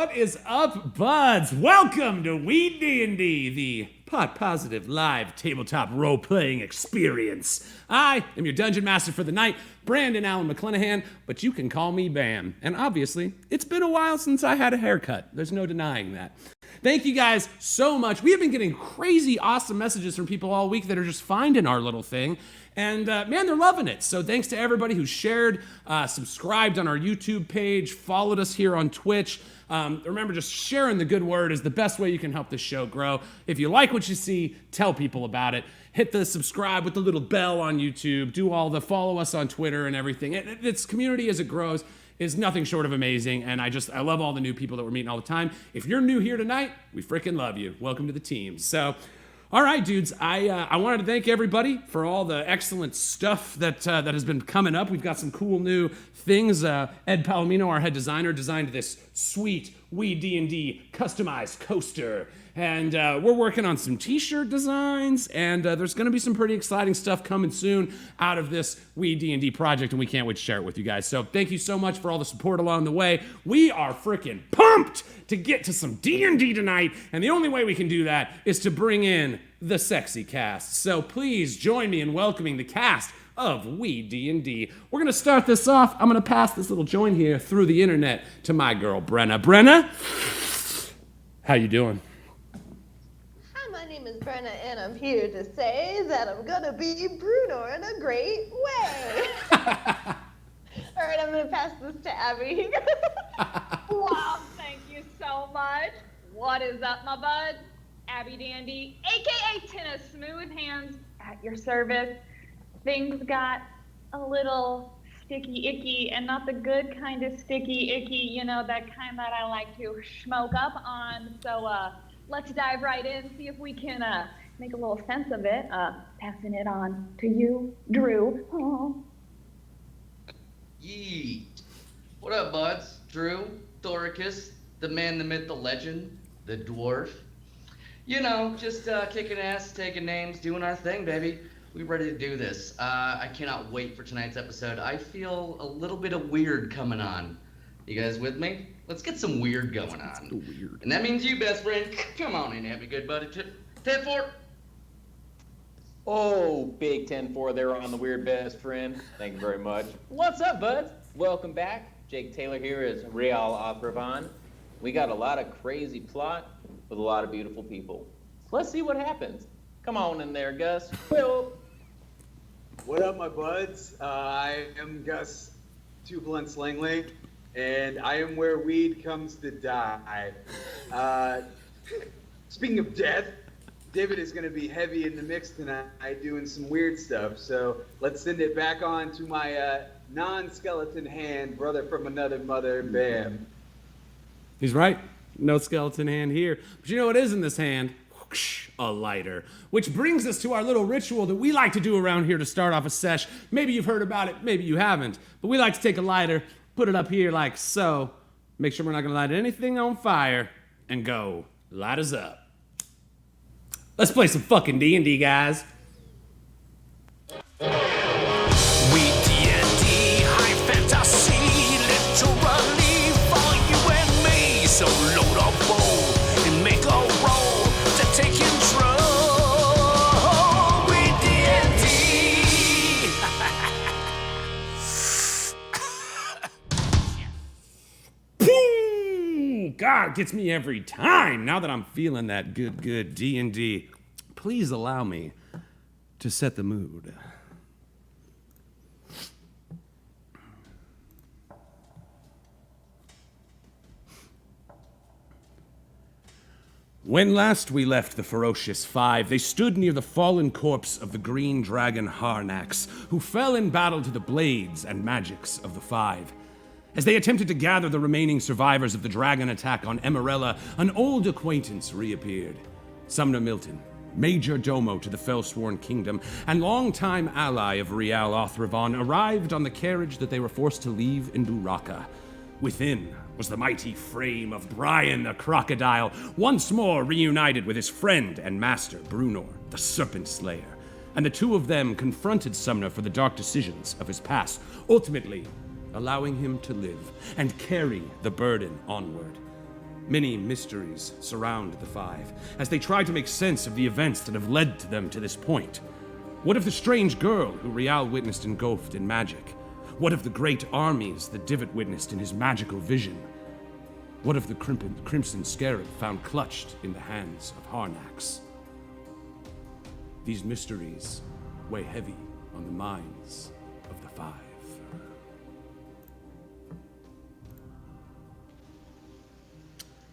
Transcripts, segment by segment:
What is up, buds? Welcome to Weed&d, the pot positive live tabletop role-playing experience. I am your dungeon master for the night, Brandon Allen McClenahan, but you can call me Bam. And obviously, it's been a while since I had a haircut. There's no denying that. Thank you guys so much. We have been getting crazy awesome messages from people all week that are just finding our little thing. And man, they're loving it. So thanks to everybody who shared, subscribed on our YouTube page, followed us here on Twitch. Remember, just sharing the good word is the best way you can help this show grow. If you like what you see, tell people about it. Hit the subscribe with the little bell on YouTube. Do all the follow us on Twitter and everything. Its community as it grows is nothing short of amazing. And I love all the new people that we're meeting all the time. If you're new here tonight, we freaking love you. Welcome to the team. So, all right, dudes, I wanted to thank everybody for all the excellent stuff that has been coming up. We've got some cool new things. Ed Palomino, our head designer, designed this sweet WeeDnD customized coaster. And we're working on some t-shirt designs, and there's going to be some pretty exciting stuff coming soon out of this Weed&d project, and we can't wait to share it with you guys. So thank you so much for all the support along the way. We are freaking pumped to get to some D&D tonight, and the only way we can do that is to bring in the sexy cast. So please join me in welcoming the cast of Weed&d. We're going to start this off. I'm going to pass this little joint here through the internet to my girl, Brenna. Brenna, how you doing? My name is Brenna, and I'm here to say that I'm gonna be Bruno in a great way. All right, I'm gonna pass this to Abby. Wow, thank you so much. What is up, my bud? Abby Dandy, aka Ten of Smooth Hands, at your service. Things got a little sticky icky, and not the good kind of sticky icky, you know, that kind that I like to smoke up on. So let's dive right in, see if we can make a little sense of it. Passing it on to you, Drew. Oh. Yeet. What up, buds? Drew, Thoricus, the man, the myth, the legend, the dwarf. You know, just kicking ass, taking names, doing our thing, baby. We ready to do this. I cannot wait for tonight's episode. I feel a little bit of weird coming on. You guys with me? Let's get some weird going on. Weird. And that means you, best friend. Come on in, Abby, good buddy. 10-4. Oh, big 10-4 there on the weird best friend. Thank you very much. What's up, buds? Welcome back. Jake Taylor here as Real Athravan. We got a lot of crazy plot with a lot of beautiful people. Let's see what happens. Come on in there, Gus. Well, what up, my buds? I am Gus Two Blunts Langley, and I am where weed comes to die. Speaking of death, David is going to be heavy in the mix tonight doing some weird stuff, so let's send it back on to my non-skeleton hand, brother from another mother, Bam. He's right. No skeleton hand here. But you know what is in this hand? A lighter. Which brings us to our little ritual that we like to do around here to start off a sesh. Maybe you've heard about it, maybe you haven't. But we like to take a lighter, put it up here like so. Make sure we're not going to light anything on fire. And go, light us up. Let's play some fucking D&D, guys. WeeDnD, high fantasy, literally for you and me. So load up bowl and make a roll to take control. WeeDnD. God, it gets me every time. Now that I'm feeling that good D&D, please allow me to set the mood. When last we left the Ferocious Five, they stood near the fallen corpse of the green dragon Harnax, who fell in battle to the blades and magics of the Five. As they attempted to gather the remaining survivors of the dragon attack on Emerella, an old acquaintance reappeared. Sumner Milton, major domo to the Fellsworn Kingdom, and longtime ally of Real Athravan, arrived on the carriage that they were forced to leave in Buraka. Within was the mighty frame of Brian the Crocodile, once more reunited with his friend and master, Brunor, the Serpent Slayer. And the two of them confronted Sumner for the dark decisions of his past, ultimately allowing him to live and carry the burden onward. Many mysteries surround the Five, as they try to make sense of the events that have led to them to this point. What of the strange girl who Rial witnessed engulfed in magic? What of the great armies that Divot witnessed in his magical vision? What of the crimson scarab found clutched in the hands of Harnax? These mysteries weigh heavy on the minds of the Five.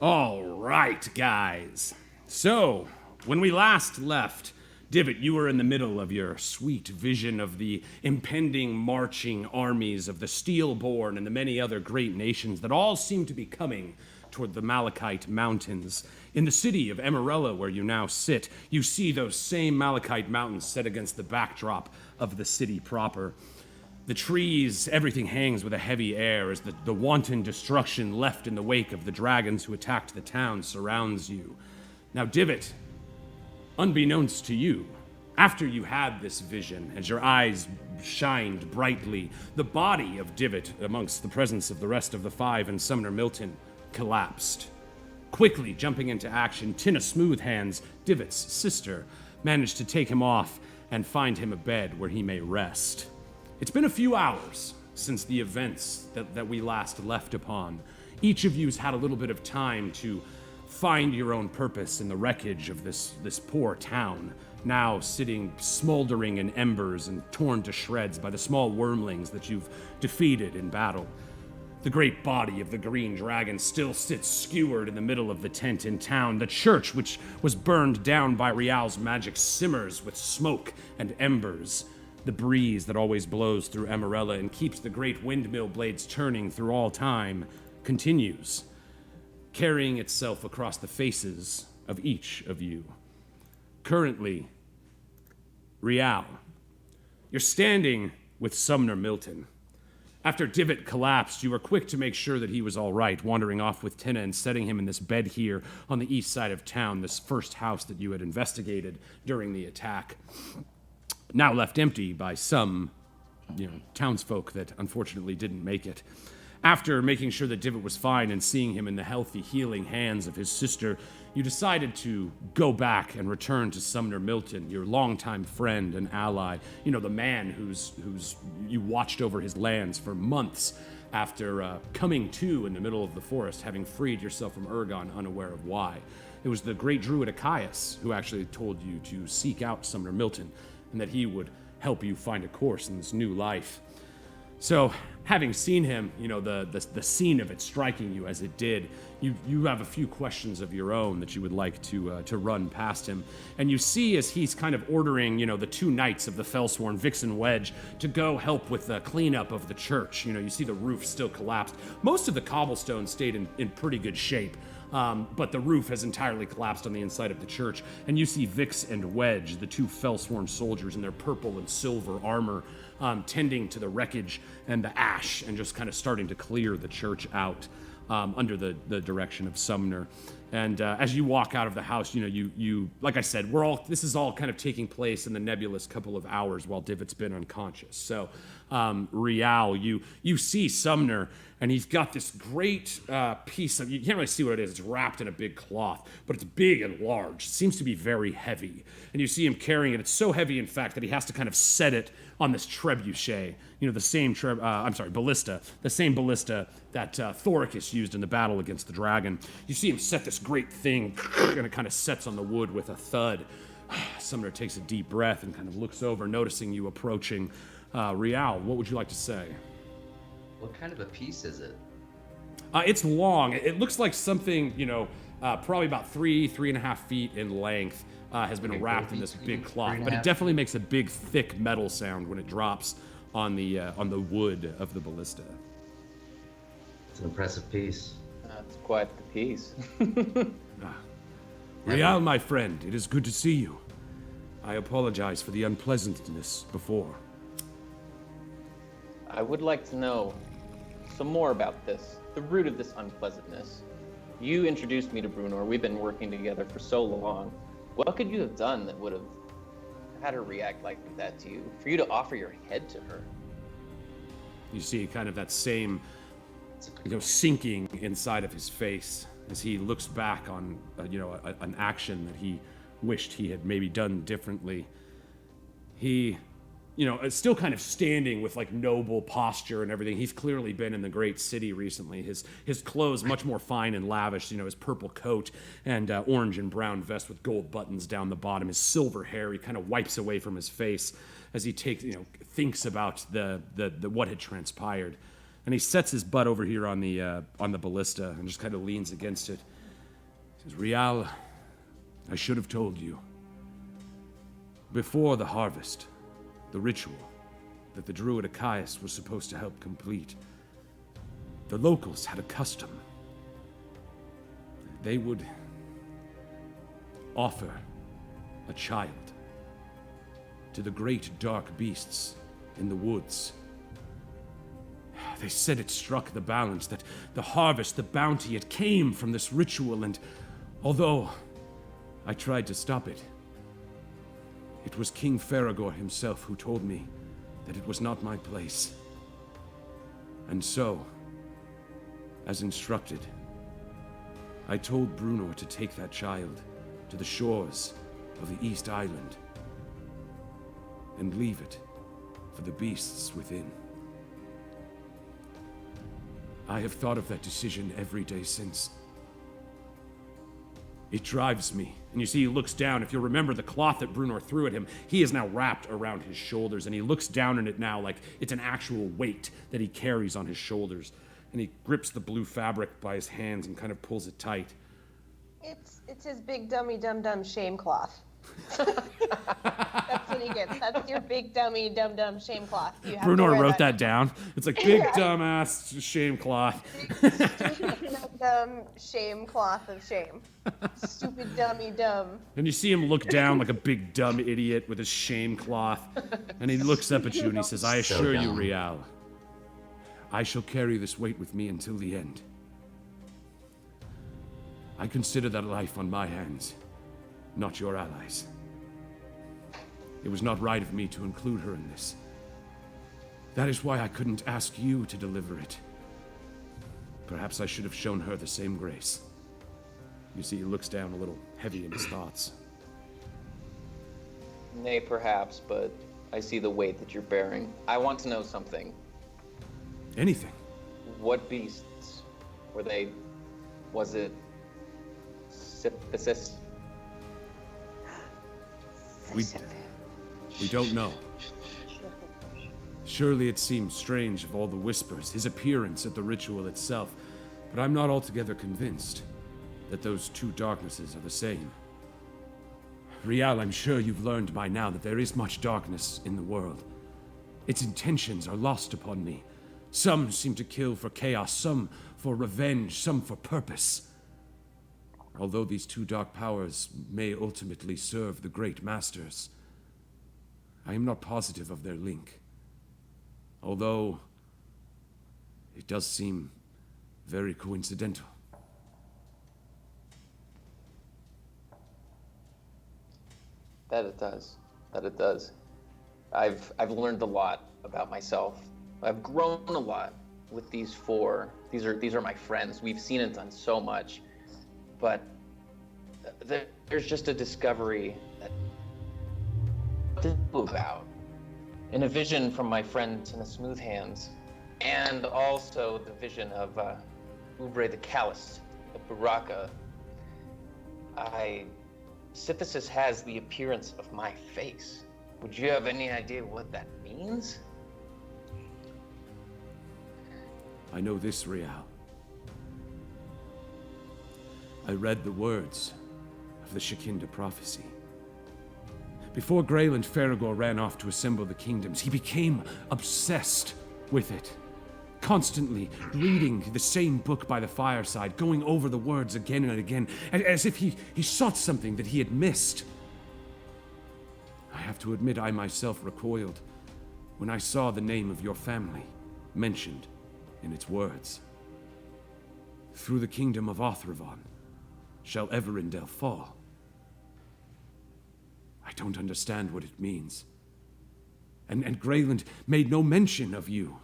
All right, guys. So, when we last left, Divot, you were in the middle of your sweet vision of the impending marching armies of the Steelborn and the many other great nations that all seem to be coming toward the Malachite Mountains. In the city of Emerella, where you now sit, you see those same Malachite Mountains set against the backdrop of the city proper. The trees, everything hangs with a heavy air as the wanton destruction left in the wake of the dragons who attacked the town surrounds you. Now, Divot, unbeknownst to you, after you had this vision, as your eyes shined brightly, the body of Divot, amongst the presence of the rest of the Five and Sumner Milton, collapsed. Quickly jumping into action, Tina Smoothhands, Divot's sister, managed to take him off and find him a bed where he may rest. It's been a few hours since the events that we last left upon. Each of you's had a little bit of time to find your own purpose in the wreckage of this poor town, now sitting smoldering in embers and torn to shreds by the small wormlings that you've defeated in battle. The great body of the green dragon still sits skewered in the middle of the tent in town. The church, which was burned down by Rial's magic, simmers with smoke and embers. The breeze that always blows through Emerella and keeps the great windmill blades turning through all time continues, carrying itself across the faces of each of you. Currently, Rial, you're standing with Sumner Milton. After Divot collapsed, you were quick to make sure that he was all right, wandering off with Tina and setting him in this bed here on the east side of town, this first house that you had investigated during the attack. Now left empty by some, townsfolk that unfortunately didn't make it. After making sure that Divot was fine and seeing him in the healthy, healing hands of his sister, you decided to go back and return to Sumner Milton, your longtime friend and ally. The man who's you watched over his lands for months after coming to in the middle of the forest, having freed yourself from Ergon, unaware of why. It was the great druid Achias who actually told you to seek out Sumner Milton, and that he would help you find a course in this new life. So, having seen him, the scene of it striking you as it did, you have a few questions of your own that you would like to run past him. And you see as he's kind of ordering, the two knights of the Fellsworn, Vix and Wedge, to go help with the cleanup of the church. You see the roof still collapsed. Most of the cobblestone stayed in pretty good shape. But the roof has entirely collapsed on the inside of the church, and you see Vix and Wedge, the two Fellsworn soldiers in their purple and silver armor, tending to the wreckage and the ash, and just kind of starting to clear the church out under the direction of Sumner. And as you walk out of the house, you like I said, this is all kind of taking place in the nebulous couple of hours while Divot's been unconscious. So, Rial, you see Sumner, and he's got this great piece of, you can't really see what it is, it's wrapped in a big cloth, but it's big and large, it seems to be very heavy. And you see him carrying it, it's so heavy in fact that he has to kind of set it on this trebuchet, the same ballista, the same ballista that Thoricus used in the battle against the dragon. You see him set this great thing, and it kind of sets on the wood with a thud. Sumner takes a deep breath and kind of looks over, noticing you approaching. Rial, what would you like to say? What kind of a piece is it? It's long. It looks like something, probably about 3.5 feet in length, has been wrapped in this big cloth. But it definitely makes a big, thick metal sound when it drops on the wood of the ballista. It's an impressive piece. That's quite the piece. Rial, my friend, it is good to see you. I apologize for the unpleasantness before. I would like to know some more about this, the root of this unpleasantness. You introduced me to Brunor. We've been working together for so long. What could you have done that would have had her react like that to you? For you to offer your head to her? You see kind of that same, sinking inside of his face as he looks back on, an action that he wished he had maybe done differently. He, is still kind of standing with like noble posture and everything. He's clearly been in the great city recently. His clothes much more fine and lavish. His purple coat and orange and brown vest with gold buttons down the bottom. His silver hair he kind of wipes away from his face as he thinks about the what had transpired. And he sets his butt over here on the ballista and just kind of leans against it. He says, Rial, I should have told you. Before the harvest, the ritual that the druid Achaeus was supposed to help complete, the locals had a custom. They would offer a child to the great dark beasts in the woods. They said it struck the balance, that the harvest, the bounty, it came from this ritual, and although I tried to stop it, it was King Faragor himself who told me that it was not my place. And so, as instructed, I told Bruno to take that child to the shores of the East Island and leave it for the beasts within. I have thought of that decision every day since. It drives me. And you see, he looks down. If you'll remember the cloth that Bruno threw at him, he is now wrapped around his shoulders, and he looks down on it now like it's an actual weight that he carries on his shoulders. And he grips the blue fabric by his hands and kind of pulls it tight. It's his big dummy dum-dum shame cloth. That's what he gets. That's your big dummy dum-dum shame cloth. You have Bruno to wear wrote that down. It's like big dumbass shame cloth. Stupid dumb shame cloth of shame. Stupid dummy dumb. And you see him look down like a big dumb idiot with his shame cloth. And he looks up at you and he says, I assure you, Rial, I shall carry this weight with me until the end. I consider that life on my hands, not your allies. It was not right of me to include her in this. That is why I couldn't ask you to deliver it. Perhaps I should have shown her the same grace. You see, he looks down a little heavy in his thoughts. Nay, perhaps, but I see the weight that you're bearing. I want to know something. Anything. What beasts were they? Was it Syphilis? We don't know. Surely it seems strange of all the whispers, his appearance at the ritual itself, but I'm not altogether convinced that those two darknesses are the same. Rial, I'm sure you've learned by now that there is much darkness in the world. Its intentions are lost upon me. Some seem to kill for chaos, some for revenge, some for purpose. Although these two dark powers may ultimately serve the great masters, I am not positive of their link. Although it does seem very coincidental. That it does. That it does. I've learned a lot about myself. I've grown a lot with these four. These are my friends. We've seen and done so much, but there's just a discovery that about in a vision from my friend in the Smooth Hands, and also the vision of Ubre the Callous, of Baraka. Syphilis has the appearance of my face. Would you have any idea what that means? I know this, Rial. I read the words of the Shekinda prophecy. Before Greyland Faragor ran off to assemble the kingdoms, he became obsessed with it. Constantly reading the same book by the fireside, going over the words again and again, as if he sought something that he had missed. I have to admit I myself recoiled when I saw the name of your family mentioned in its words. Through the kingdom of Othravon shall Everindel fall. I don't understand what it means. And Greyland made no mention of you.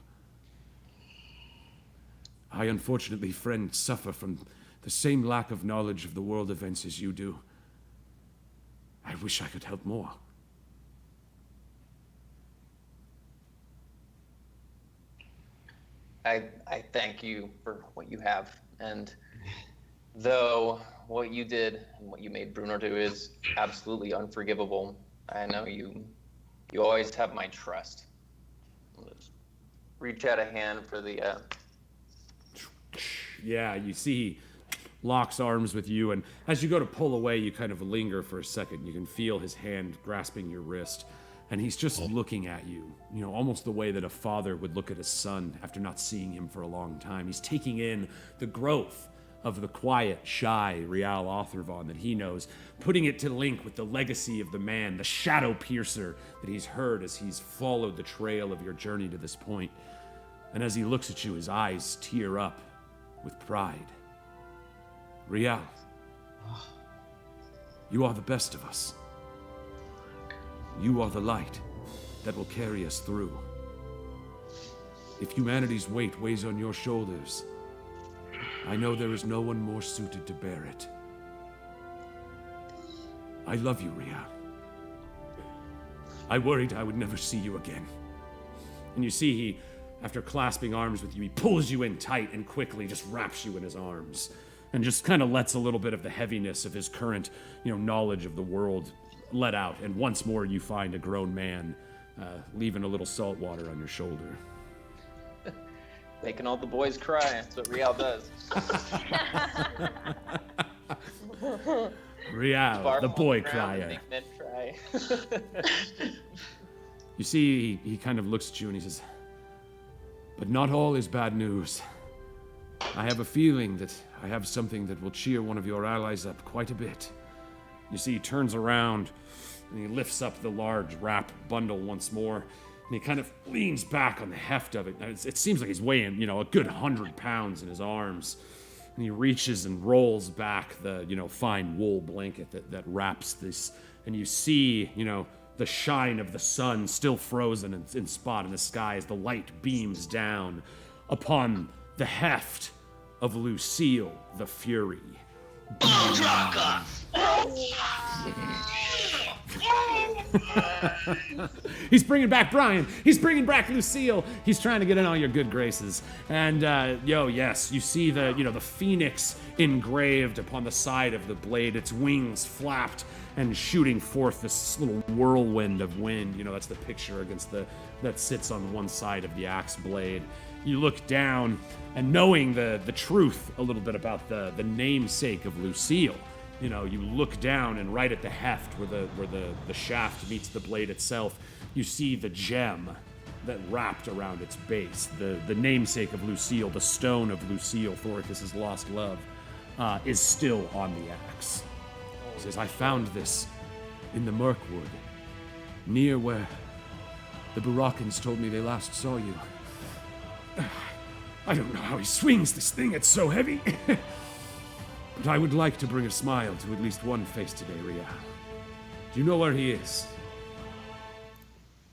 I unfortunately, friend, suffer from the same lack of knowledge of the world events as you do. I wish I could help more. I thank you for what you have, and though what you did and what you made Bruno do is absolutely unforgivable, I know you always have my trust. Let's reach out a hand for the Yeah, you see he locks arms with you, and as you go to pull away, you kind of linger for a second. You can feel his hand grasping your wrist, and he's just looking at you, almost the way that a father would look at his son after not seeing him for a long time. He's taking in the growth of the quiet, shy Rial Otherworldly that he knows, putting it to link with the legacy of the man, the shadow piercer that he's heard as he's followed the trail of your journey to this point. And as he looks at you, his eyes tear up with pride. Rial, you are the best of us. You are the light that will carry us through. If humanity's weight weighs on your shoulders, I know there is no one more suited to bear it. I love you, Rial. I worried I would never see you again. And you see he, after clasping arms with you, he pulls you in tight and quickly just wraps you in his arms and just kind of lets a little bit of the heaviness of his current, knowledge of the world let out. And once more you find a grown man leaving a little salt water on your shoulder. making all the boys cry. That's what Rial does. Rial, the boy crier. Make men cry. You see, he kind of looks at you and he says, "But not all is bad news. I have a feeling that I have something that will cheer one of your allies up quite a bit." You see, he turns around and he lifts up the large wrap bundle once more, and he kind of leans back on the heft of it. It seems like he's weighing, a good 100 pounds in his arms. And he reaches and rolls back the, fine wool blanket that wraps this. And you see, the shine of the sun still frozen in spot in the sky as the light beams down upon the heft of Lucille the Fury. He's bringing back Brian. He's bringing back Lucille. He's trying to get in all your good graces. And yes, you see the phoenix engraved upon the side of the blade. Its wings flapped and shooting forth this little whirlwind of wind. That's the picture that sits on one side of the axe blade. You look down, and knowing the truth a little bit about the namesake of Lucille, you look down, and right at the heft where the shaft meets the blade itself, you see the gem that wrapped around its base. The namesake of Lucille, the stone of Lucille, Thoricus' lost love, is still on the axe. He says, "I found this in the Mirkwood, near where the Burakkans told me they last saw you. I don't know how he swings this thing, it's so heavy. But I would like to bring a smile to at least one face today, Rial. Do you know where he is?"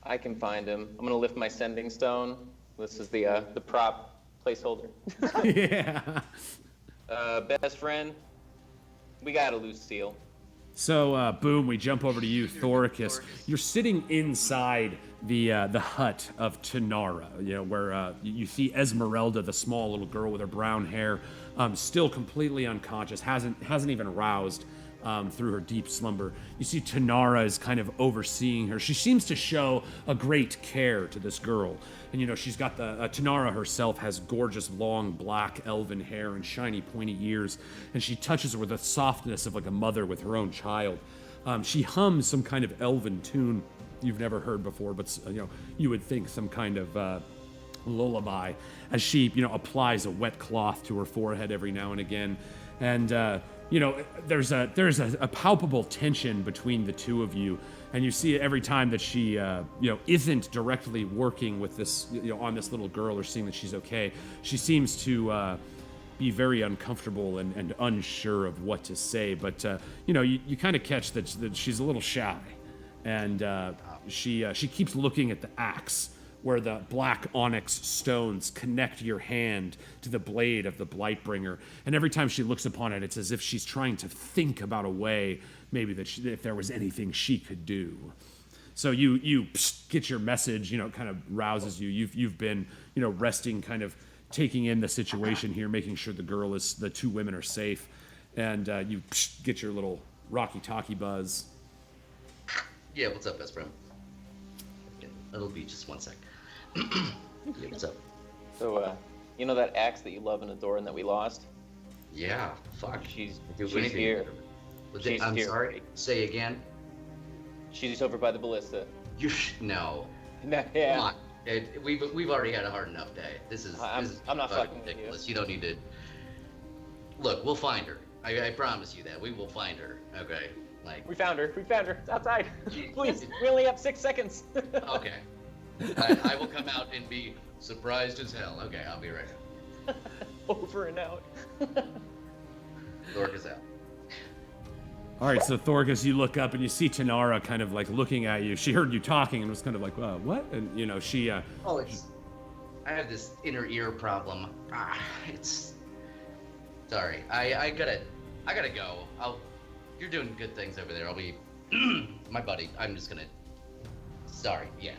I can find him. I'm gonna lift my sending stone. This is the prop placeholder. Yeah. Best friend, we got a Lucille. So, boom, we jump over to you, Thoricus. You're sitting inside the hut of Tanara, where you see Esmerelda, the small little girl with her brown hair, still completely unconscious, hasn't even roused through her deep slumber. You see Tanara is kind of overseeing her. She seems to show a great care to this girl. And, she's got Tanara herself has gorgeous long black elven hair and shiny pointy ears. And she touches her with the softness of like a mother with her own child. She hums some kind of elven tune you've never heard before, but, you would think some kind of lullaby as she, applies a wet cloth to her forehead every now and again. And, there's a palpable tension between the two of you, and you see it every time that she, isn't directly working with this, on this little girl or seeing that she's okay. She seems to be very uncomfortable and unsure of what to say, but you kind of catch that she's a little shy, and she keeps looking at the axe where the black onyx stones connect your hand to the blade of the Blightbringer. And every time she looks upon it, it's as if she's trying to think about a way, maybe that if there was anything she could do. So you get your message, it kind of rouses you. You've been, resting, kind of taking in the situation here, making sure the two women are safe. And you get your little rocky-talkie buzz. Yeah, what's up, best friend? Yeah, it'll be just 1 sec. Yeah, what's up? So, that axe that you love and adore and that we lost? Yeah, fuck. She's anything. here. I'm here. sorry. Say again. She's over by the ballista. No. Yeah. Come on. We've already had a hard enough day. This is I'm not fucking ridiculous. with You don't need to. Look, we'll find her. I promise you that. We will find her. Okay. We found her. It's outside. Please. We only have 6 seconds. Okay. I will come out and be surprised as hell. Okay, I'll be right out. Over and out. Thork is out. All right, so Thorgus, you look up and you see Tanara kind of looking at you. She heard you talking and was kind of like, what? And she. I have this inner ear problem. Sorry. I gotta go. You're doing good things over there. I'll be my buddy. I'm just gonna. Sorry. Yeah.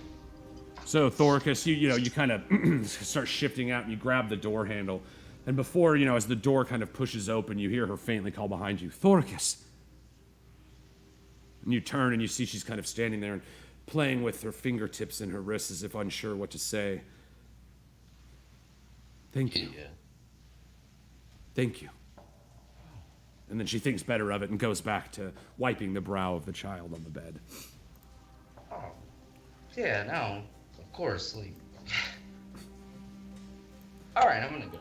So Thorkus, you kind of start shifting out and you grab the door handle, and before as the door kind of pushes open, you hear her faintly call behind you, Thorkus. And you turn and you see she's kind of standing there and playing with her fingertips and her wrists as if unsure what to say. Thank you. Yeah. Thank you. And then she thinks better of it and goes back to wiping the brow of the child on the bed. Oh. Yeah, no. Of course. All right, I'm gonna go.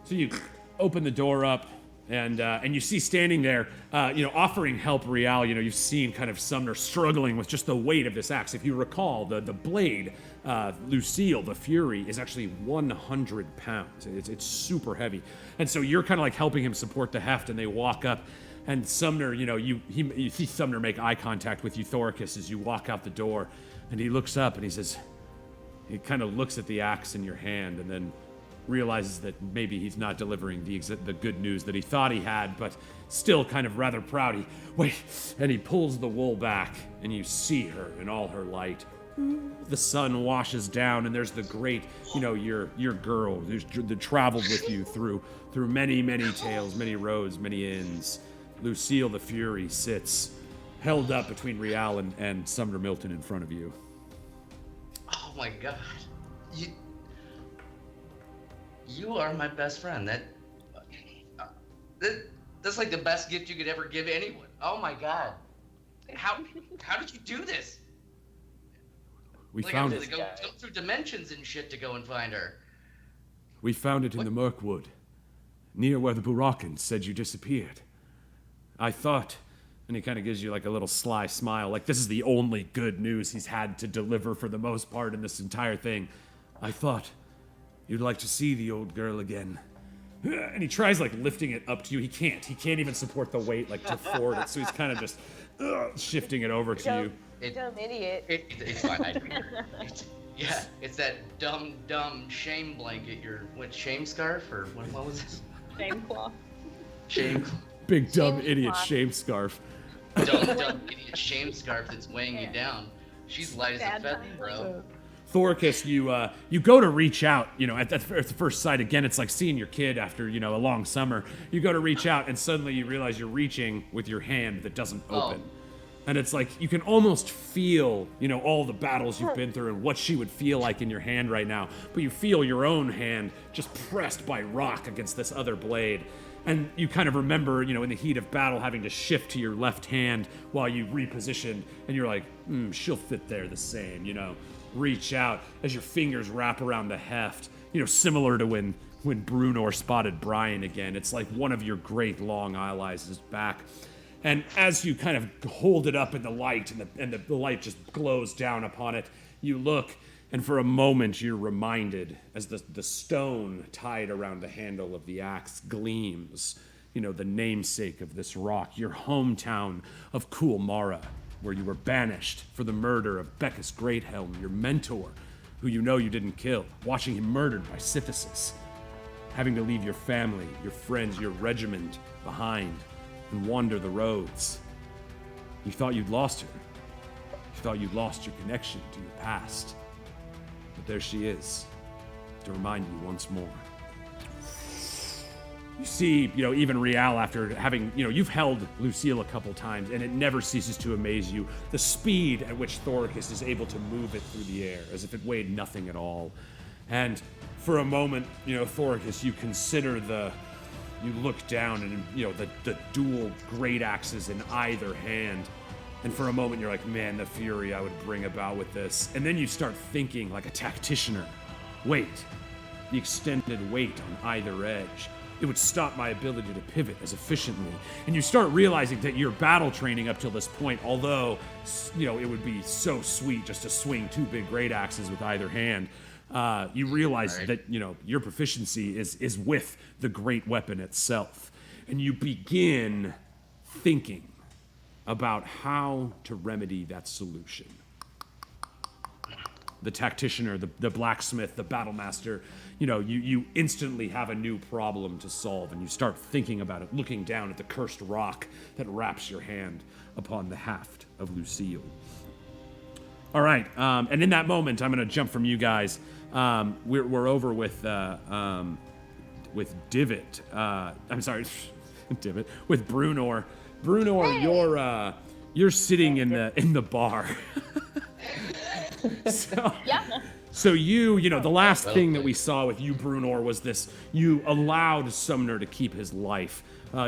So you open the door up, and you see standing there, offering help, Rial. You've seen kind of Sumner struggling with just the weight of this axe. If you recall, the blade, Lucille, the Fury, is actually 100 pounds. It's super heavy, and so you're kind of helping him support the heft. And they walk up, and Sumner, you see Sumner make eye contact with you, Thorkus, as you walk out the door, and he looks up and he says, he kind of looks at the axe in your hand, and then realizes that maybe he's not delivering the good news that he thought he had, but still kind of rather proud. And he pulls the wool back, and you see her in all her light. The sun washes down, and there's the great, your girl that traveled with you through many, many tales, many roads, many inns. Lucille the Fury sits held up between Rial and Sumner Milton in front of you. Oh my god. You are my best friend. That's like the best gift you could ever give anyone. Oh my god. How did you do this? We like found I it. have to go through dimensions and shit to go and find her. We found it in the Mirkwood, near where the Burakan said you disappeared. I thought, and he kind of gives you like a little sly smile, like this is the only good news he's had to deliver for the most part in this entire thing. I thought you'd like to see the old girl again. And he tries like lifting it up to you. He can't even support the weight like to forward it. So he's kind of just shifting it over to you. Dumb idiot. It's fine. It's that dumb shame blanket. Shame scarf or what was this? Shame cloth. Shame. Big dumb Shame idiot cloth. shame scarf. Dumb idiot shame scarf that's weighing you down. She's light as a Bad feather, times. bro. Thorkus, you go to reach out, at the first sight. Again, it's like seeing your kid after, a long summer. You go to reach out, and suddenly you realize you're reaching with your hand that doesn't open. And it's like you can almost feel, all the battles you've been through and what she would feel like in your hand right now. But you feel your own hand just pressed by rock against this other blade. And you kind of remember, in the heat of battle, having to shift to your left hand while you repositioned. And you're like, she'll fit there the same, Reach out as your fingers wrap around the heft, similar to when Brunor spotted Brian again. It's like one of your great long allies is back. And as you kind of hold it up in the light and the light just glows down upon it, you look, and for a moment you're reminded as the stone tied around the handle of the axe gleams, the namesake of this rock, your hometown of Coolmara, where you were banished for the murder of Beckus Greathelm, your mentor, who you know you didn't kill, watching him murdered by Sisyphus, having to leave your family, your friends, your regiment behind and wander the roads. You thought you'd lost her. You thought you'd lost your connection to your past. But there she is, to remind you once more. You see, even Rial, after having, you've held Lucille a couple times, and it never ceases to amaze you, the speed at which Thoricus is able to move it through the air, as if it weighed nothing at all. And for a moment, Thoricus, you consider you look down and, the dual great axes in either hand. And for a moment, you're like, man, the fury I would bring about with this. And then you start thinking like a tacticianer. Weight. The extended weight on either edge. It would stop my ability to pivot as efficiently. And you start realizing that your battle training up till this point, although, it would be so sweet just to swing 2 big great axes with either hand, you realize that, your proficiency is with the great weapon itself. And you begin thinking about how to remedy that solution. The tacticianer, the blacksmith, the battle master, you instantly have a new problem to solve, and you start thinking about it, looking down at the cursed rock that wraps your hand upon the haft of Lucille. All right, and in that moment, I'm going to jump from you guys. We're over with Divot. I'm sorry, Divot. With Brunor. Brunor, you're sitting in the bar. So the last thing that we saw with you, Brunor, was this: you allowed Sumner to keep his life.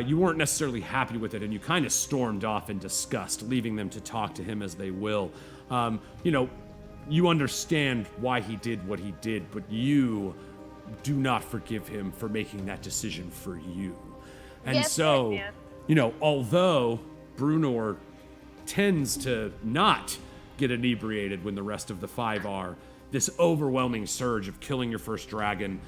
You weren't necessarily happy with it, and you kind of stormed off in disgust, leaving them to talk to him as they will. You understand why he did what he did, but you do not forgive him for making that decision for you. And yes, so, although Brunor tends to not get inebriated when the rest of the 5 are, this overwhelming surge of killing your first dragon,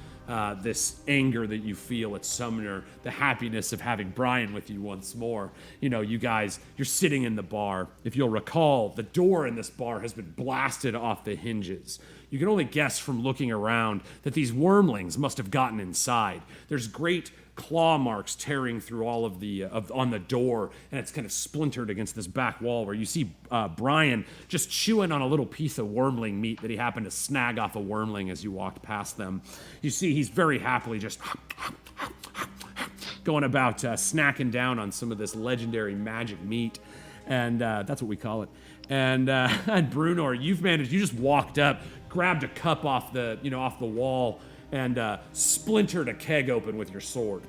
this anger that you feel at Sumner, the happiness of having Brian with you once more. You guys, you're sitting in the bar. If you'll recall, the door in this bar has been blasted off the hinges. You can only guess from looking around that these wormlings must have gotten inside. There's great claw marks tearing through all of on the door, and it's kind of splintered against this back wall where you see Brian just chewing on a little piece of wormling meat that he happened to snag off a wormling as you walked past them. You see he's very happily just going about snacking down on some of this legendary magic meat, and that's what we call it. And Brunor, you just walked up, grabbed a cup off the wall, and splintered a keg open with your sword.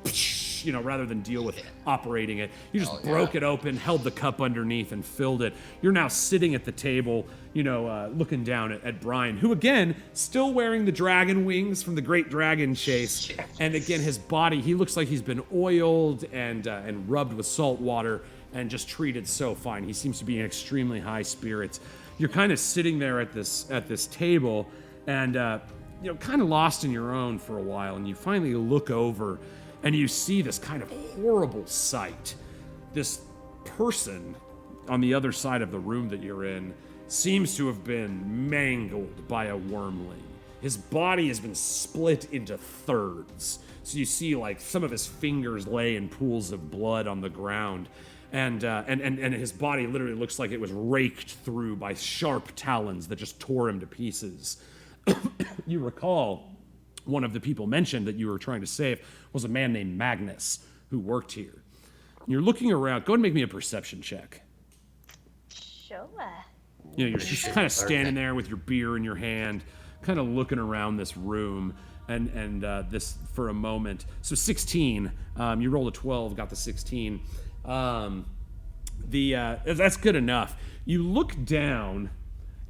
Rather than deal with operating it, you just broke it open, held the cup underneath, and filled it. You're now sitting at the table, looking down at Brian, who again, still wearing the dragon wings from the Great Dragon Chase, and again, his body, he looks like he's been oiled and rubbed with salt water and just treated so fine. He seems to be in extremely high spirits. You're kind of sitting there at this table, and kind of lost in your own for a while, and you finally look over and you see this kind of horrible sight. This person on the other side of the room that you're in seems to have been mangled by a wormling. His body has been split into thirds. So you see like some of his fingers lay in pools of blood on the ground. And his body literally looks like it was raked through by sharp talons that just tore him to pieces. You recall one of the people mentioned that you were trying to save was a man named Magnus who worked here. You're looking around. Go ahead and make me a perception check. Sure. You're just kind of standing there with your beer in your hand, kind of looking around this room and this for a moment. So 16. You rolled a 12, got the 16. That's good enough. You look down,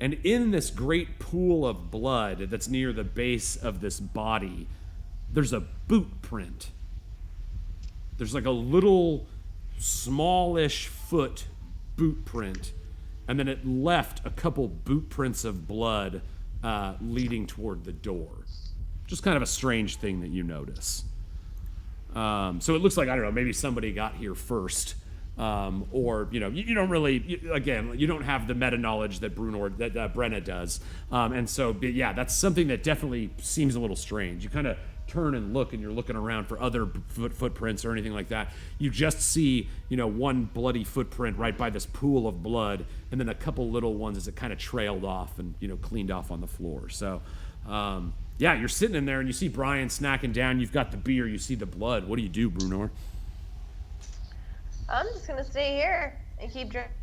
and in this great pool of blood that's near the base of this body, there's a boot print. There's like a little smallish foot boot print, and then it left a couple boot prints of blood leading toward the door. Just kind of a strange thing that you notice. So it looks like, I don't know, maybe somebody got here first. or you don't really you don't have the meta knowledge that Brenna does, and so yeah, that's something that definitely seems a little strange. You kind of turn and look, and you're looking around for other footprints or anything like that. You just see one bloody footprint right by this pool of blood, and then a couple little ones as it kind of trailed off and cleaned off on the floor. So yeah, you're sitting in there and you see Brian snacking down. You've got the beer, you see the blood. What do you do, Brunor? I'm just gonna stay here and keep drinking.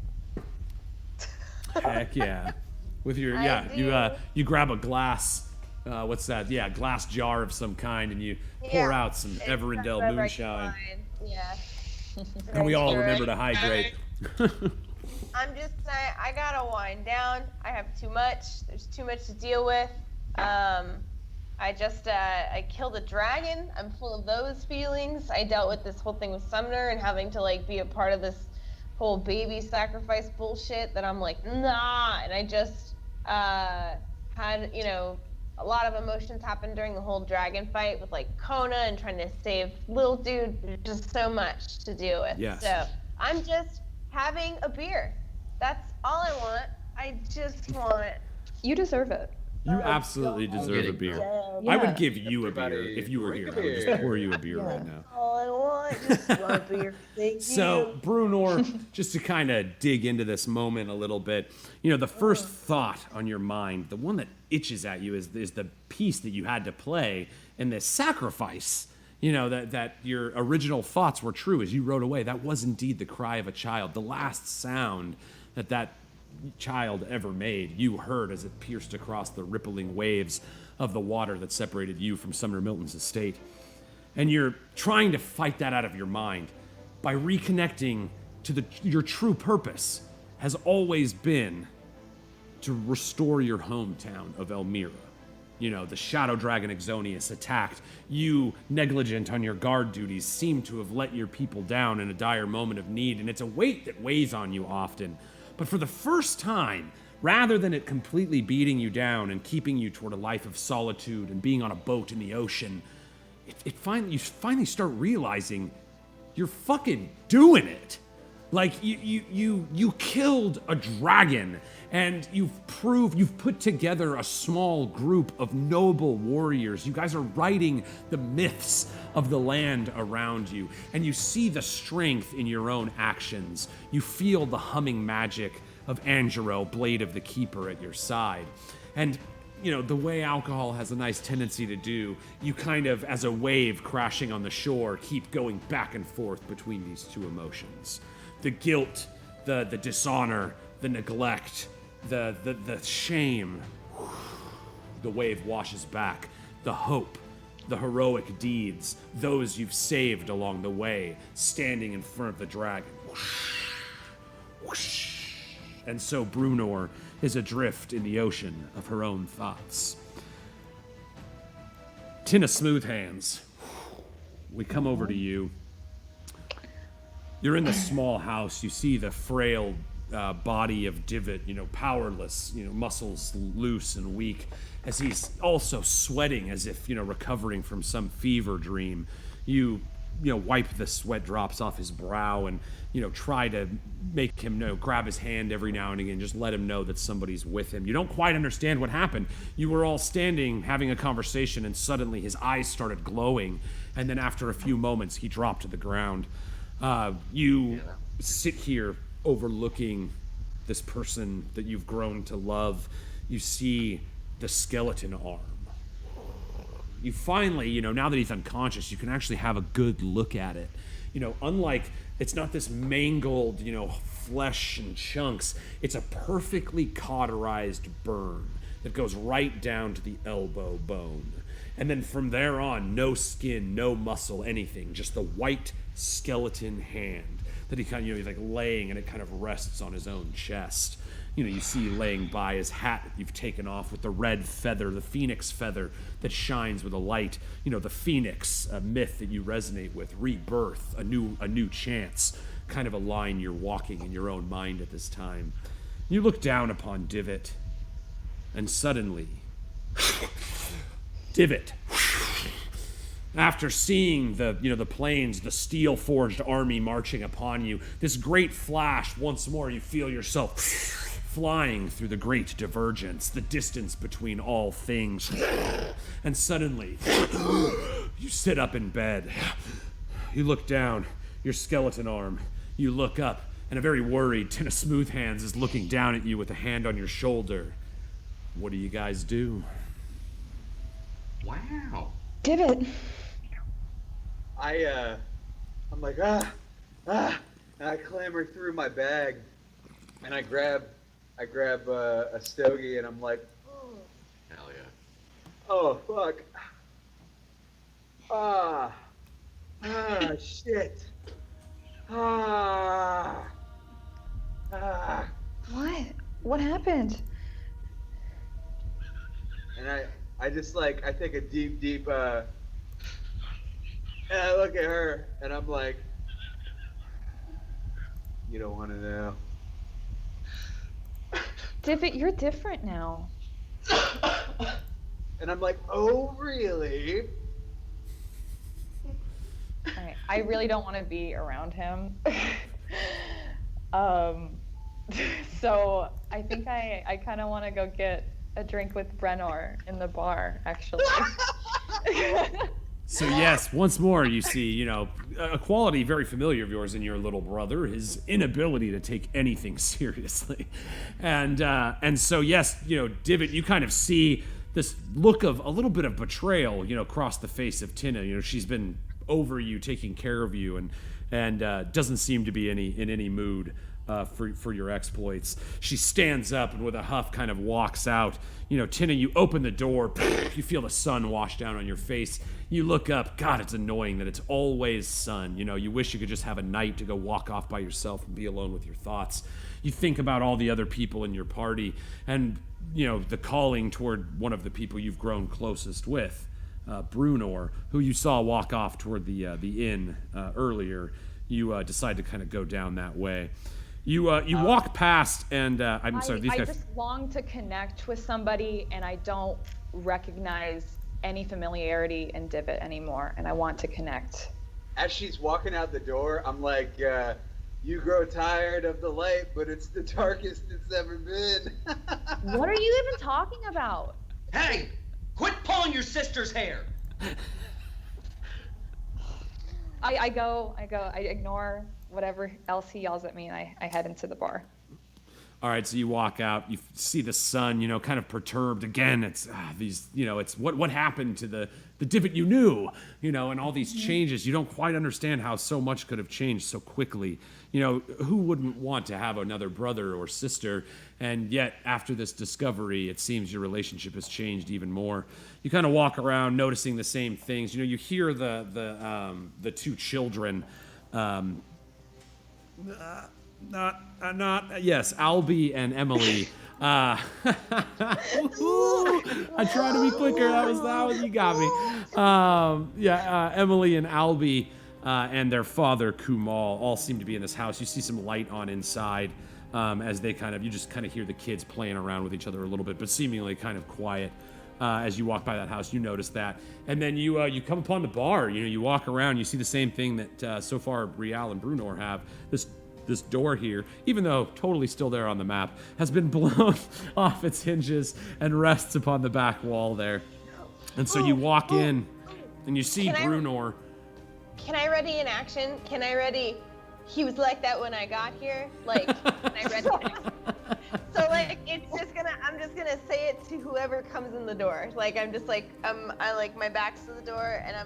Heck yeah. With your you grab a glass, what's that? Yeah, glass jar of some kind, and you pour out some Everendell moonshine. Yeah. And we all remember to hydrate. I'm just saying, I gotta wind down. I have too much. There's too much to deal with. I killed a dragon. I'm full of those feelings. I dealt with this whole thing with Sumner and having to be a part of this whole baby sacrifice bullshit that I'm like, nah. And I just had, a lot of emotions happen during the whole dragon fight with Kona and trying to save little dude. There's just so much to deal with. Yes. So I'm just having a beer. That's all I want. I just want it. You deserve it. You absolutely deserve a beer. Yeah. I would give you a beer if you were here. I would just pour you a beer right now. All I want is one beer. Thank So, you. Brunor, just to kind of dig into this moment a little bit, the first thought on your mind, the one that itches at you is the piece that you had to play and the sacrifice, that your original thoughts were true as you rode away. That was indeed the cry of a child. The last sound that child ever made, you heard as it pierced across the rippling waves of the water that separated you from Sumner Milton's estate. And you're trying to fight that out of your mind by reconnecting to your true purpose has always been to restore your hometown of Elmira. The Shadow Dragon Exonius attacked. You, negligent on your guard duties, seem to have let your people down in a dire moment of need, and it's a weight that weighs on you often. But for the first time, rather than it completely beating you down and keeping you toward a life of solitude and being on a boat in the ocean, you finally start realizing you're fucking doing it. You killed a dragon, and you've put together a small group of noble warriors. You guys are writing the myths of the land around you, and you see the strength in your own actions. You feel the humming magic of Angelo, Blade of the Keeper, at your side. And the way alcohol has a nice tendency to do, you kind of, as a wave crashing on the shore, keep going back and forth between these two emotions. The guilt, the dishonor, the neglect, the shame. The wave washes back. The hope, the heroic deeds, those you've saved along the way, standing in front of the dragon. And so Brunor is adrift in the ocean of her own thoughts. Tina Smoothhands, we come over to you. You're in the small house. You see the frail body of Divot, powerless, muscles loose and weak, as he's also sweating as if, recovering from some fever dream. You wipe the sweat drops off his brow and, try to make him grab his hand every now and again, just let him know that somebody's with him. You don't quite understand what happened. You were all standing having a conversation, and suddenly his eyes started glowing, and then after a few moments, he dropped to the ground. You sit here overlooking this person that you've grown to love. You see the skeleton arm. You finally, now that he's unconscious, you can actually have a good look at it. Unlike, it's not this mangled, flesh and chunks. It's a perfectly cauterized burn that goes right down to the elbow bone. And then from there on, no skin, no muscle, anything, just the white skeleton hand that he kind of, he's laying, and it kind of rests on his own chest. You see laying by his hat that you've taken off with the red feather, the phoenix feather that shines with a light. The phoenix, a myth that you resonate with, rebirth, a new chance, kind of a line you're walking in your own mind at this time. You look down upon Divot, and suddenly, Divot, After seeing the planes, the steel-forged army marching upon you, this great flash, once more you feel yourself flying through the great divergence, the distance between all things. And suddenly, you sit up in bed. You look down, your skeleton arm. You look up, and a very worried Tina Smoothhands is looking down at you with a hand on your shoulder. What do you guys do? Wow. Divot. I'm like, and I clamber through my bag, and I grab a stogie, and I'm like, Hell yeah. oh fuck, shit, What happened? and I just like I take a deep and I look at her, and I'm like, you don't want to know. Divot, you're different now. And I'm like, oh, really? Alright, I really don't want to be around him. So I think I kind of want to go get a drink with Brenor in the bar, actually. So yes, once more you see, a quality very familiar of yours in your little brother, his inability to take anything seriously. And so yes, Divot, you kind of see this look of a little bit of betrayal, across the face of Tina. She's been over you, taking care of you, and doesn't seem to be in any mood for your exploits. She stands up and with a huff kind of walks out. Tina, you open the door, you feel the sun wash down on your face. You look up, God, it's annoying that it's always sun. You wish you could just have a night to go walk off by yourself and be alone with your thoughts. You think about all the other people in your party and, the calling toward one of the people you've grown closest with, Brunor, who you saw walk off toward the inn earlier. You decide to kind of go down that way. You walk past, and I'm sorry. These I guys. just long to connect with somebody, and I don't recognize any familiarity in Divot anymore, and I want to connect. As she's walking out the door, I'm like, you grow tired of the light, but it's the darkest it's ever been. What are you even talking about? Hey, quit pulling your sister's hair. I ignore whatever else he yells at me, and I head into the bar. All right, so you walk out, you see the sun, kind of perturbed again. It's it's what happened to the Divot you knew, and all these changes. You don't quite understand how so much could have changed so quickly. Who wouldn't want to have another brother or sister? And yet, after this discovery, it seems your relationship has changed even more. You kind of walk around noticing the same things. You hear the two children. Yes, Albie and Emily. I tried to be quicker. That was you got me. Emily and Albie and their father Kumal all seem to be in this house. You see some light on inside as they you just kind of hear the kids playing around with each other a little bit, but seemingly kind of quiet. As you walk by that house, you notice that, and then you come upon the bar. You walk around, you see the same thing that so far Rial and Brunor have. This door here, even though totally still there on the map, has been blown off its hinges and rests upon the back wall there. And so you walk in, and you see Brunor. Can I ready in action? Can I ready? He was like that when I got here. Like, can I ready in action? So I'm just gonna say it to whoever comes in the door. Like, I'm just like, I like my back's to the door, and I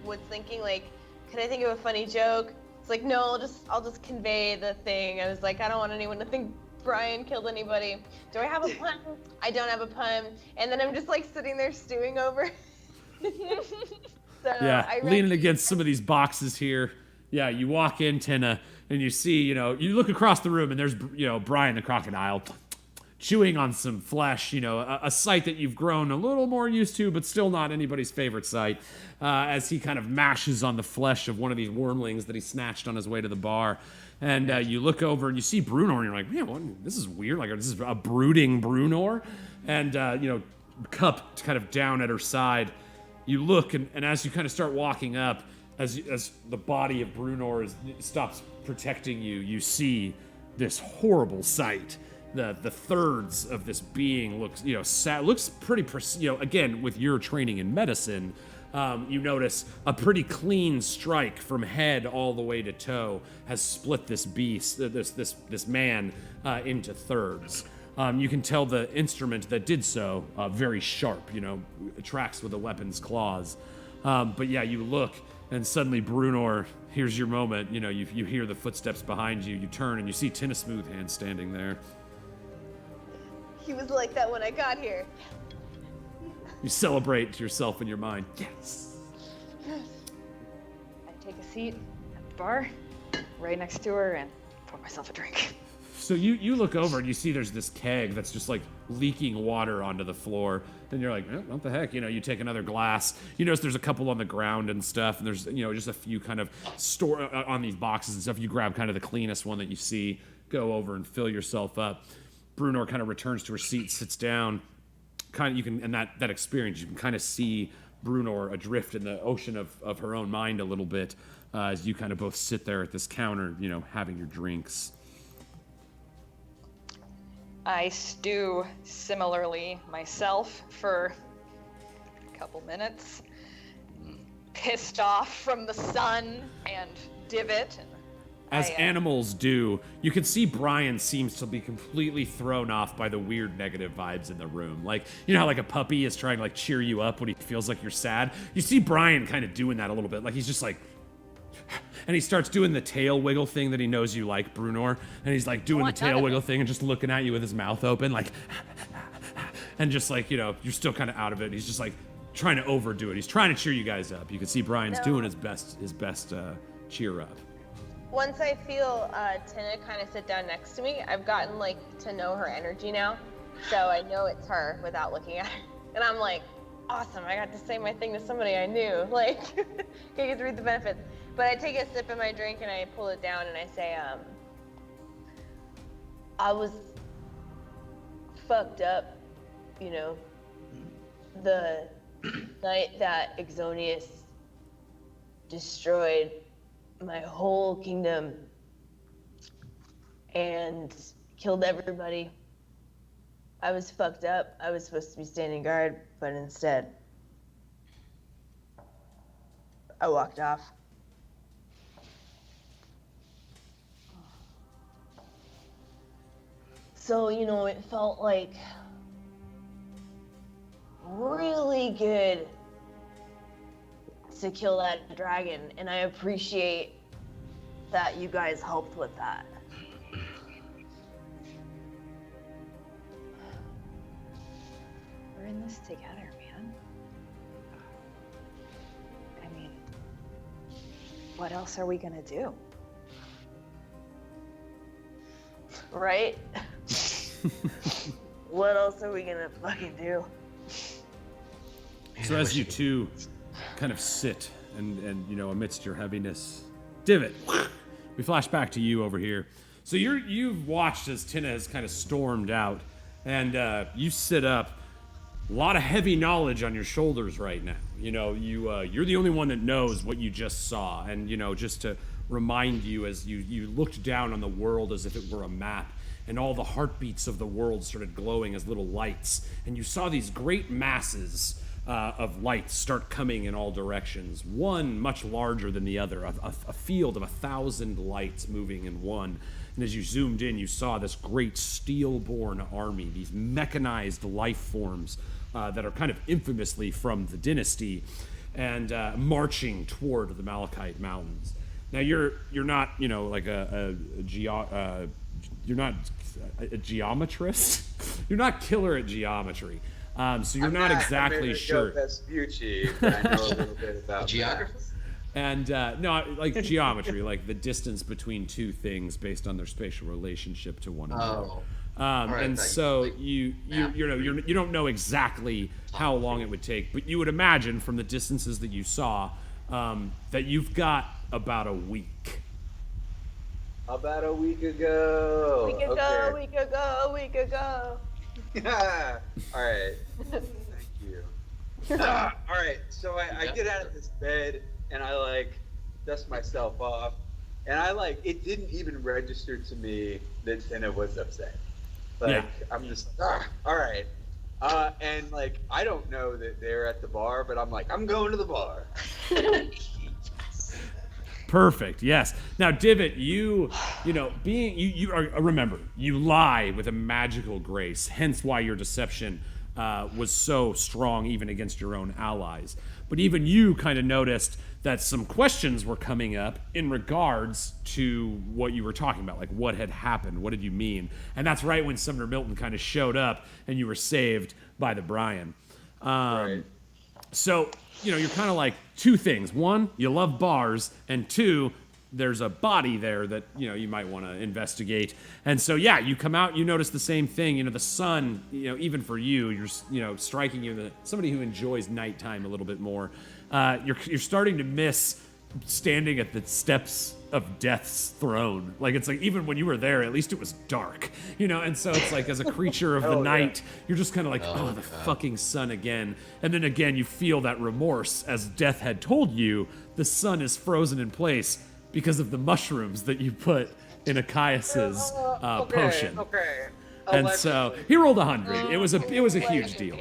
was thinking like, could I think of a funny joke? It's like, no, I'll just convey the thing. I was like, I don't want anyone to think Brian killed anybody. Do I have a pun? I don't have a pun. And then I'm just like sitting there stewing over. Leaning against some of these boxes here. Yeah, you walk in, Tina, and you see, you look across the room, and there's, Brian the crocodile chewing on some flesh, a sight that you've grown a little more used to, but still not anybody's favorite sight, as he kind of mashes on the flesh of one of these wormlings that he snatched on his way to the bar. And you look over and you see Brunor, and you're like, man, this is weird. Like, this is a brooding Brunor. And, cup kind of down at her side. you look, and as you kind of start walking up, as the body of Brunor stops protecting you, you see this horrible sight. The thirds of this being looks, sad, looks pretty, again, with your training in medicine, you notice a pretty clean strike from head all the way to toe has split this beast, this man, into thirds. You can tell the instrument that did so, very sharp, tracks with the weapon's claws. But yeah, you look, and suddenly Brunor, here's your moment, you hear the footsteps behind you, you turn, and you see Tina Smoothhand standing there. He was like that when I got here. You celebrate to yourself in your mind. Yes. I take a seat at the bar, right next to her, and pour myself a drink. So you look over and you see there's this keg that's just like leaking water onto the floor. Then you're like, what the heck? You take another glass. You notice there's a couple on the ground and stuff, and there's just a few kind of store on these boxes and stuff. You grab kind of the cleanest one that you see, go over and fill yourself up. Brunor kind of returns to her seat, sits down. You can, and that experience, you can kind of see Brunor adrift in the ocean of her own mind a little bit, as you kind of both sit there at this counter, having your drinks. I stew similarly myself for a couple minutes, pissed off from the sun and divot. As animals do, you can see Brian seems to be completely thrown off by the weird negative vibes in the room. Like, how like a puppy is trying to like cheer you up when he feels like you're sad? You see Brian kind of doing that a little bit. Like he's just like, and he starts doing the tail wiggle thing that he knows you like, Brunor. And he's like doing the tail wiggle thing and just looking at you with his mouth open, like, and just like, you're still kind of out of it. He's just like trying to overdo it. He's trying to cheer you guys up. You can see Brian's doing his best cheer up. Once I feel Tina kind of sit down next to me, I've gotten like to know her energy now, so I know it's her without looking at her. And I'm like, awesome! I got to say my thing to somebody I knew. Like, I get to read the benefits. But I take a sip of my drink and I pull it down and I say, I was fucked up, the night that Exonius destroyed my whole kingdom and killed everybody. I was fucked up. I was supposed to be standing guard, but instead, I walked off. So, it felt like really good to kill that dragon, and I appreciate that you guys helped with that. We're in this together, man. I mean, what else are we gonna do? Right? What else are we gonna fucking do? So as you two kind of sit and amidst your heaviness, Divot, we flash back to you over here. So you've watched as Tina has kind of stormed out, and you sit up. A lot of heavy knowledge on your shoulders right now. You're the only one that knows what you just saw, and just to remind you, as you looked down on the world as if it were a map, and all the heartbeats of the world started glowing as little lights, and you saw these great masses of lights start coming in all directions, one much larger than the other, a field of 1,000 lights moving in one. And as you zoomed in, you saw this great steel-born army, these mechanized life forms that are kind of infamously from the dynasty, and marching toward the Malachite Mountains. Now you're not like you're not a geometrist. You're not killer at geometry. So you're not exactly sure. Vespucci, but I know a little bit about Geography? And no, like geometry, like the distance between two things based on their spatial relationship to one another. Oh. Right, and so you don't know exactly how long it would take, but you would imagine from the distances that you saw that you've got about a week. About a week ago. Week ago. All right. Thank you. All right, so I get out of this bed and I like dust myself off, and it didn't even register to me that Tina was upset. I'm just all right, and like I don't know that they're at the bar, but I'm like, I'm going to the bar. Perfect. Yes. Now, Divot, you remember, you lie with a magical grace, hence why your deception was so strong even against your own allies. But even you kind of noticed that some questions were coming up in regards to what you were talking about, like what had happened, what did you mean? And that's right when Sumner Milton kind of showed up and you were saved by the Brian. Right. So, you're kind of like two things. One, you love bars, and two, there's a body there that, you might want to investigate. And so, yeah, you come out, you notice the same thing. The sun, even for you, you're, striking you, somebody who enjoys nighttime a little bit more. You're starting to miss standing at the steps of death's throne. It's like even when you were there, at least it was dark, and so it's like as a creature of the night, you're just kind of like, oh, the fucking sun again. And then again, you feel that remorse as death had told you the sun is frozen in place because of the mushrooms that you put in Achias's potion. Okay. And so he rolled 100. It was a huge deal.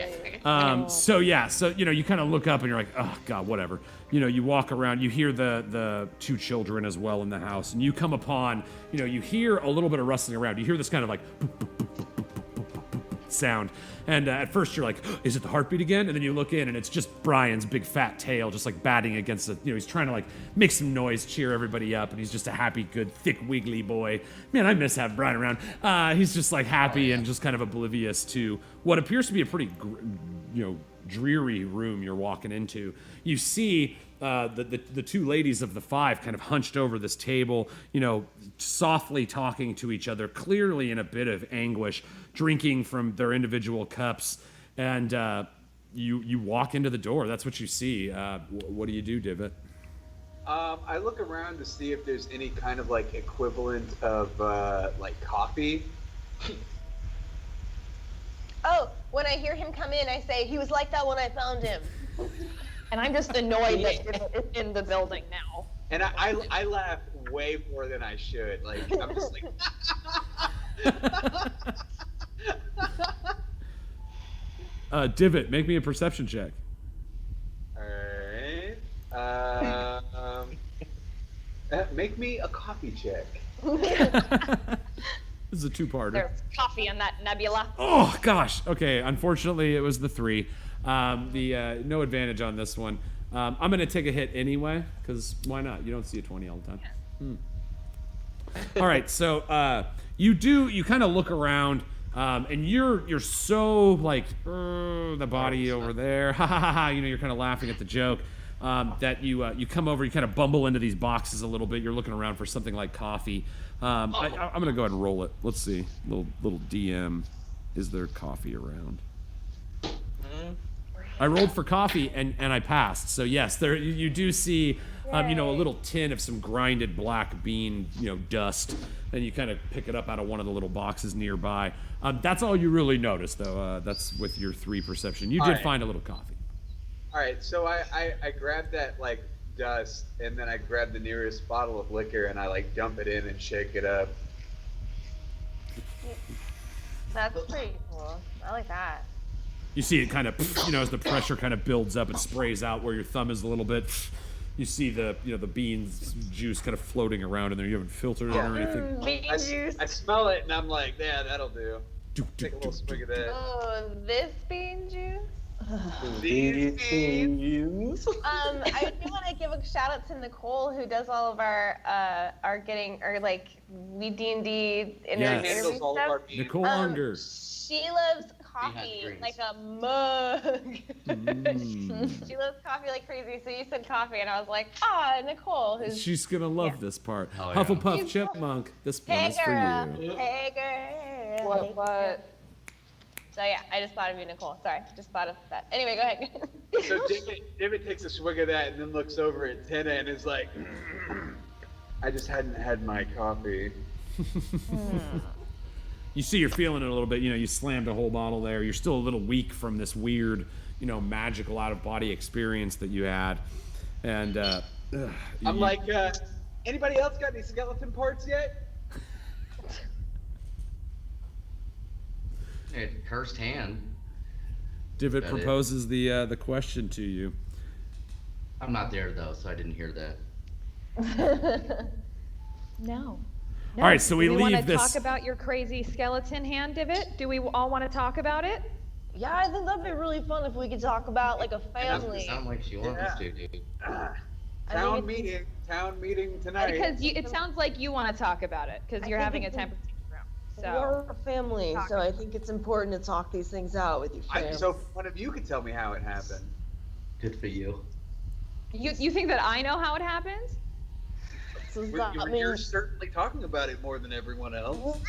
So you kind of look up and you're like, oh god, whatever. You walk around, you hear the two children as well in the house, and you come upon, you hear a little bit of rustling around. You hear this kind of like sound, and at first you're like, oh, is it the heartbeat again? And then you look in, and it's just Brian's big fat tail, just like batting against the. He's trying to like make some noise, cheer everybody up, and he's just a happy, good, thick, wiggly boy. Man, I miss having Brian around. He's just like happy and just kind of oblivious to what appears to be a pretty, dreary room you're walking into. You see the two ladies of the five kind of hunched over this table, softly talking to each other, clearly in a bit of anguish, drinking from their individual cups. And you walk into the door. That's what you see. What do you do, Divot? I look around to see if there's any kind of like equivalent of like coffee. Oh, when I hear him come in, I say, he was like that when I found him. And I'm just annoyed that it's in the building now. And I laugh way more than I should. Like, I'm just like... Divot, make me a perception check. Alright. Make me a coffee check. This is a two-parter. There's coffee in that nebula. Oh, gosh. Okay, unfortunately, it was the 3. No advantage on this one. I'm going to take a hit anyway, because why not? You don't see a 20 all the time. All right, so you kind of look around, and you're so like, the body over there, ha ha ha ha, you're kind of laughing at the joke, that you come over, you kind of bumble into these boxes a little bit, you're looking around for something like coffee. I'm going to go ahead and roll it. Let's see, little DM, is there coffee around? I rolled for coffee and I passed. So yes, there you do see, a little tin of some grinded black bean, dust. And you kind of pick it up out of one of the little boxes nearby. That's all you really notice, though. That's with your 3 perception. You did find a little coffee. All right, so I grabbed that like dust, and then I grab the nearest bottle of liquor and I like dump it in and shake it up. That's pretty cool. I like that. You see it kind of, as the pressure kind of builds up, it sprays out where your thumb is a little bit. You see the beans juice kind of floating around in there. You haven't filtered it or anything. Bean juice. I smell it and I'm like, yeah, that'll do. Take a little swig of that. Oh, this bean juice? These beans. I do want to give a shout out to Nicole, who does all of our like WeeDnD interview stuff. Nicole Unger. She loves coffee like a mug. She loves coffee like crazy. So you said coffee, and I was like, Nicole. She's gonna love this part. Oh, yeah. Hufflepuff Chipmunk. This one is for you. Hey girl. What? So yeah, I just thought of you, Nicole. Sorry, just thought of that. Anyway, go ahead. So David takes a swig of that and then looks over at Tina and is like, I just hadn't had my coffee. you see you're feeling it a little bit. You know, you slammed a whole bottle there. You're still a little weak from this weird, you know, magical out-of-body experience that you had. And I'm like, anybody else got any skeleton parts yet? Cursed hand. Divot proposes the question to you. I'm not there though, so I didn't hear that. No. All right, so we Do we leave want to this. talk about your crazy skeleton hand, Divot? Do we all want to talk about it? Yeah, I think that'd be really fun if we could talk about like a It family. doesn't sound like she wants us to, dude. Town meeting tonight. Because it sounds like you want to talk about it because you're think having a it's- temper tantrum. So We're a family, so I think it's important to talk these things out with your family. So one of you could tell me how it happened. Good for you. you think that I know how it happened? Does that mean, You're certainly talking about it more than everyone else.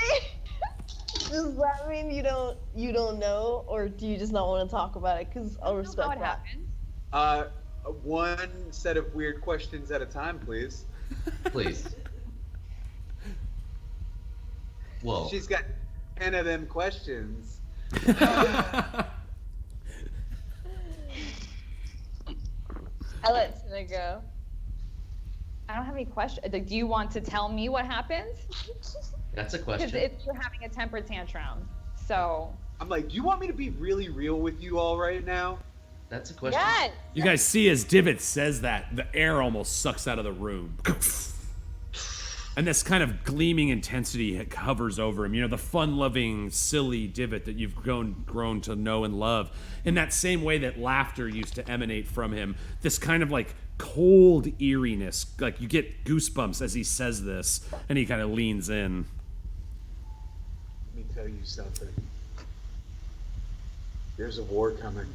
does that mean you don't know, or do you just not want to talk about it? Because I'll I know respect how it that. happened. One set of weird questions at a time, please. Please. Whoa. She's got 10 of them questions. I let Tina go. I don't have any questions. Do you want to tell me what happened? That's a Because question. you're having a temper tantrum. So I'm like, do you want me to be really real with you all right now? That's a question. Yes. You guys see as Divot says that, the air almost sucks out of the room. And this kind of gleaming intensity hovers over him. You know, the fun-loving, silly Divot that you've grown to know and love. In that same way that laughter used to emanate from him. This kind of like cold eeriness. Like you get goosebumps as he says this. And he kind of leans in. Let me tell you something. There's a war coming.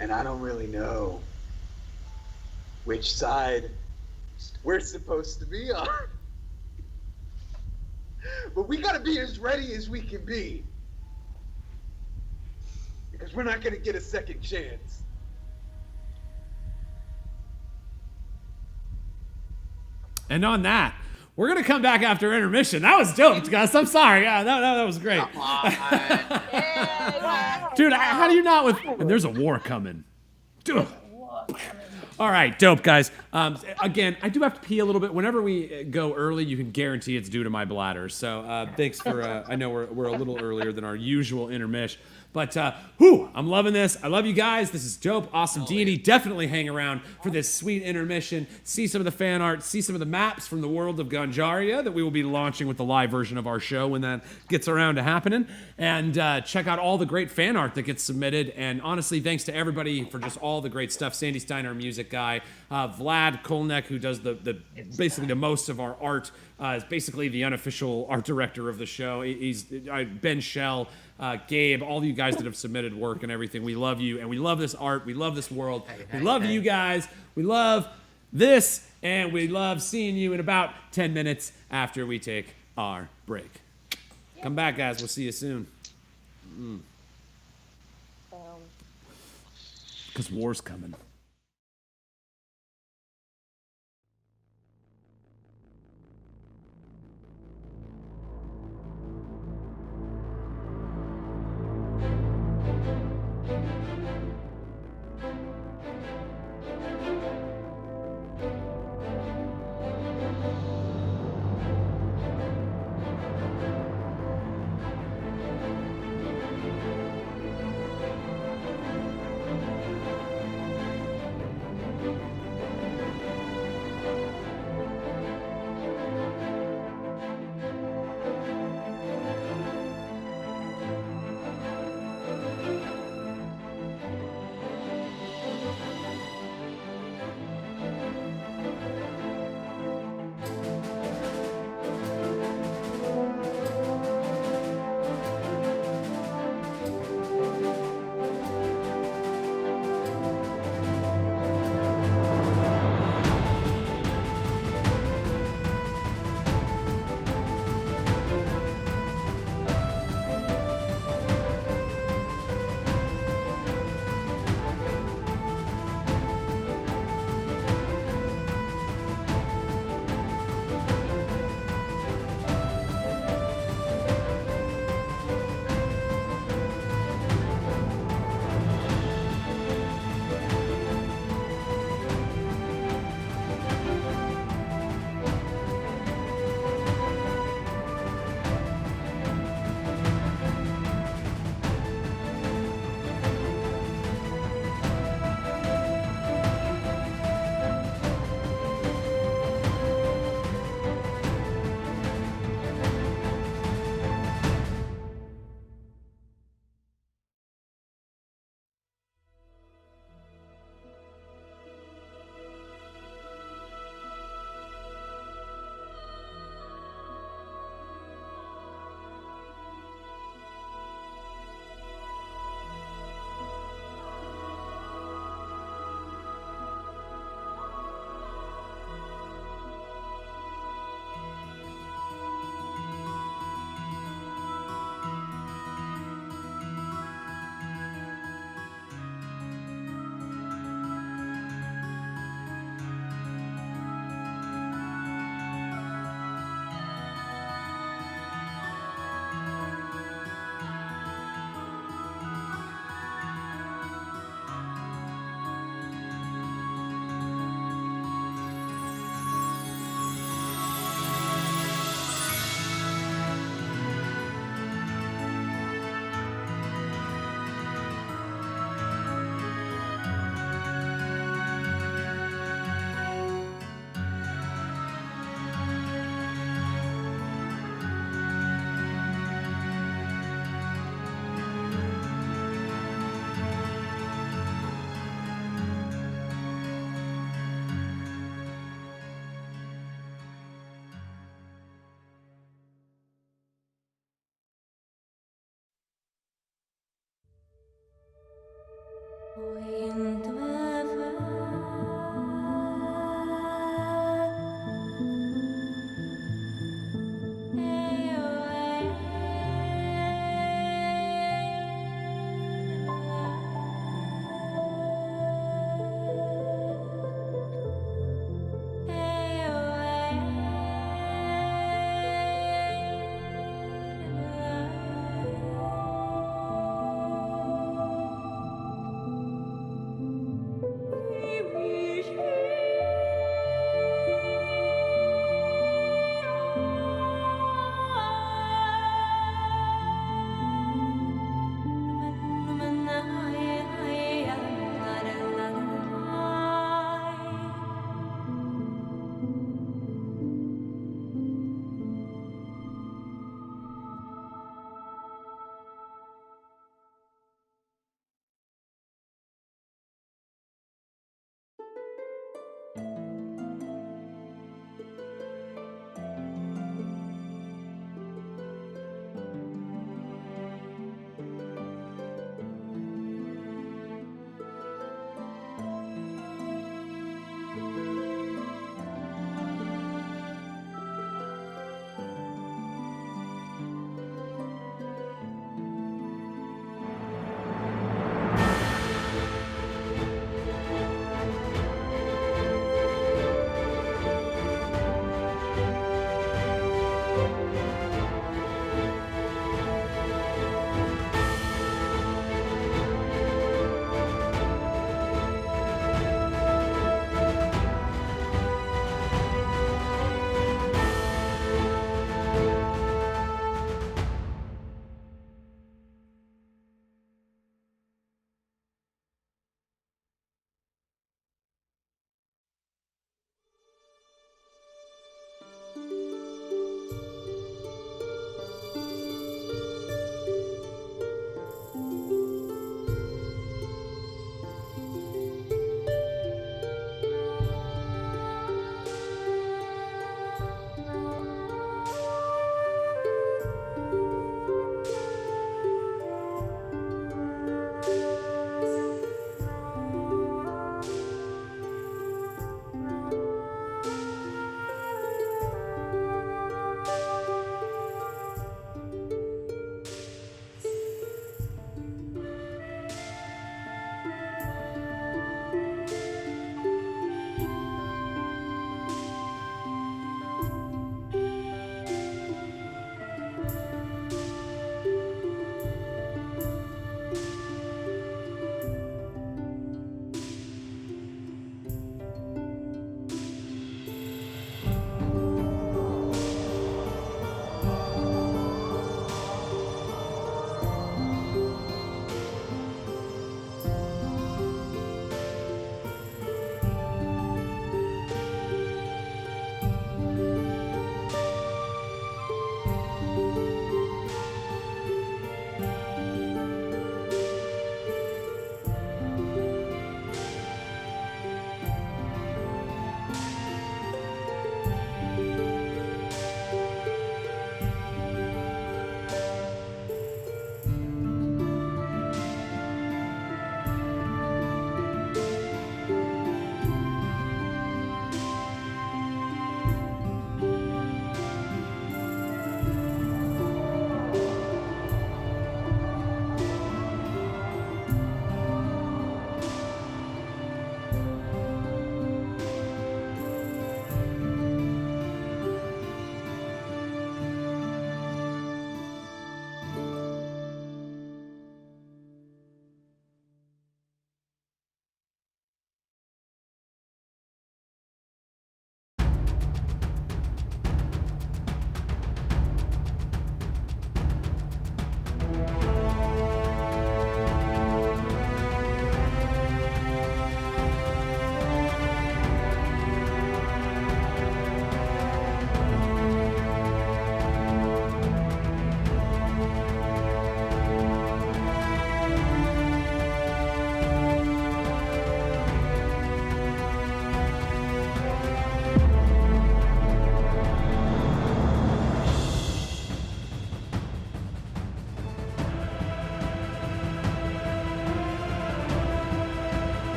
And I don't really know which side we're supposed to be on. But we gotta be as ready as we can be. Because we're not gonna get a second chance. And on that, we're going to come back after intermission. That was dope, Gus. I'm sorry. Yeah, that was great. Dude, how do you not with... And there's a war coming. Dude. All right, dope, guys. Again, I do have to pee a little bit. Whenever we go early, you can guarantee it's due to my bladder. So thanks for... I know we're a little earlier than our usual intermish. But, I'm loving this. I love you guys. This is dope. Awesome D&D. Definitely hang around for this sweet intermission. See some of the fan art. See some of the maps from the world of Ganjaria that we will be launching with the live version of our show when that gets around to happening. And check out all the great fan art that gets submitted. And honestly, thanks to everybody for just all the great stuff. Sandy Stein, our music guy. Vlad Kolnek, who does basically the most of our art, is basically the unofficial art director of the show. He's Ben Shell, Gabe, all you guys that have submitted work and everything. We love you, and we love this art. We love this world. We love you guys. We love this, and we love seeing you in about 10 minutes after we take our break. Come back, guys. We'll see you soon. Because war's coming.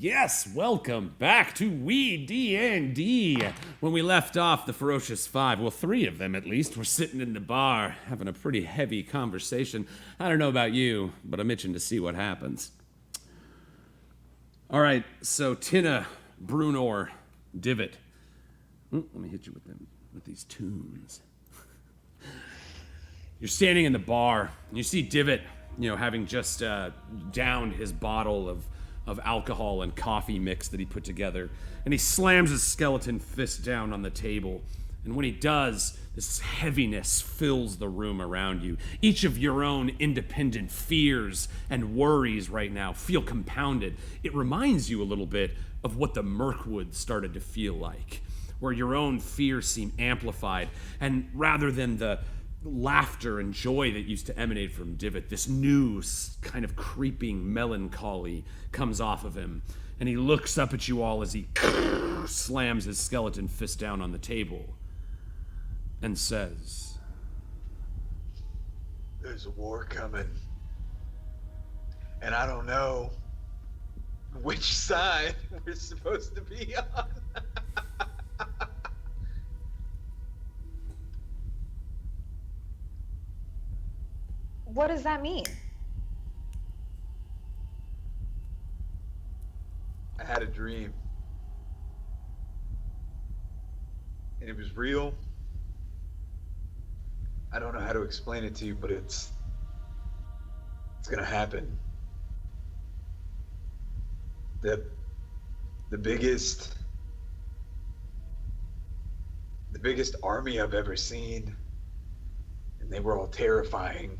Yes, welcome back to WeeDnD. When we left off, the Ferocious Five, well, 3 of them at least, were sitting in the bar having a pretty heavy conversation. I don't know about you, but I'm itching to see what happens. All right, so Tina, Brunor, Divot. Let me hit you with these tunes. You're standing in the bar, and you see Divot, having just downed his bottle of alcohol and coffee mix that he put together, and he slams his skeleton fist down on the table. And when he does, this heaviness fills the room around you. Each of your own independent fears and worries right now feel compounded. It reminds you a little bit of what the Mirkwood started to feel like, where your own fears seem amplified, and rather than the laughter and joy that used to emanate from Divot, this new kind of creeping melancholy comes off of him, and he looks up at you all as he slams his skeleton fist down on the table and says, "There's a war coming, and I don't know which side we're supposed to be on." What does that mean? I had a dream, and it was real. I don't know how to explain it to you, but it's gonna happen. The biggest army I've ever seen, and they were all terrifying.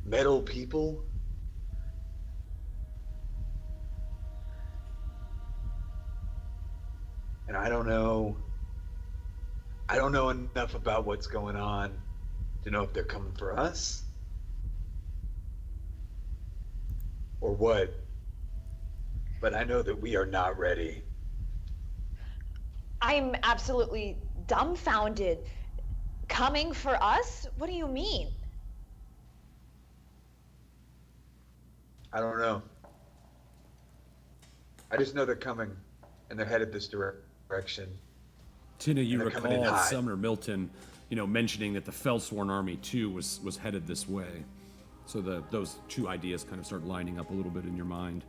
Metal people. And I don't know enough about what's going on to know if they're coming for us or what. But I know that we are not ready. I'm absolutely dumbfounded. Coming for us? What do you mean? I don't know. I just know they're coming, and they're headed this direction. Tina, you And they're coming in recall hot. Sumner Milton, mentioning that the Fellsworn Army too was headed this way. So those two ideas kind of start lining up a little bit in your mind.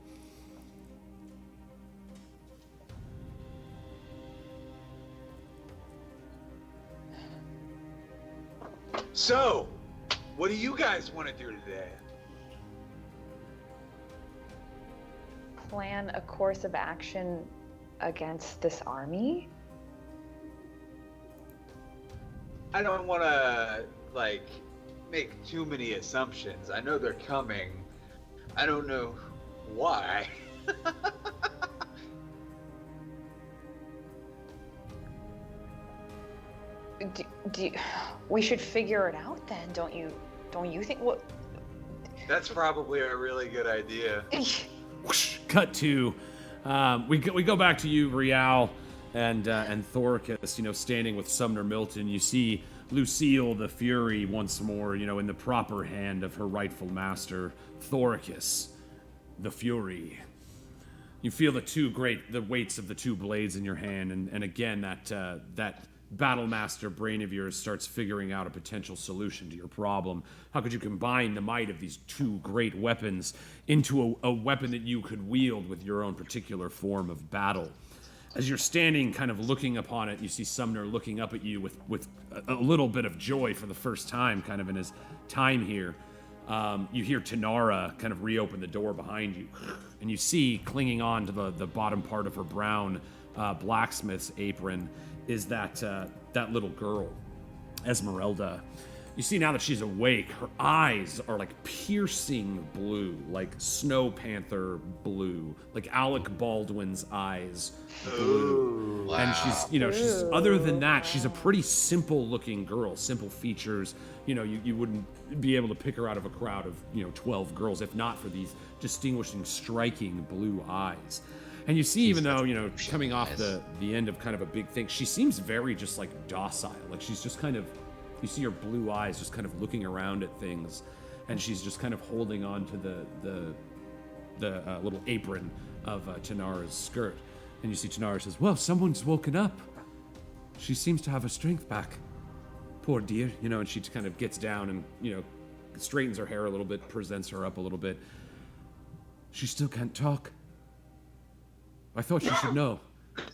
So, what do you guys want to do today? Plan a course of action against this army? I don't want to, make too many assumptions. I know they're coming. I don't know why. We should figure it out then, don't you think? What? That's probably a really good idea. Whoosh, cut to, we go back to you, Rial, and Thoricus, standing with Sumner Milton. You see Lucille the Fury once more, in the proper hand of her rightful master, Thoricus the Fury. You feel the weights of the two blades in your hand, and again that battle master brain of yours starts figuring out a potential solution to your problem. How could you combine the might of these two great weapons into a weapon that you could wield with your own particular form of battle? As you're standing kind of looking upon it, you see Sumner looking up at you with a little bit of joy for the first time kind of in his time here. You hear Tanara kind of reopen the door behind you, and you see clinging on to the bottom part of her brown blacksmith's apron is that little girl, Esmerelda. You see now that she's awake, her eyes are like piercing blue, like Snow Panther blue, like Alec Baldwin's eyes blue. Wow. And she's other than that, she's a pretty simple looking girl, simple features. You wouldn't be able to pick her out of a crowd of 12 girls if not for these distinguishing, striking blue eyes. And you see, even though, coming off the end of kind of a big thing, she seems very just like docile. Like she's just kind of, you see her blue eyes just kind of looking around at things, and she's just kind of holding on to the little apron of Tanara's skirt. And you see Tanara says, well, someone's woken up. She seems to have her strength back. Poor dear, and she kind of gets down and, straightens her hair a little bit, presents her up a little bit. She still can't talk. I thought she should know.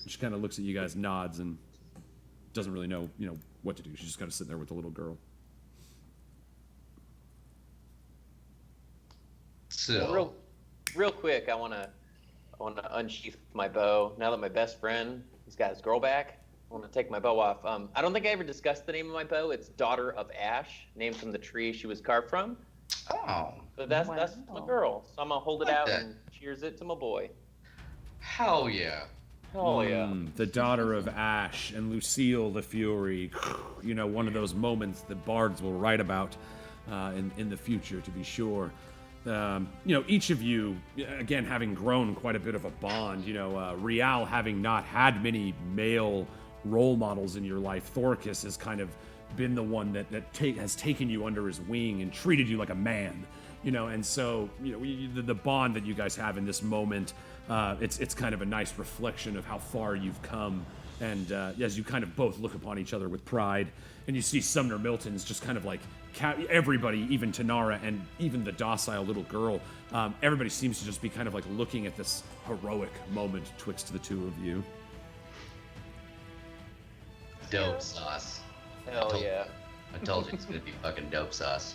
She kind of looks at you guys, nods, and doesn't really know, what to do. She's just kind of sitting there with the little girl. So, real quick, I want to unsheath my bow. Now that my best friend, he's got his girl back, I want to take my bow off. I don't think I ever discussed the name of my bow. It's Daughter of Ash, named from the tree she was carved from. oh, So that's my girl. So I'm gonna hold it Like out that. and cheers it to my boy. hell yeah. Oh yeah. The Daughter of Ash and Lucille the Fury. One of those moments that bards will write about in the future, to be sure. Each of you, again, having grown quite a bit of a bond, Rial having not had many male role models in your life, Thoricus has kind of been the one that has taken you under his wing and treated you like a man, and so, the bond that you guys have in this moment, it's kind of a nice reflection of how far you've come. And as you kind of both look upon each other with pride, and you see Sumner Milton's just kind of like everybody, even Tanara and even the docile little girl, everybody seems to just be kind of like looking at this heroic moment twixt the two of you. Dope sauce. Hell yeah. I told you it's gonna be fucking dope sauce.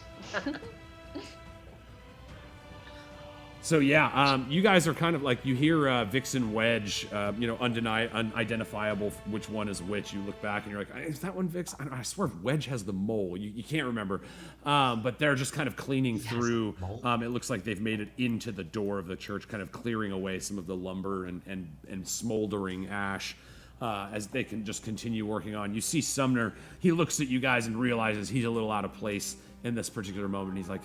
So yeah, you guys are kind of like, you hear Vixen Wedge, unidentifiable which one is which. You look back and you're like, is that one Vix? I swear Wedge has the mole. You can't remember. But they're just kind of cleaning through. It looks like they've made it into the door of the church, kind of clearing away some of the lumber and smoldering ash. As they can just continue working on. You see Sumner, he looks at you guys and realizes he's a little out of place in this particular moment. He's like,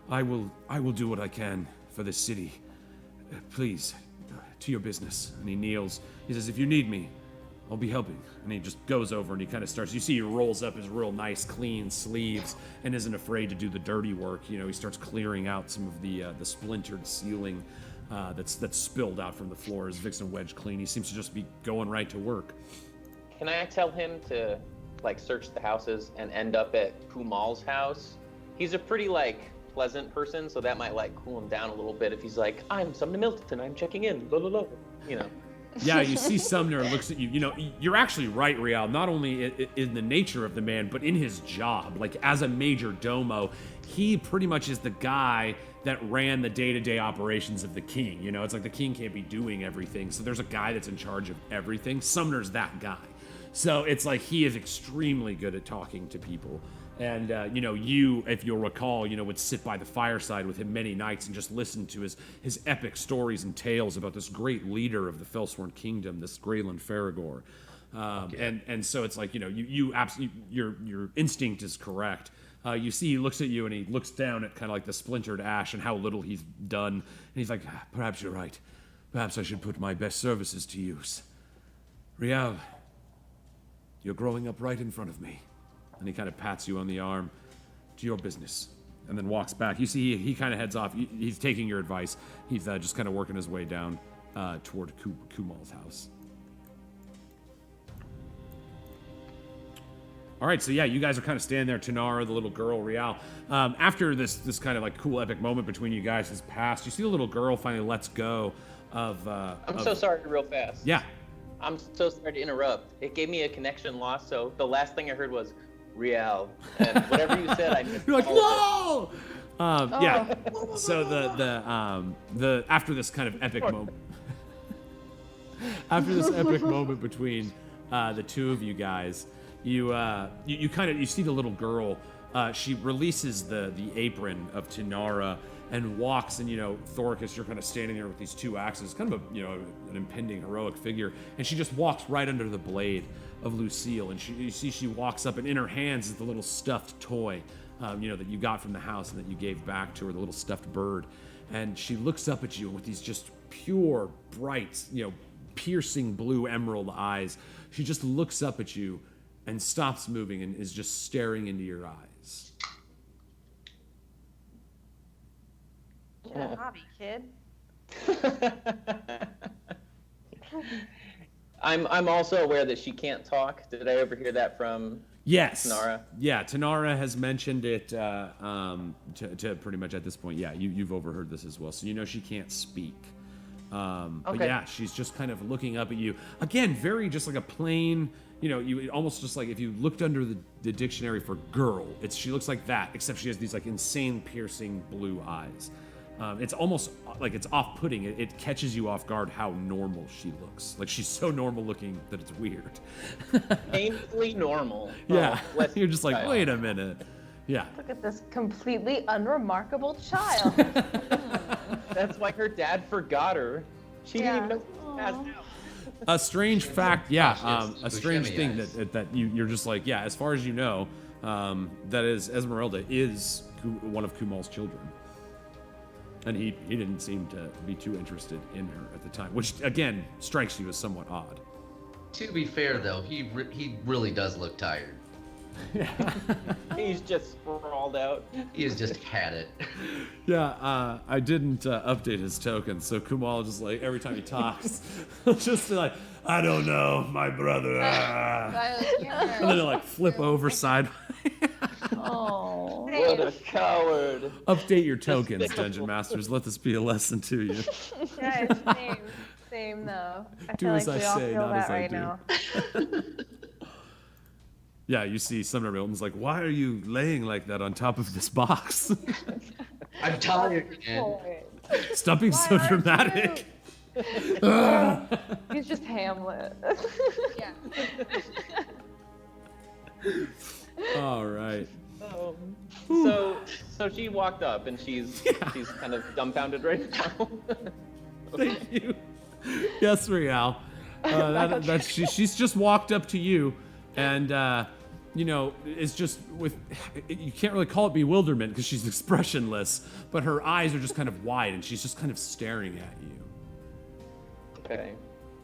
I will do what I can for this city. Please, to your business. And he kneels. He says, if you need me, I'll be helping. And he just goes over and he kind of starts, you see he rolls up his real nice, clean sleeves and isn't afraid to do the dirty work. He starts clearing out some of the splintered ceiling that's spilled out from the floor as Vixen Wedge clean. He seems to just be going right to work. Can I tell him to search the houses and end up at Kumal's house? He's a pretty pleasant person, so that might cool him down a little bit if he's like, I'm Sumner Milton, I'm checking in, blah, blah, blah. Yeah, you see Sumner looks at you. You're actually right, Rial, not only in the nature of the man, but in his job. As a major domo, he pretty much is the guy that ran the day-to-day operations of the king. It's like the king can't be doing everything, so there's a guy that's in charge of everything. Sumner's that guy. So it's like he is extremely good at talking to people. And, you, if you'll recall, would sit by the fireside with him many nights and just listen to his epic stories and tales about this great leader of the Felsworn Kingdom, this Greyland Faragor. And so it's like, you absolutely, your instinct is correct. You see he looks at you and he looks down at kind of the splintered ash and how little he's done. And he's like, perhaps you're right. Perhaps I should put my best services to use. Rial, you're growing up right in front of me. And he kind of pats you on the arm. To your business. And then walks back. You see he kind of heads off. He's taking your advice. He's just kind of working his way down toward Kumal's house. All right, so yeah, you guys are kind of standing there, Tanara, the little girl, Rial. After this kind of cool epic moment between you guys has passed, you see the little girl finally lets go of... I'm so sorry, real fast. Yeah. I'm so sorry to interrupt. It gave me a connection loss, so the last thing I heard was Rial. And whatever you said, I missed. You're like, no! Yeah. So the after this kind of epic moment... After this epic moment between the two of you guys... You see the little girl. She releases the apron of Tanara and walks, and Thoricus, you're kind of standing there with these two axes, kind of an impending heroic figure, and she just walks right under the blade of Lucille, and you see she walks up, and in her hands is the little stuffed toy, that you got from the house and that you gave back to her, the little stuffed bird, and she looks up at you with these just pure, bright, piercing blue emerald eyes. She just looks up at you and stops moving and is just staring into your eyes. You got a hobby, kid. I'm also aware that she can't talk. Did I overhear that from Yes. Tanara? Yeah, Tanara has mentioned it to pretty much at this point. Yeah, you've overheard this as well, so you know she can't speak. But Okay. yeah, she's just kind of looking up at you. Again, very just like a plain, you almost just like if you looked under the dictionary for girl, she looks like that, except she has these like insane piercing blue eyes. It's almost like it's off-putting. It catches you off guard how normal she looks. Like she's so normal looking that it's weird. Painfully normal. Yeah, Oh, bless you're just like, child. wait a minute. Yeah. Look at this completely unremarkable child. That's why her dad forgot her. She didn't even know she was passed out. A strange fact, yeah. Yes, A strange Buscemi thing eyes. that you're just like, yeah. As far as you know, that is Esmerelda is one of Kumal's children, and he didn't seem to be too interested in her at the time, which again strikes you as somewhat odd. To be fair, though, he really does look tired. He's just sprawled out. He has just had it. Yeah, I didn't update his token, so Kumal just like every time he talks, just like, I don't know, my brother. And then they like flip over sideways. Oh. What a coward. Update your tokens, Dungeon Masters. Let this be a lesson to you. Guys, same though. I Do feel as like I we all say, feel not that as I right do. now. Yeah, you see Sumner Milton's like, why are you laying like that on top of this box? I'm tired, man. Stop being so Why aren't dramatic. He's just Hamlet. Yeah. All right. So she walked up and she's kind of dumbfounded right now. Thank you. Yes, Rial. She's just walked up to you, and it's just with you can't really call it bewilderment because she's expressionless, but her eyes are just kind of wide, and she's just kind of staring at you. Okay.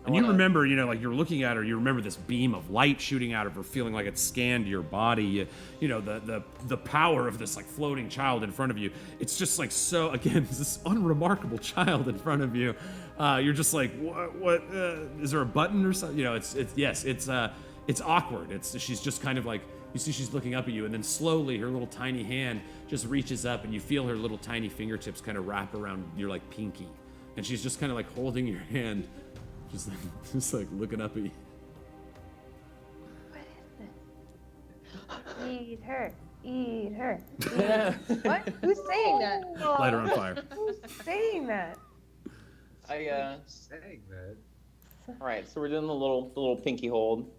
And you remember, like you're looking at her, you remember this beam of light shooting out of her, feeling like it scanned your body. The power of this like floating child in front of you. It's just like so. Again, this unremarkable child in front of you. You're just like, what? Is there a button or something? It's awkward. She's just kind of like you see she's looking up at you, and then slowly her little tiny hand just reaches up, and you feel her little tiny fingertips kind of wrap around your like pinky, and she's just kind of like holding your hand. Just like looking up at you. Eat her. Eat her. What? Who's saying that? Light her on fire. Who's saying that? Saying that. All right, so we're doing the little pinky hold.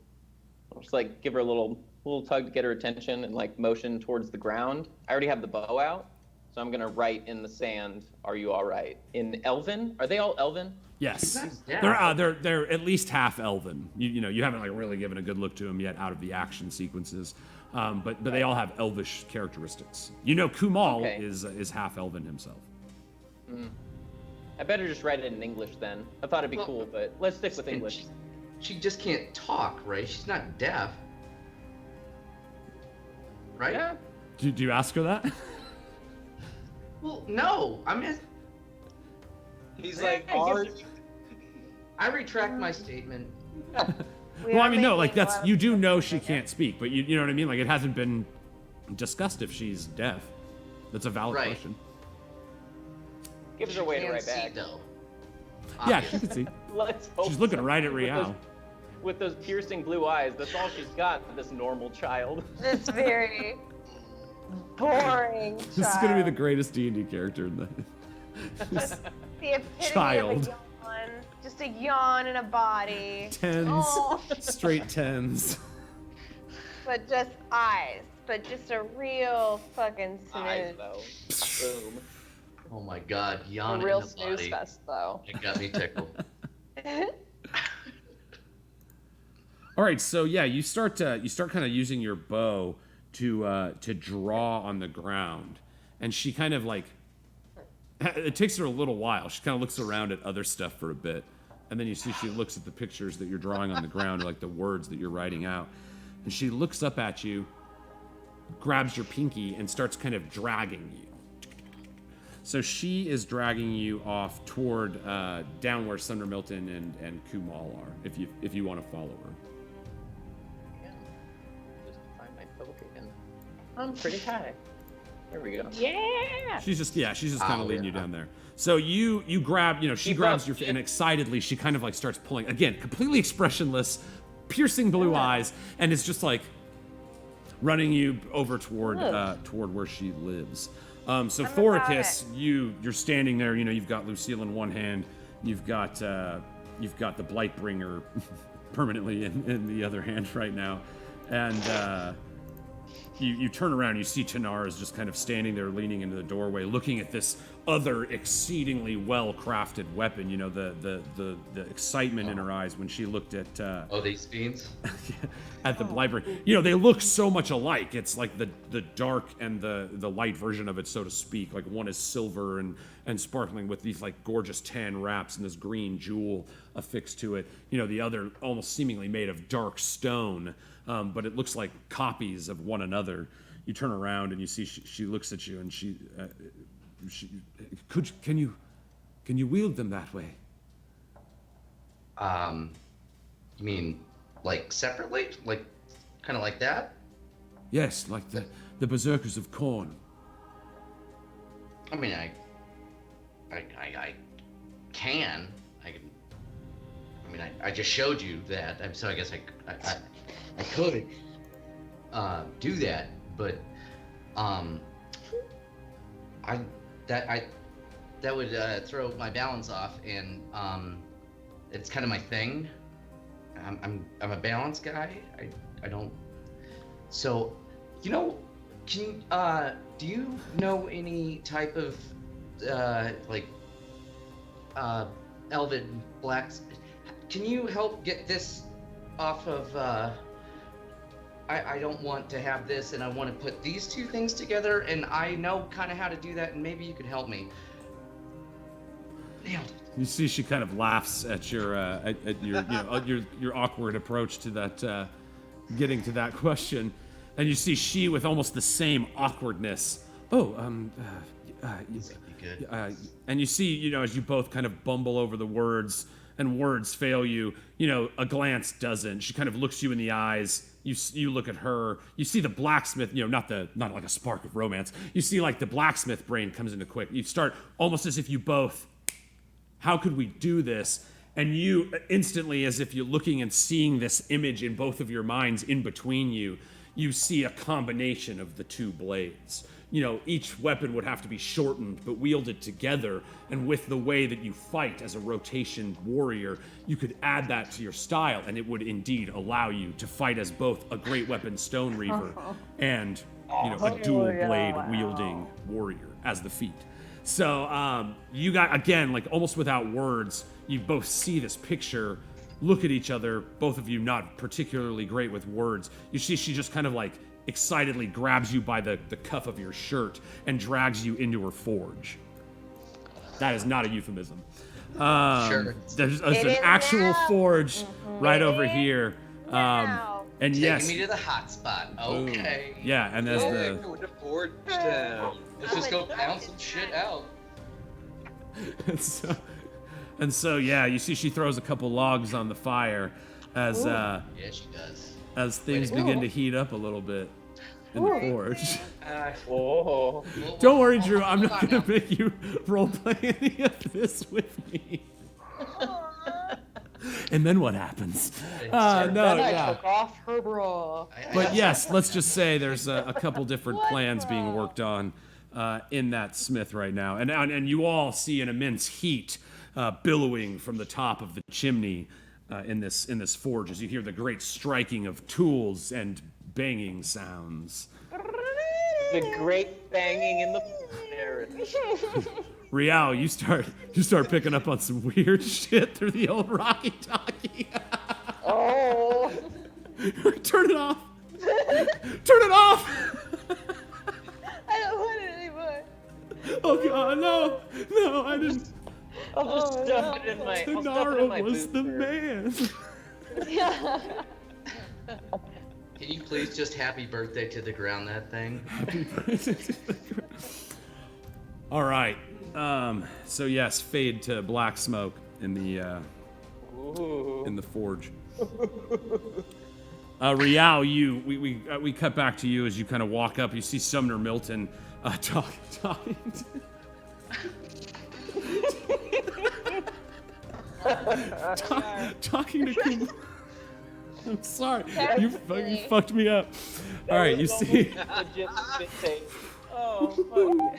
I'll just like give her a little tug to get her attention and like motion towards the ground. I already have the bow out, so I'm gonna write in the sand, "Are you all right?" In Elven. Are they all Elven? Yes, Yeah. they're at least half elven. You haven't like really given a good look to them yet out of the action sequences, but they all have elvish characteristics. Kumal Okay. is half elven himself. I better just write it in English then. I thought it'd be cool, but let's stick with English. She just can't talk, right? She's not deaf. Right? Yeah. Do you ask her that? Well, no. He's like, are you? I retract my statement. Well, I mean, no, like you do know she can't speak, but you know what I mean. Like it hasn't been discussed if she's deaf. That's a valid Right. question. Gives her a way to Can write see, back. though. Yeah, she can see. Let's hope She's looking so. right at With Rial. with those piercing blue eyes, that's all she's got, this normal child. This very boring child. This is gonna be the greatest D&D character in the. The epitome child. of a yawn. Just a yawn in a body. Tens, Oh. straight tens. But just eyes. But just a real fucking Eyes, snooze. though. Boom. Oh my God, A yawn real in the snooze body. fest, though. It got me tickled. All right, so yeah, you start kind of using your bow to draw on the ground, and she kind of like. It takes her a little while. She kind of looks around at other stuff for a bit, and then you see she looks at the pictures that you're drawing on the ground, or like the words that you're writing out, and she looks up at you, grabs your pinky, and starts kind of dragging you. So she is dragging you off toward down where Thunder Milton and Kumal are, if you want to follow her. Yeah. Just find my token. I'm pretty high. There we go. Yeah. She's just kind of leading you down there. So you grab, she grabs your, and excitedly she kind of like starts pulling, again, completely expressionless, piercing blue eyes, and it's just like running you over toward where she lives. So Thoricus, you're standing there. You've got Lucille in one hand, you've got the Blightbringer permanently in the other hand right now, and you turn around. You see Tanara is just kind of standing there, leaning into the doorway, looking at this other exceedingly well-crafted weapon. The excitement in her eyes when she looked at these fiends at the Blightbringer. They look so much alike. It's like the dark and the light version of it, so to speak. Like one is silver and sparkling with these like gorgeous tan wraps and this green jewel affixed to it. The other almost seemingly made of dark stone, but it looks like copies of one another. You turn around and you see she looks at you and she can you wield them that way? You mean like separately, like kind of like that? Yes, like the berserkers of Khorne. I mean, I can. I just showed you that. So I guess I could do that, but that would throw my balance off, and it's kind of my thing. I'm a balance guy. I don't. So, can you do you know any type of elven blacks? Can you help get this off of? I don't want to have this, and I want to put these two things together, and I know kind of how to do that, and maybe you could help me. Nailed it. You see, she kind of laughs at your your awkward approach to that, getting to that question, and you see she with almost the same awkwardness. And you see, as you both kind of bumble over the words, and words fail you. A glance doesn't. She kind of looks you in the eyes. You look at her. You see the blacksmith. Not like a spark of romance. You see like the blacksmith brain comes into quick. You start almost as if you both. How could we do this? And you instantly, as if you're looking and seeing this image in both of your minds in between you, you see a combination of the two blades. Each weapon would have to be shortened, but wielded together. And with the way that you fight as a rotation warrior, you could add that to your style, and it would indeed allow you to fight as both a great weapon Stone Reaver and, a dual blade wielding warrior as the feat. So you got, again, like almost without words, you both see this picture, look at each other, both of you not particularly great with words. You see she just kind of like excitedly grabs you by the cuff of your shirt and drags you into her forge. That is not a euphemism. Sure. There's an actual forge right over here. And yes. Take me to the hot spot. Okay. Yeah, and as the forge down. Let's just go pound some shit out. and so yeah, you see she throws a couple logs on the fire as yeah, she does. As things begin to heat up a little bit in the forge. Don't worry, Drew. I'm not gonna make you roleplay any of this with me. And then what happens? I took off her bra. But yes, let's just say there's a couple different plans being worked on in that smith right now, and you all see an immense heat billowing from the top of the chimney in this forge as you hear the great striking of tools and banging sounds. The great banging in the air. Rial, you start picking up on some weird shit through the old walkie-talkie. Oh. Turn it off. Turn it off. I don't want it anymore. Oh God, no, I didn't. I'll just stuff it in my. Tanara was the man. Can you please just happy birthday to the ground that thing? Happy birthday to the ground. All right. So yes, fade to black smoke in the forge. Rial, we cut back to you as you kind of walk up. You see Sumner Milton talking to Kumar. I'm sorry, you fucked me up. All right, you see. Oh, fuck.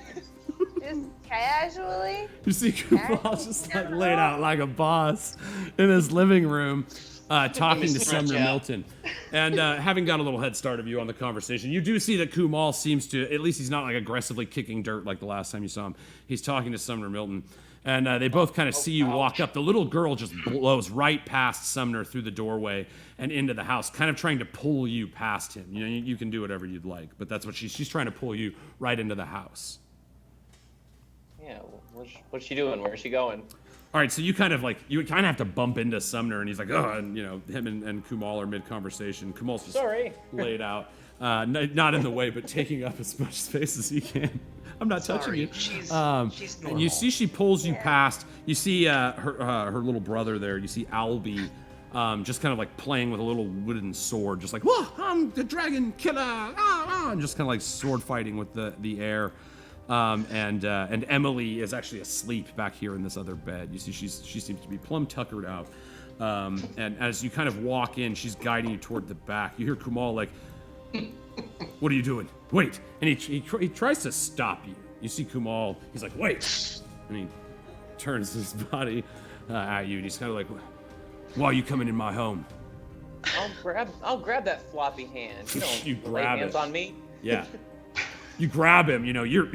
Just casually. You see Kumar just like laid out like a boss in his living room, talking to Sumner Milton, and having got a little head start of you on the conversation. You do see that Kumar seems to, at least he's not like aggressively kicking dirt like the last time you saw him. He's talking to Sumner Milton. And they both kind of see you walk up. The little girl just blows right past Sumner through the doorway and into the house, kind of trying to pull you past him. You know, you can do whatever you'd like, but that's what she's trying to pull you right into the house. Yeah, what's she doing? Where's she going? All right, so you kind of have to bump into Sumner, and he's like, oh, and you know, him and Kumal are mid-conversation. Kumal's just laid out, not in the way, but taking up as much space as he can. I'm not touching you. She's and you see she pulls you past. You see her little brother there. You see Albie just kind of like playing with a little wooden sword, just like, whoa, I'm the dragon killer, and just kind of like sword fighting with the air. And Emily is actually asleep back here in this other bed. You see she seems to be plumb tuckered out. And as you kind of walk in, she's guiding you toward the back. You hear Kumal like, what are you doing? Wait. And he tries to stop you. You see Kumal, he's like, wait. And he turns his body at you, and he's kind of like, why are you coming in my home? I'll grab that floppy hand. You don't You lay grab hands it. on me. Yeah. You grab him, you know, you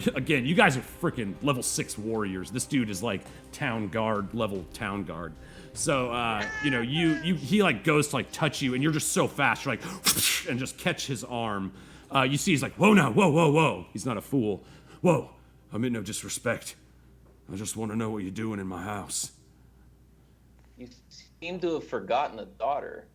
guys are freaking level 6 warriors. This dude is like level town guard. So, you know, he like goes to like touch you, and you're just so fast, you're like, and just catch his arm. You see he's like, whoa now, whoa. He's not a fool. Whoa, I mean no disrespect. I just want to know what you're doing in my house. You seem to have forgotten a daughter.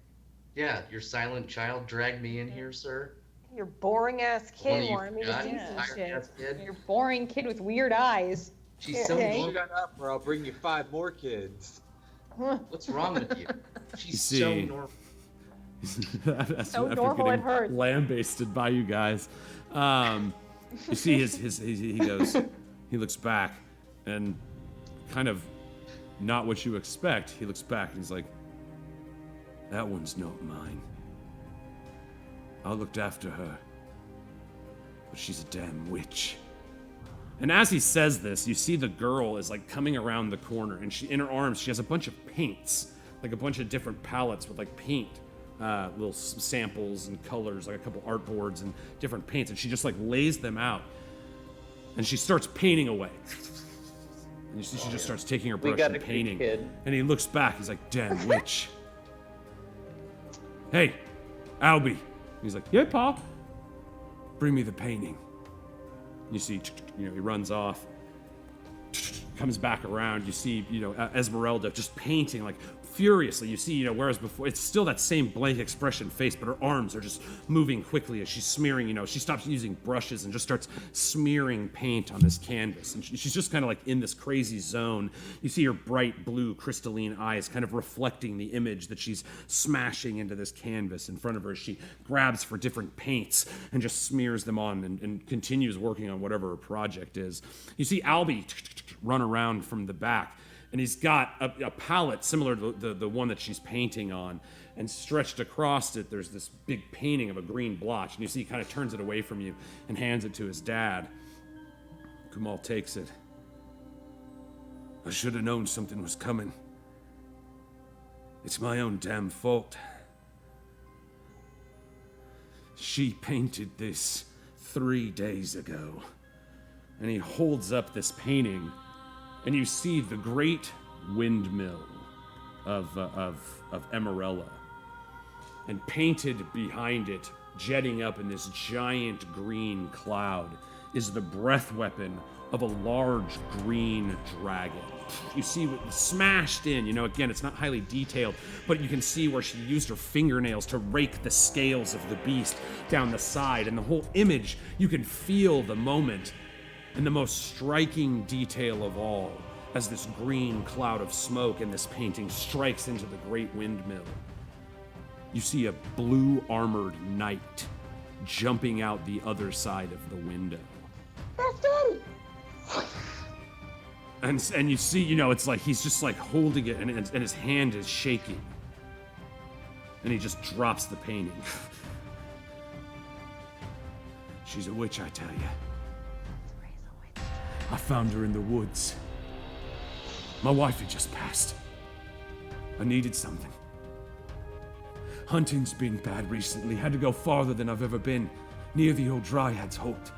Yeah, your silent child dragged me in here, sir. Your boring ass One of kid you wanted me to forgot? do some Tired shit. ass kid. Your boring kid with weird eyes. She's so Okay. normal. Shut up, or I'll bring you 5 more kids. What's wrong with you? She's You so see- normal. So normal it hurts. Lambasted by you guys. You see he goes, he looks back, and kind of not what you expect. He looks back and he's like, that one's not mine. I looked after her, but she's a damn witch. And as he says this, you see the girl is like coming around the corner, and in her arms she has a bunch of paints, like a bunch of different palettes with like paint, little samples and colors, like a couple artboards and different paints, and she just like lays them out, and she starts painting away. And you see she just starts taking her brush got and a creep painting. kid. And he looks back, he's like, damn witch. Hey, Albie. He's like, yeah, Pop. Bring me the painting. You see, you know, he runs off, comes back around. You see, you know, Esmerelda just painting like furiously. You see, you know, whereas before it's still that same blank expression face, but her arms are just moving quickly as she's smearing. You know, she stops using brushes and just starts smearing paint on this canvas, and she's just kind of like in this crazy zone. You see her bright blue crystalline eyes kind of reflecting the image that she's smashing into this canvas in front of her as she grabs for different paints and just smears them on and continues working on whatever her project is. You see Albie run around from the back, and he's got a palette similar to the one that she's painting on, and stretched across it there's this big painting of a green blotch, and you see he kind of turns it away from you and hands it to his dad. Kumal takes it. I should have known something was coming. It's my own damn fault. She painted this 3 days ago. And he holds up this painting, and you see the great windmill of Emerella. And painted behind it, jetting up in this giant green cloud, is the breath weapon of a large green dragon. You see what smashed in, you know, again, it's not highly detailed, but you can see where she used her fingernails to rake the scales of the beast down the side, and the whole image, you can feel the moment And the most striking detail of all, as this green cloud of smoke in this painting strikes into the great windmill, you see a blue armored knight jumping out the other side of the window. That's Daddy. And you see, you know, it's like he's just like holding it, and his hand is shaking. And he just drops the painting. She's a witch, I tell you. I found her in the woods. My wife had just passed. I needed something. Hunting's been bad recently. Had to go farther than I've ever been, near the old Dryad's Holt.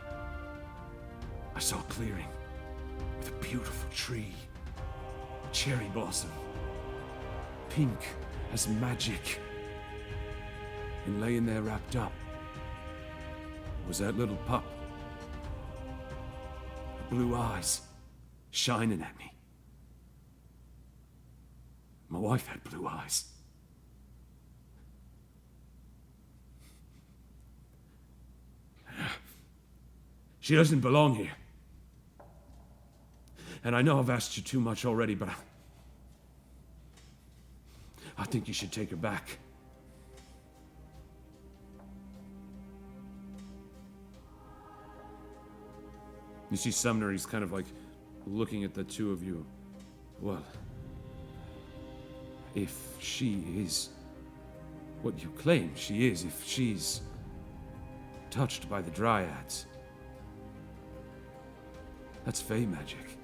I saw a clearing with a beautiful tree, cherry blossom, pink as magic. And laying there wrapped up was that little pup. Blue eyes shining at me. My wife had blue eyes. She doesn't belong here. And I know I've asked you too much already, but I think you should take her back. You see Sumner, he's kind of like looking at the two of you. Well, if she is what you claim she is, if she's touched by the Dryads, that's Fey magic.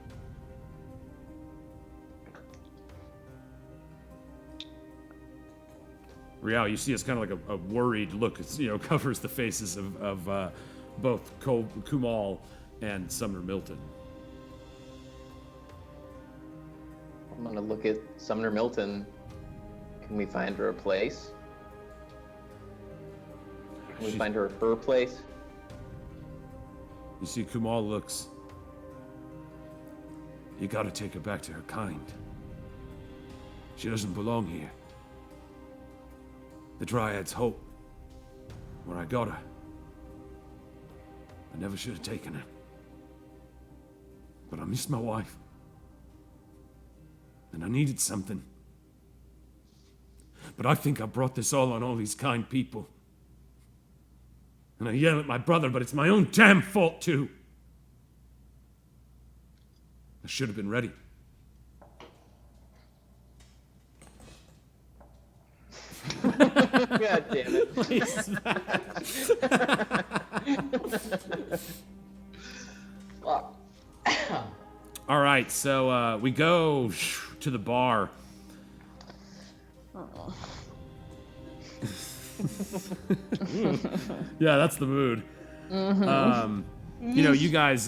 Rial, you see it's kind of like a worried look. It's, you know, covers the faces of both Kumal and Sumner Milton. I'm gonna look at Sumner Milton. Can we find her a place? Can we find her place? You see Kumal looks. You gotta take her back to her kind. She doesn't belong here. The Dryad's Hope, where I got her. I never should have taken her. But I missed my wife. And I needed something. But I think I brought this all on all these kind people. And I yell at my brother, but it's my own damn fault too. I should have been ready. God damn it. Fuck. All right, so we go to the bar. Yeah, that's the mood. You know, you guys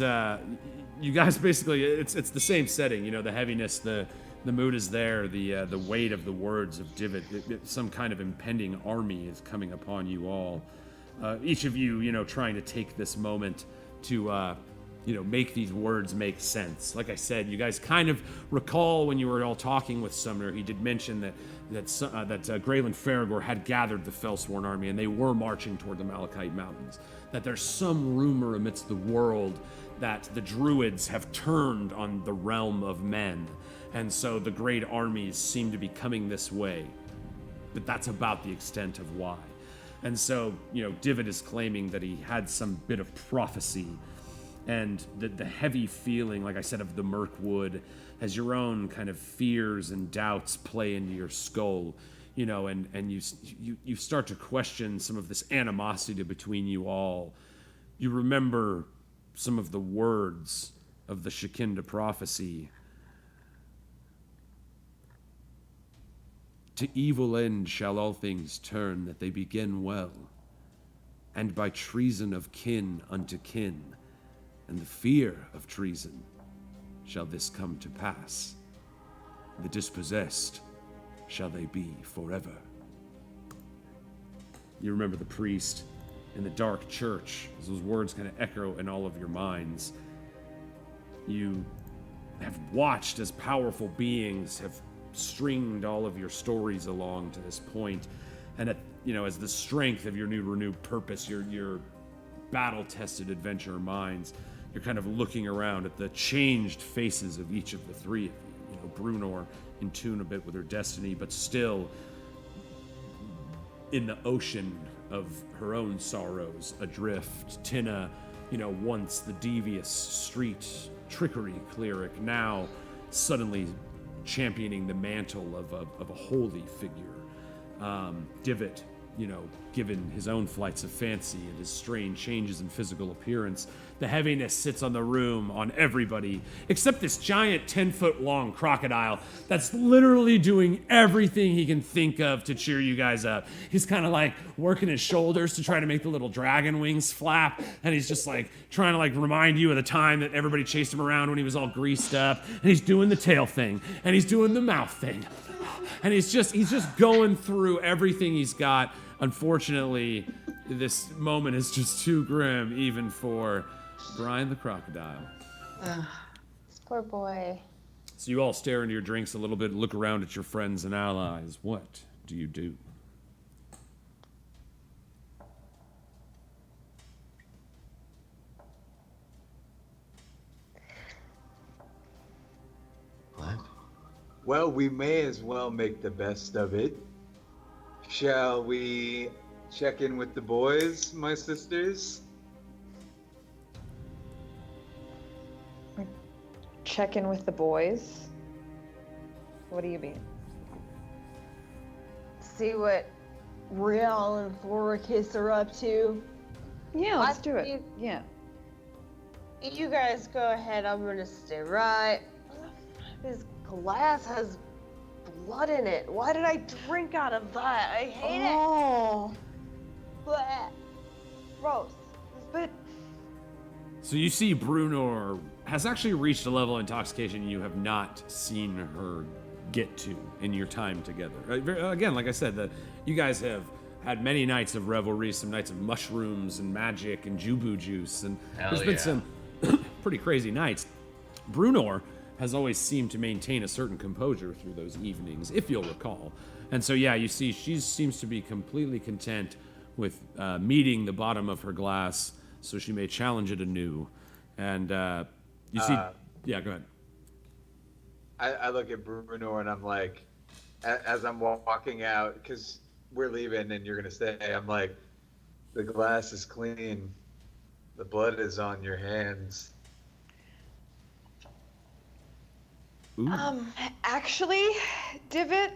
basically, it's the same setting. You know, the heaviness, the mood is there. The weight of the words of Divot. Some kind of impending army is coming upon you all. Each of you, you know, trying to take this moment to, you know, make these words make sense. Like I said, you guys kind of recall when you were all talking with Sumner, he did mention that Graylin Faragor had gathered the Fellsworn army and they were marching toward the Malachite Mountains. That there's some rumor amidst the world that the Druids have turned on the realm of men, and so the great armies seem to be coming this way. But that's about the extent of why. And so, you know, Divot is claiming that he had some bit of prophecy. And the heavy feeling, like I said, of the Mirkwood, as your own kind of fears and doubts play into your skull, you know, and you start to question some of this animosity between you all. You remember some of the words of the Shekinda prophecy. To evil end shall all things turn, that they begin well, and by treason of kin unto kin, and the fear of treason shall this come to pass. The dispossessed shall they be forever. You remember the priest in the dark church, as those words kind of echo in all of your minds. You have watched as powerful beings have stringed all of your stories along to this point, and at, you know, as the strength of your new renewed purpose, your battle-tested adventure minds you're kind of looking around at the changed faces of each of the three of you. You know, Brunor in tune a bit with her destiny, but still in the ocean of her own sorrows, adrift. Tina, you know, once the devious street trickery cleric, now suddenly championing the mantle of a holy figure. Divot, you know, given his own flights of fancy and his strange changes in physical appearance, the heaviness sits on the room, on everybody, except this giant 10-foot-long crocodile that's literally doing everything he can think of to cheer you guys up. He's kind of like working his shoulders to try to make the little dragon wings flap, and he's just like trying to like remind you of the time that everybody chased him around when he was all greased up, and he's doing the tail thing, and he's doing the mouth thing, and he's just going through everything he's got. Unfortunately, this moment is just too grim even for Brian the Crocodile. This poor boy. So you all stare into your drinks a little bit and look around at your friends and allies. What do you do? What? Well, we may as well make the best of it. Shall we check in with the boys, my sisters? Check in with the boys? What do you mean? See what Real and Ferocious are up to. Yeah, let's do it. Yeah. You guys go ahead. I'm gonna stay right. This glass has blood in it. Why did I drink out of that? I hate it. Blech. Gross. But So you see Brunor has actually reached a level of intoxication you have not seen her get to in your time together. Again, like I said, you guys have had many nights of revelry, some nights of mushrooms and magic and jubu juice, and there's been some pretty crazy nights. Brunor has always seemed to maintain a certain composure through those evenings, if you'll recall. And so, yeah, you see, she seems to be completely content with meeting the bottom of her glass, so she may challenge it anew. And you see, yeah, go ahead. I look at Bruno and I'm like, as I'm walking out, because we're leaving and you're gonna stay, I'm like, the glass is clean, the blood is on your hands. Ooh. Actually, Divot,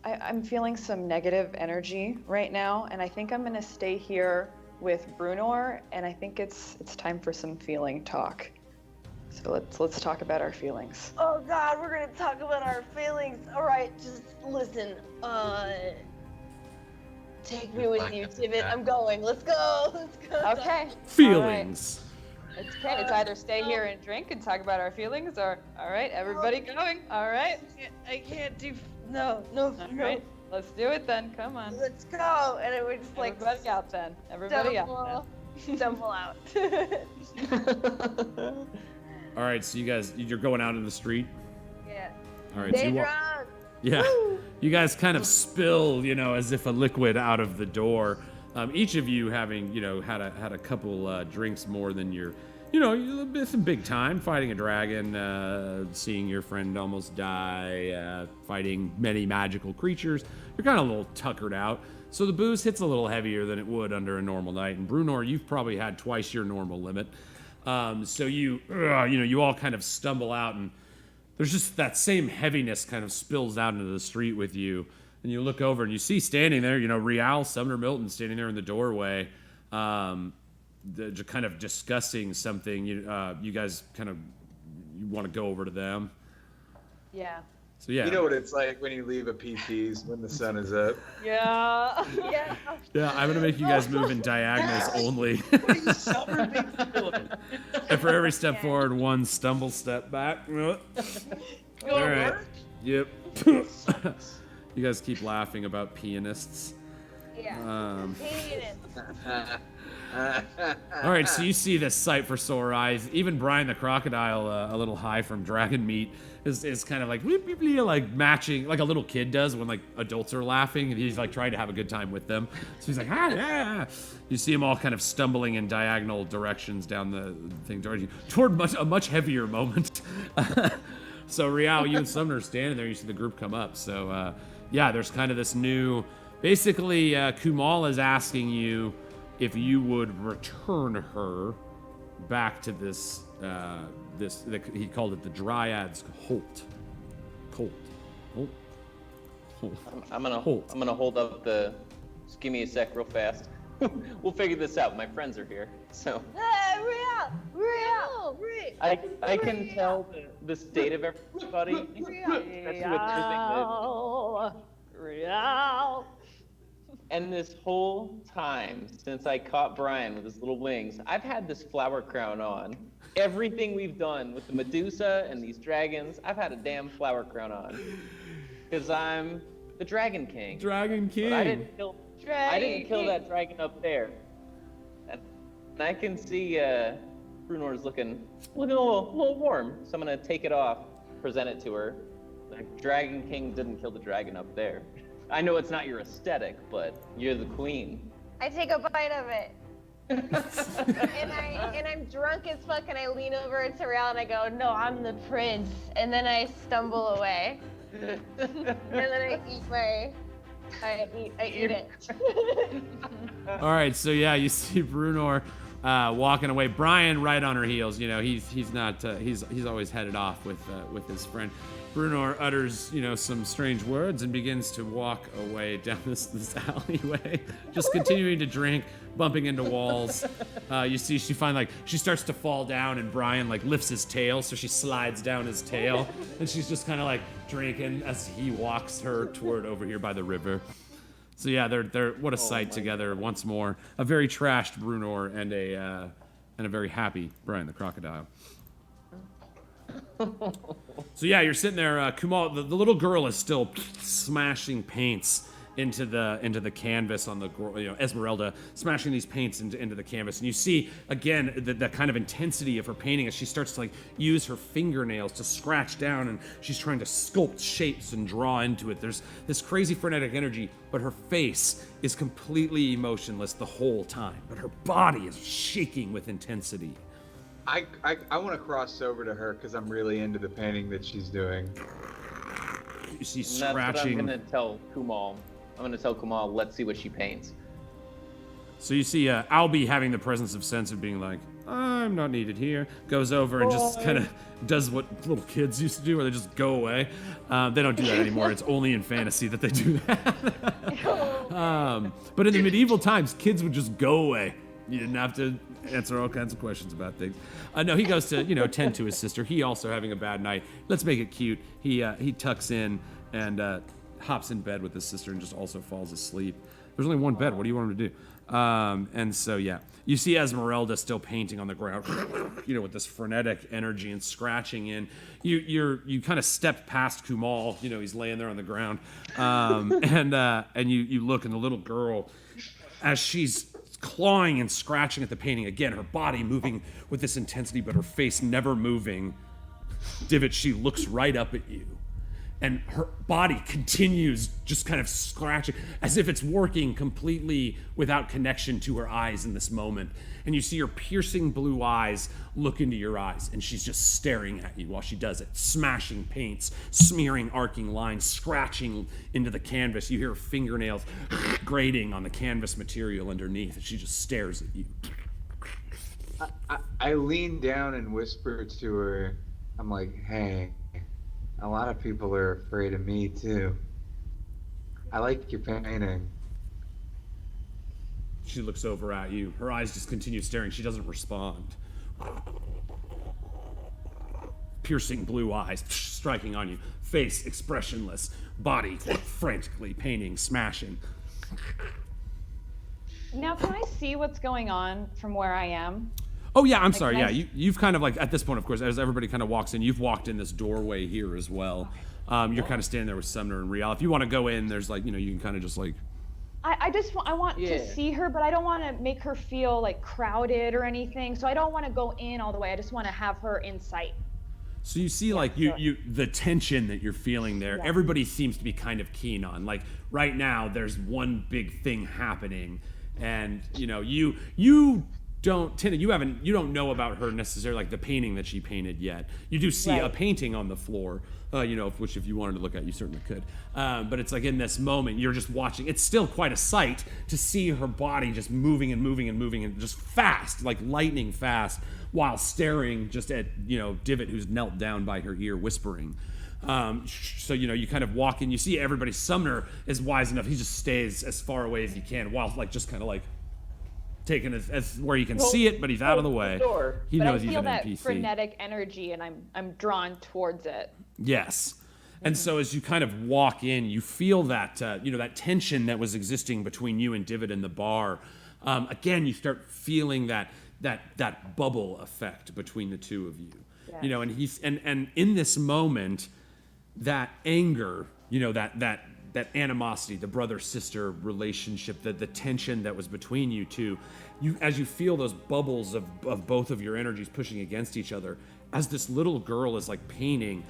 I'm feeling some negative energy right now, and I think I'm gonna stay here with Brunor, and I think it's time for some feeling talk. So let's talk about our feelings. oh god, we're gonna talk about our feelings. All right, just listen. Take me with you, Divot. I'm going. Let's go. Let's go. Okay. Feelings. Okay, it's either stay here and drink and talk about our feelings, or all right, everybody going. All right. I can't do. No. All right. Let's do it then. Come on. Let's go. And it would just like Everybody out then. Everybody out stumble out. All right, so you're going out in the street? Yeah. All right, so Stay you drunk. Yeah. You guys kind of spill, as if a liquid out of the door. Each of you having, had a couple drinks more than your, some big time, fighting a dragon, seeing your friend almost die, fighting many magical creatures. You're kind of a little tuckered out. So the booze hits a little heavier than it would under a normal night. And Brunor, you've probably had twice your normal limit. So you all kind of stumble out, and there's just that same heaviness kind of spills out into the street with you. And you look over and you see standing there, Rial, Sumner Milton standing there in the doorway, just kind of discussing something. You guys you want to go over to them. Yeah. So yeah. You know what it's like when you leave a PT's when the sun is up. Yeah. Yeah. Yeah, I'm gonna make you guys move in diagonals only. And for every step forward, one stumble step back. All right. Yep. You guys keep laughing about pianists. Yeah. All right, so you see this sight for sore eyes. Even Brian the crocodile, a little high from dragon meat, is kind of like like matching, like a little kid does when like adults are laughing, and he's like trying to have a good time with them. So he's like, yeah. You see him all kind of stumbling in diagonal directions down the thing toward a much heavier moment. So Rial, you and Sumner are standing there. You see the group come up. So yeah, there's kind of this new. Basically, Kumal is asking you if you would return her back to this, he called it the Dryad's Holt. I'm gonna hold up the. Just give me a sec, real fast. We'll figure this out. My friends are here, so. Real. I can tell the state of everybody. Real. And this whole time, since I caught Brian with his little wings, I've had this flower crown on. Everything we've done with the Medusa and these dragons, I've had a damn flower crown on. Because I'm the Dragon King. Dragon King. But I didn't kill that dragon up there. And I can see Brunor's looking a little warm. So I'm going to take it off, present it to her. The Dragon King didn't kill the dragon up there. I know it's not your aesthetic, but you're the queen. I take a bite of it. and I'm drunk as fuck, and I lean over to Real and I go, no, I'm the prince. And then I stumble away. And then I eat it. All right, so yeah, you see Brunor walking away. Brian right on her heels. You know, he's not he's always headed off with his friend. Brunor utters, some strange words and begins to walk away down this alleyway, just continuing to drink, bumping into walls. You see, she starts to fall down, and Brian lifts his tail, so she slides down his tail, and she's just kind of drinking as he walks her toward over here by the river. So yeah, they're what a sight together once more. A very trashed Brunor and a very happy Brian the crocodile. So yeah, you're sitting there, Kumal. The little girl is still smashing paints into the canvas on the Esmerelda, smashing these paints into the canvas, and you see again the kind of intensity of her painting as she starts to use her fingernails to scratch down, and she's trying to sculpt shapes and draw into it. There's this crazy frenetic energy, but her face is completely emotionless the whole time, but her body is shaking with intensity. I want to cross over to her because I'm really into the painting that she's doing. You see That's what scratching. I'm gonna tell Kumal. Let's see what she paints. So you see Albie having the presence of sense of being like, I'm not needed here. Goes over and just kind of does what little kids used to do, where they just go away. They don't do that anymore. It's only in fantasy that they do that. But in the medieval times, kids would just go away. You didn't have to answer all kinds of questions about things. No, he goes to tend to his sister. He also having a bad night. Let's make it cute. He tucks in and hops in bed with his sister and just also falls asleep. There's only one bed. What do you want him to do? And so yeah, you see Esmerelda still painting on the ground, with this frenetic energy and scratching in. You kind of stepped past Kumal. He's laying there on the ground, and you look, and the little girl, as she's clawing and scratching at the painting again, her body moving with this intensity, but her face never moving. Divot, she looks right up at you, and her body continues just kind of scratching as if it's working completely without connection to her eyes in this moment. And you see her piercing blue eyes look into your eyes, and she's just staring at you while she does it, smashing paints, smearing arcing lines, scratching into the canvas. You hear her fingernails grating on the canvas material underneath, and she just stares at you. I lean down and whisper to her, I'm like, hey, a lot of people are afraid of me too. I like your painting. She looks over at you. Her eyes just continue staring. She doesn't respond. Piercing blue eyes striking on you. Face expressionless. Body frantically painting, smashing. Now, can I see what's going on from where I am? Oh yeah, I'm sorry. Yeah, you've kind of at this point, of course, as everybody kind of walks in, you've walked in this doorway here as well. You're kind of standing there with Sumner and Rial. If you want to go in, there's you can kind of just I want to see her, but I don't want to make her feel like crowded or anything. So I don't want to go in all the way. I just want to have her in sight. So you see, like, the tension that you're feeling there, everybody seems to be kind of keen on. Like, right now, there's one big thing happening, and, you don't, Tina, you don't know about her necessarily, like, the painting that she painted yet. You do see a painting on the floor, which if you wanted to look at, you certainly could. But it's like in this moment, you're just watching. It's still quite a sight to see her body just moving and moving and moving and just fast, like lightning fast, while staring just at, Divot, who's knelt down by her ear, whispering. So, you kind of walk in, you see everybody. Sumner is wise enough. He just stays as far away as he can while, like, just kind of like taking as where you can see it, but he's out of the way. He knows he's an NPC. I feel that frenetic energy, and I'm drawn towards it. Yes. And so as you kind of walk in, you feel that, that tension that was existing between you and Divot in the bar. Again, you start feeling that bubble effect between the two of you. Yes. And he's and in this moment, that anger, that animosity, the brother-sister relationship, the tension that was between you two, as you feel those bubbles of both of your energies pushing against each other, as this little girl is like painting,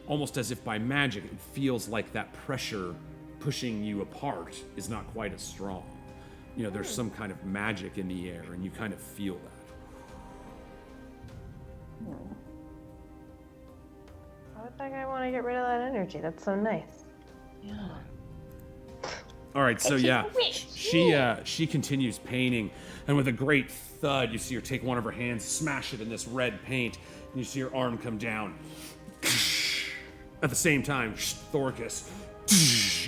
almost as if by magic, it feels like that pressure pushing you apart is not quite as strong. There's some kind of magic in the air, and you kind of feel that. Why would that guy want to get rid of that energy? That's so nice. Yeah. All right, so she continues painting, and with a great thud, you see her take one of her hands, smash it in this red paint, and you see her arm come down. At the same time, Thorcus,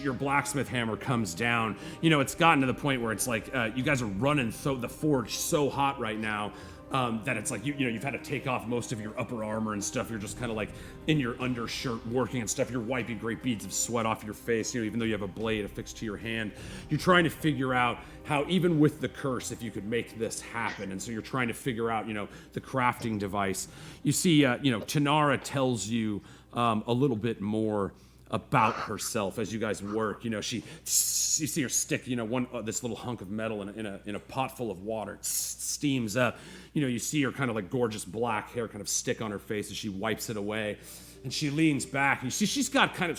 your blacksmith hammer comes down. It's gotten to the point where it's like you guys are running the forge so hot right now that it's like you've had to take off most of your upper armor and stuff. You're just kind of like in your undershirt working and stuff. You're wiping great beads of sweat off your face, even though you have a blade affixed to your hand. You're trying to figure out how, even with the curse, if you could make this happen. And so you're trying to figure out, the crafting device. You see, Tanara tells you a little bit more about herself as you guys work. You see her stick, this little hunk of metal in a pot full of water. It steams up. You see her kind of like gorgeous black hair kind of stick on her face as she wipes it away, and she leans back. And you see she's kind of cut.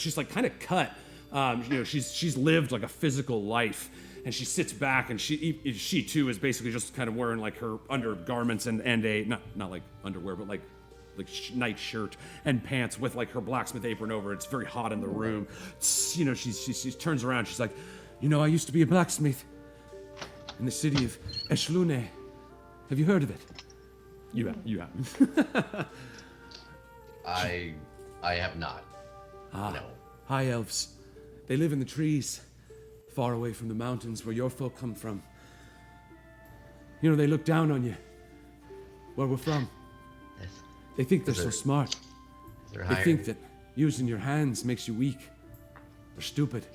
She's lived like a physical life, and she sits back, and she too is basically just kind of wearing like her undergarments and a not like underwear, but like night shirt and pants with like her blacksmith apron over. It's very hot in the room. She turns around. She's like, I used to be a blacksmith in the city of Eshlune. Have you heard of it? You have. I have not. No. High elves. They live in the trees, far away from the mountains where your folk come from. They look down on you, where we're from. They think they're so smart. They think that using your hands makes you weak. They're stupid.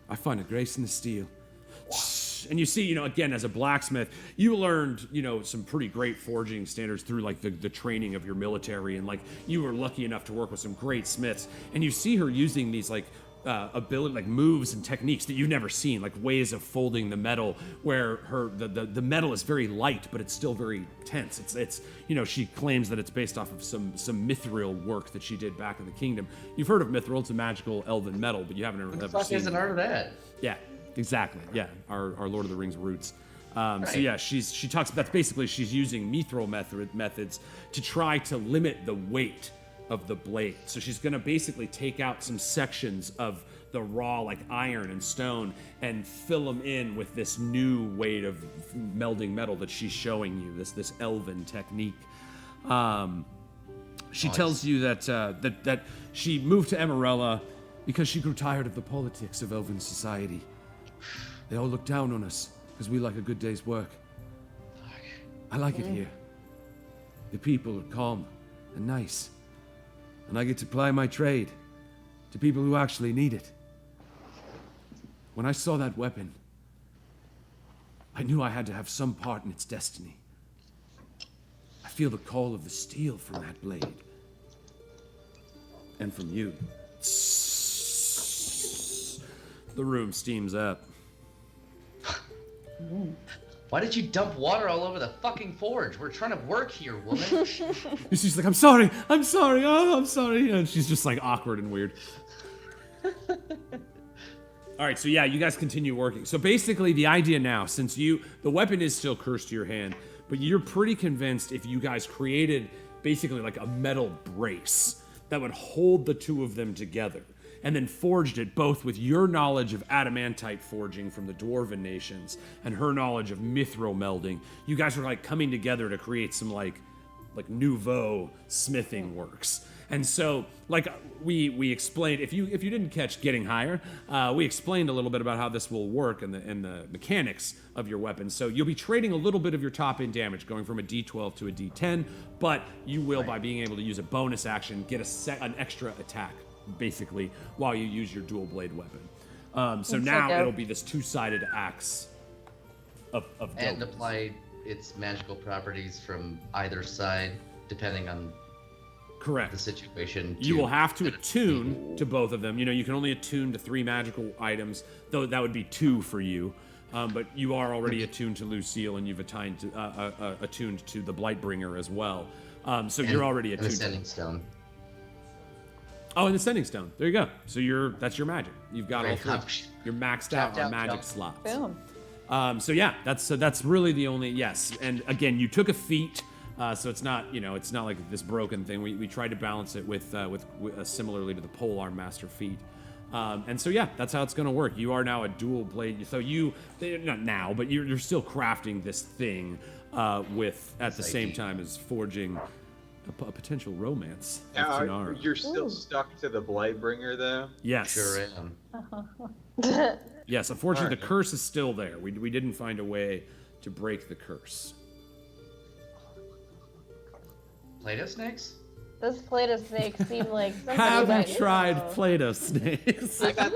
I find a grace in the steel. And you see, again, as a blacksmith, you learned, some pretty great forging standards through like the training of your military, and like you were lucky enough to work with some great smiths. And you see her using these like ability, like moves and techniques that you've never seen, like ways of folding the metal, where the metal is very light, but it's still very tense. It's she claims that it's based off of some mithril work that she did back in the kingdom. You've heard of mithril? It's a magical elven metal, but you haven't ever seen. Isn't heard of that? Yeah, exactly. Yeah, our Lord of the Rings roots. Right. So yeah, she talks. That's basically she's using mithril methods to try to limit the weight of the blade. So she's going to basically take out some sections of the raw like iron and stone and fill them in with this new weight of melding metal that she's showing you, this elven technique. She tells you that she moved to Emerella because she grew tired of the politics of elven society. They all look down on us because we like a good day's work. I like it here. The people are calm and nice. And I get to ply my trade to people who actually need it. When I saw that weapon, I knew I had to have some part in its destiny. I feel the call of the steel from that blade. And from you. The room steams up. Why did you dump water all over the fucking forge? We're trying to work here, woman. She's like, I'm sorry, oh, I'm sorry. And she's just like awkward and weird. All right, so yeah, you guys continue working. So basically the idea now, since the weapon is still cursed to your hand, but you're pretty convinced if you guys created basically like a metal brace that would hold the two of them together, and then forged it both with your knowledge of adamantite forging from the Dwarven nations and her knowledge of mithril melding, you guys were like coming together to create some like nouveau smithing works. And so, like we explained, if you didn't catch Getting Higher, we explained a little bit about how this will work and the mechanics of your weapon. So you'll be trading a little bit of your top end damage, going from a D12 to a D10, but you will, by being able to use a bonus action, get an extra attack, basically, while you use your dual blade weapon. So now it'll be this two-sided axe of And dopeness. apply its magical properties from either side, depending on Correct. the situation. You will have to attune to both of them. You know, you can only attune to 3 magical items, though that would be 2 for you. But you are already attuned to Lucille, and you've attuned to the Blightbringer as well. So you're already attuned. And the Sending Stone. Oh, and the Sending Stone. There you go. So that's your magic. You've got all Great. 3. You're maxed out on magic jump. slots. Boom. So yeah, that's really the only yes. And again, you took a feat, so it's not it's not like this broken thing. We tried to balance it with similarly to the polearm master feat. And so yeah, that's how it's going to work. You are now a dual blade. So not now, but you're still crafting this thing with at the same time as forging a potential romance. with Tanara. You're still stuck to the Blightbringer, though? Yes. Sure am. Yes. Unfortunately, the curse is still there. We didn't find a way to break the curse. Play-Doh snakes? This Play-Doh snake seemed like something Have that you tried Play-Doh snakes? I got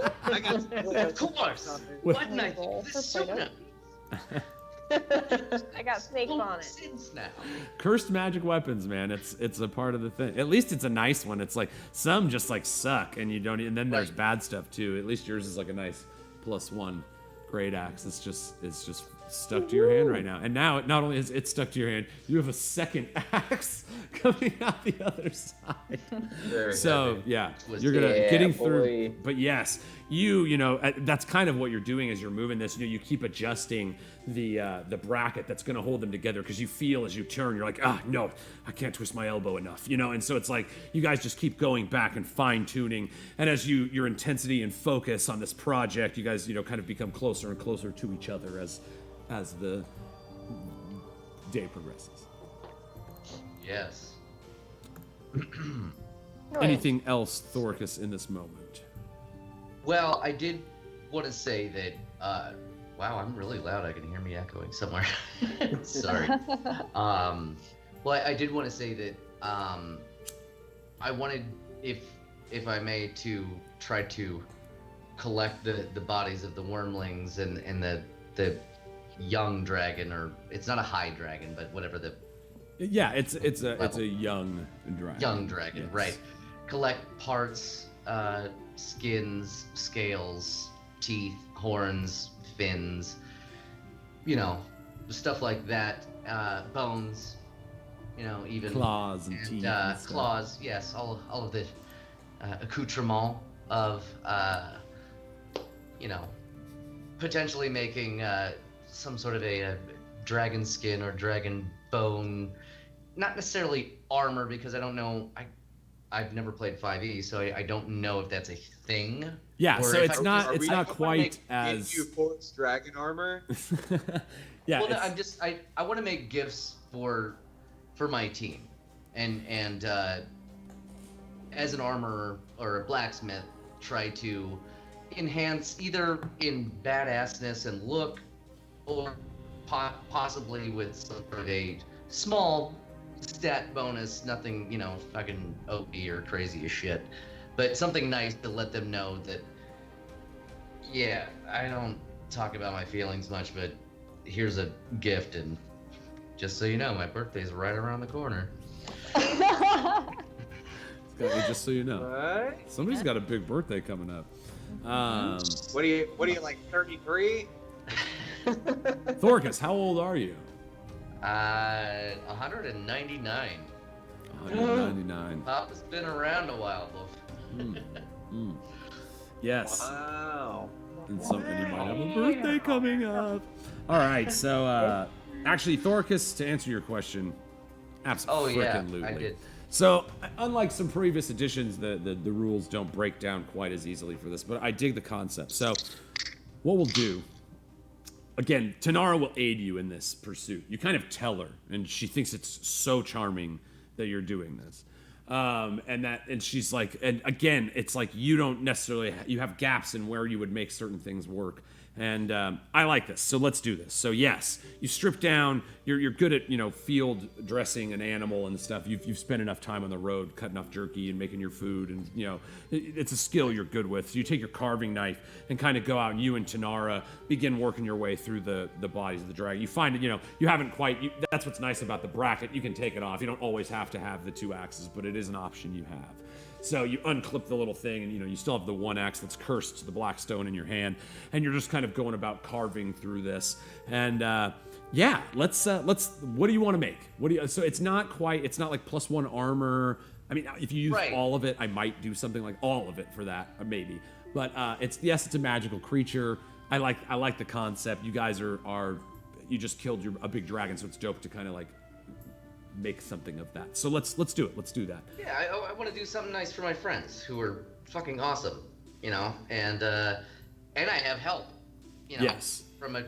Of course. Why didn't I think this sooner? I got snakes on it. Since now. Cursed magic weapons, man. It's a part of the thing. At least it's a nice one. It's like some just like suck, and you don't. And then there's bad stuff too. At least yours is like a nice +1 great axe. It's just stuck to your hand right now. And now not only is it stuck to your hand, you have a second axe coming out the other side. So yeah, you're getting through. But yes, that's kind of what you're doing as you're moving this. You keep adjusting the bracket that's going to hold them together, because you feel as you turn, you're like, no, I can't twist my elbow enough, and so it's like you guys just keep going back and fine tuning. And as your intensity and focus on this project, you guys kind of become closer and closer to each other as the day progresses. Yes. Anything else, Thoricus, in this moment? Well, I did want to say that, wow, I'm really loud. I can hear me echoing somewhere. Sorry. Well, I did want to say that I wanted, if I may, to try to collect the bodies of the wormlings and the young dragon, or it's not a high dragon, but whatever the it's a young dragon. Young dragon, yes. Right. Collect parts, skins, scales, teeth, horns, fins, stuff like that, bones, even claws and teeth. And claws, yes, all of the accoutrement of, potentially making some sort of a dragon skin or dragon bone. Not necessarily armor, because I don't know. I've never played 5e, so I don't know if that's a thing. Yeah, or so if it's not quite as Force dragon armor. Yeah. Well, no, I want to make gifts for my team, and as an armorer or a blacksmith, try to enhance either in badassness and look, or possibly with some sort of a small stat bonus, nothing, fucking OP or crazy as shit, but something nice to let them know that, yeah, I don't talk about my feelings much, but here's a gift, and just so you know, my birthday's right around the corner. Just so you know. What? Somebody's got a big birthday coming up. What are you like 33? Thorcus, how old are you? 199. 199. Papa's been around a while, though. Yes. Wow. And you might have a birthday coming up. All right, so actually, Thorcus, to answer your question, absolutely. Oh yeah, I did. So, unlike some previous editions, the rules don't break down quite as easily for this, but I dig the concept. So, what we'll do, again, Tanara will aid you in this pursuit. You kind of tell her, and she thinks it's so charming that you're doing this. And she's like, and again, it's like you don't necessarily, you have gaps in where you would make certain things work. And I like this, so let's do this. So yes, you strip down. You're good at field dressing an animal and stuff. You've spent enough time on the road cutting off jerky and making your food, and it's a skill you're good with. So you take your carving knife and kind of go out, and you and Tanara begin working your way through the bodies of the dragon. You find that you haven't quite. That's what's nice about the bracket. You can take it off. You don't always have to have the 2 axes, but it is an option you have. So you unclip the little thing, and you still have the 1 axe that's cursed to the black stone in your hand, and you're just kind of going about carving through this. And yeah, let's. What do you want to make? So it's not like +1 armor. I mean, if you use all of it, I might do something like all of it for that, maybe. But it's a magical creature. I like the concept. You guys are you just killed a big dragon, so it's dope to kind of like make something of that. So let's do it. Let's do that. Yeah, I want to do something nice for my friends who are fucking awesome, and I have help, yes, from a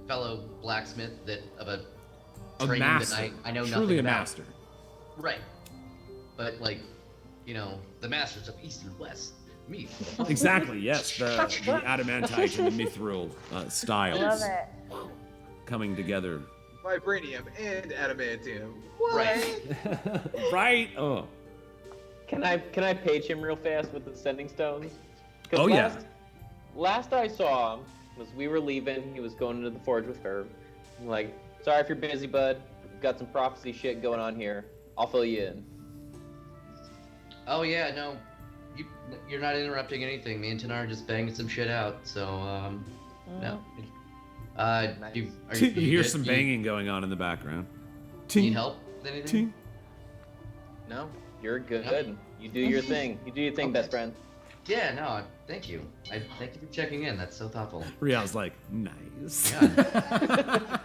fellow blacksmith of a training master. That I know Truly nothing a about. master. Right, but the masters of East and West. Me. Exactly. Yes, the adamantite and the mithril styles. Love it. Coming together. Vibranium and adamantium. Right. Right. Oh. Can I page him real fast with the sending stones? Oh yeah. Last I saw him was we were leaving. He was going into the forge with her. I'm like, sorry if you're busy, bud. Got some prophecy shit going on here. I'll fill you in. Oh yeah, no, you're not interrupting anything. Me and Tanar are just banging some shit out. So no. You hear good? some banging going on in the background. Need help with anything? Ting. No, you're good. You do your thing. You do your thing, best friend. Yeah, no, thank you. Thank you for checking in. That's so thoughtful. Rial's like, nice. Yeah.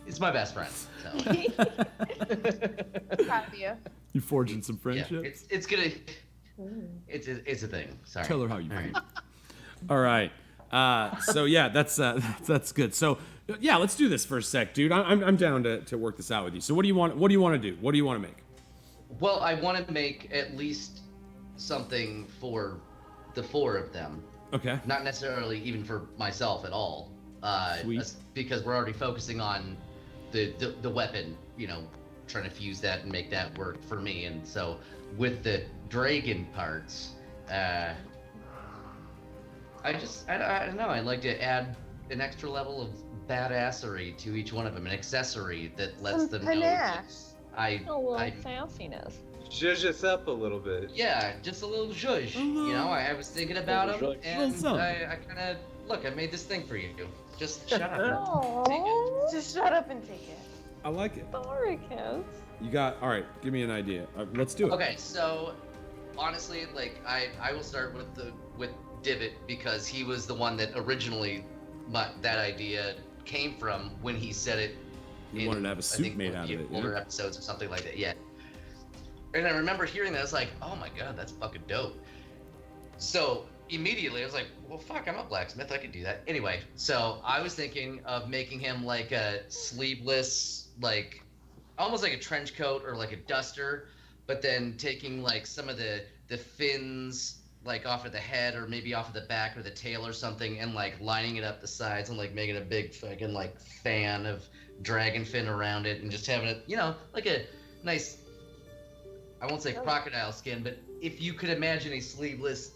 He's my best friend. So. Proud of you. You forging some Yeah, friendships? it's gonna. It's a thing. Sorry. Tell her how you All feel. right. All right. So yeah, that's good. So yeah, let's do this for a sec, dude. I'm down to work this out with you. So what do you want? What do you want to do? What do you want to make? Well, I want to make at least something for the 4 of them. Okay. Not necessarily even for myself at all. Sweet. Because we're already focusing on the weapon, trying to fuse that and make that work for me. And so with the dragon parts, I don't know. I'd like to add an extra level of badassery to each one of them, an accessory that lets them know that A little I sassiness. Zhuzh us up a little bit. yeah, just a little zhuzh. I was thinking about them, and I kind of look. I made this thing for you. Just shut up. Aww. Just shut up and take it. I like it. Sorry, kids. You got all right. Give me an idea. Let's do it. Okay, so honestly, I will start with Divot because he was the one that originally that idea came from when he said it. You wanted to have a suit made out of it. Older episodes or something like that. Yeah. And I remember hearing that. I was like, oh my god, that's fucking dope. So immediately I was like, well, fuck, I'm a blacksmith. I could do that. Anyway, so I was thinking of making him like a sleeveless, like almost like a trench coat or like a duster, but then taking like some of the fins like off of the head or maybe off of the back or the tail or something and like lining it up the sides and like making a big fucking like fan of dragon fin around it and just having it, like a nice, I won't say crocodile skin, but if you could imagine a sleeveless,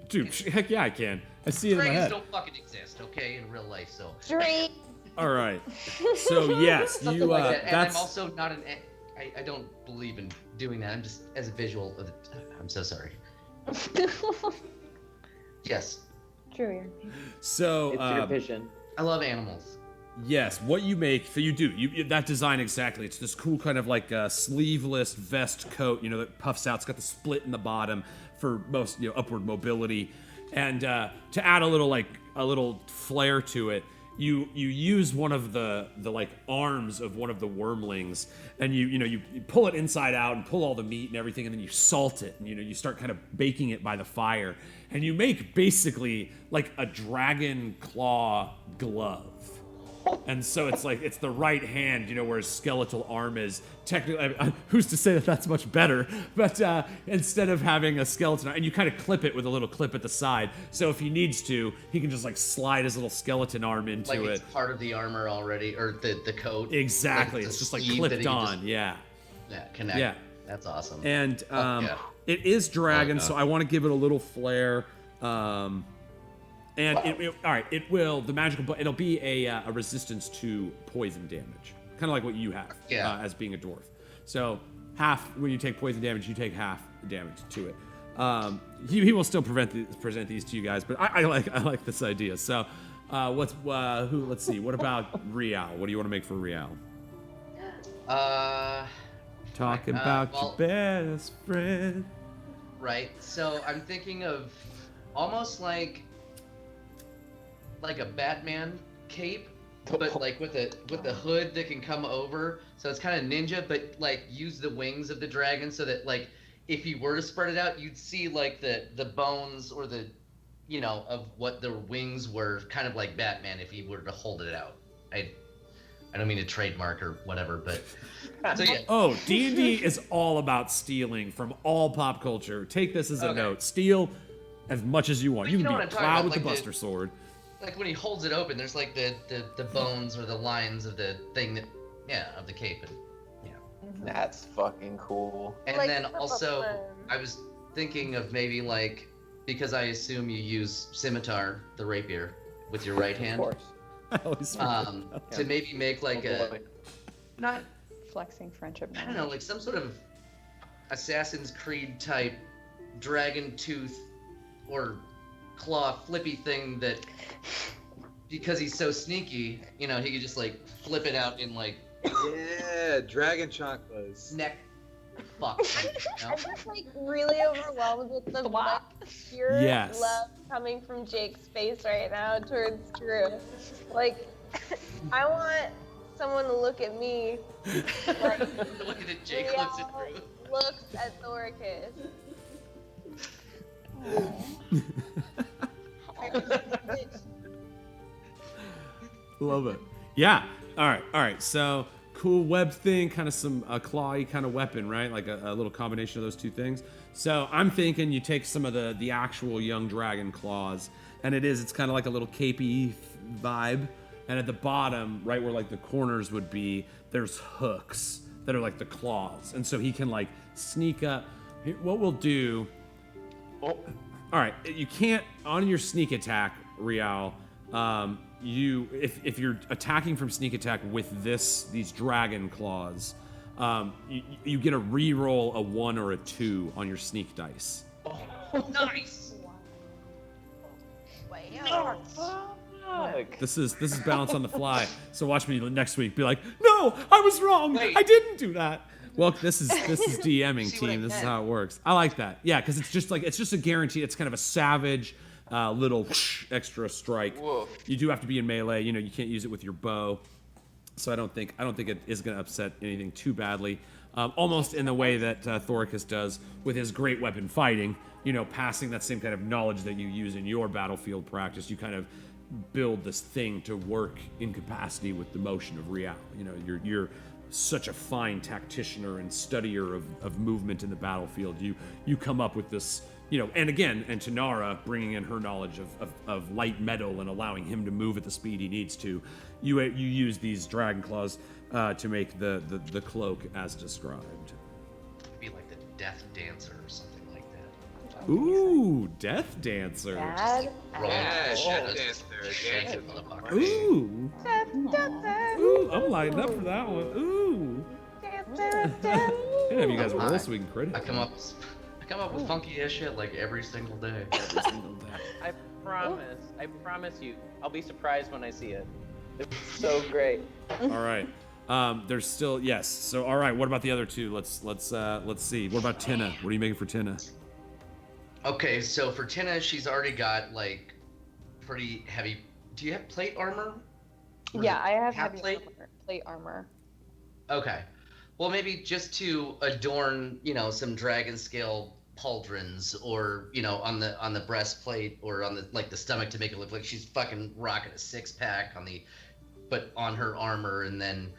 Dude, heck yeah, I can. I see it in my dragons head. don't fucking exist, okay, in real life, so. Dream. All right. So yes, Something you. like that. And That's. I'm also not I don't believe in doing that. I'm just as a visual of I'm so sorry. Yes, True. So It's your vision. I love animals. yes, what you make, so you do that design exactly. It's this cool kind of like sleeveless vest coat, that puffs out. It's got the split in the bottom for most upward mobility, and to add a little flair to it, you use one of the like arms of one of the wormlings, and you pull it inside out and pull all the meat and everything, and then you salt it, and you start kind of baking it by the fire, and you make basically like a dragon claw glove. And so it's the right hand, where his skeletal arm is. Technically, who's to say that that's much better? But instead of having a skeleton, and you kind of clip it with a little clip at the side, so if he needs to, he can just like slide his little skeleton arm into Like it. it's part of the armor already, or the coat. Exactly, Like it's the just like sleeve that clipped he on. just- Yeah. Connect. Yeah. That's awesome. And yeah. it is dragon, Oh, yeah. so I want to give it a little flair. And the magical, but it'll be a resistance to poison damage, kind of like what you have as being a dwarf. So half when you take poison damage, you take half the damage to it. He will still present these to you guys, but I like this idea. So let's see. What about Rial? What do you want to make for Rial? Talking about your best friend. Right. So I'm thinking of almost like a Batman cape, but like with a hood that can come over. So it's kind of ninja, but like use the wings of the dragon so that like if you were to spread it out, you'd see like the bones or the of what the wings were, kind of like Batman if he were to hold it out. I don't mean to trademark or whatever, but so yeah. Oh, D&D is all about stealing from all pop culture. Take this as a note. Steal as much as you want. You You know can what be I'm talking Cloud about, with the like Buster Sword. Like when he holds it open, there's like the bones or the lines of the thing of the cape. And, That's fucking cool. and Like then some of also, them. I was thinking of maybe like, because I assume you use scimitar, the rapier, with your right hand. Of course. I always forget. To maybe make like not, Flexing friendship. I don't know, like some sort of Assassin's Creed type dragon tooth or claw flippy thing that, because he's so sneaky, he could just like flip it out in like Yeah, dragon chakras. neck fuck. I'm just like really overwhelmed with the like, pure Yes. love coming from Jake's face right now towards Drew. Like, I want someone to look at me like Looking at Jake looks at Rial Drew. looks at Thoricus. Love it. Yeah. All right. So cool web thing, kind of some clawy kind of weapon, right? Like a little combination of those two things. So I'm thinking you take some of the actual young dragon claws, and it's kind of like a little capey vibe. And at the bottom, right where like the corners would be, there's hooks that are like the claws, and so he can like sneak up. What we'll do. All right, you can't on your sneak attack, Rial. If you're attacking from sneak attack with these dragon claws, you get a re-roll a 1 or a 2 on your sneak dice. Nice. Wow. Fuck. This is balance on the fly. So watch me next week be like, no, I was wrong. Wait. I didn't do that. Well, this is DMing, See what I team. This is meant. how it works. I like that. Yeah, because it's just a guarantee. It's kind of a savage little extra strike. Woof. You do have to be in melee. You can't use it with your bow. So I don't think it is going to upset anything too badly. Almost in the way that Thoricus does with his great weapon fighting. Passing that same kind of knowledge that you use in your battlefield practice. You kind of build this thing to work in capacity with the motion of Rial. You're such a fine tacticianer and studier of movement in the battlefield. You come up with this, and Tanara bringing in her knowledge of light metal and allowing him to move at the speed he needs to. You use these dragon claws to make the cloak as described. It'd be like the death dancer or something like that. Ooh, Death Dancer. Dad. Roll Yeah, shadows, death dancer, shake dancer. it, motherfucker. Ooh. Ooh, I'm lighting up for that one. Ooh. I'm gonna have you guys roll so we can credit. I come up I come up with funky ass shit like every single day. Every single day. I promise you, I'll be surprised when I see it. It's so great. All right. There's still yes. So all right. What about the other two? Let's see. What about Tina? What are you making for Tina? Okay, so for Tina, she's already got like pretty heavy. Do you have plate armor? Or Yeah, is it I have half heavy armor, plate armor. Okay. Well, maybe just to adorn, some dragon scale pauldrons, or on the breastplate, or on the stomach, to make it look like she's fucking rocking a 6-pack but on her armor, and then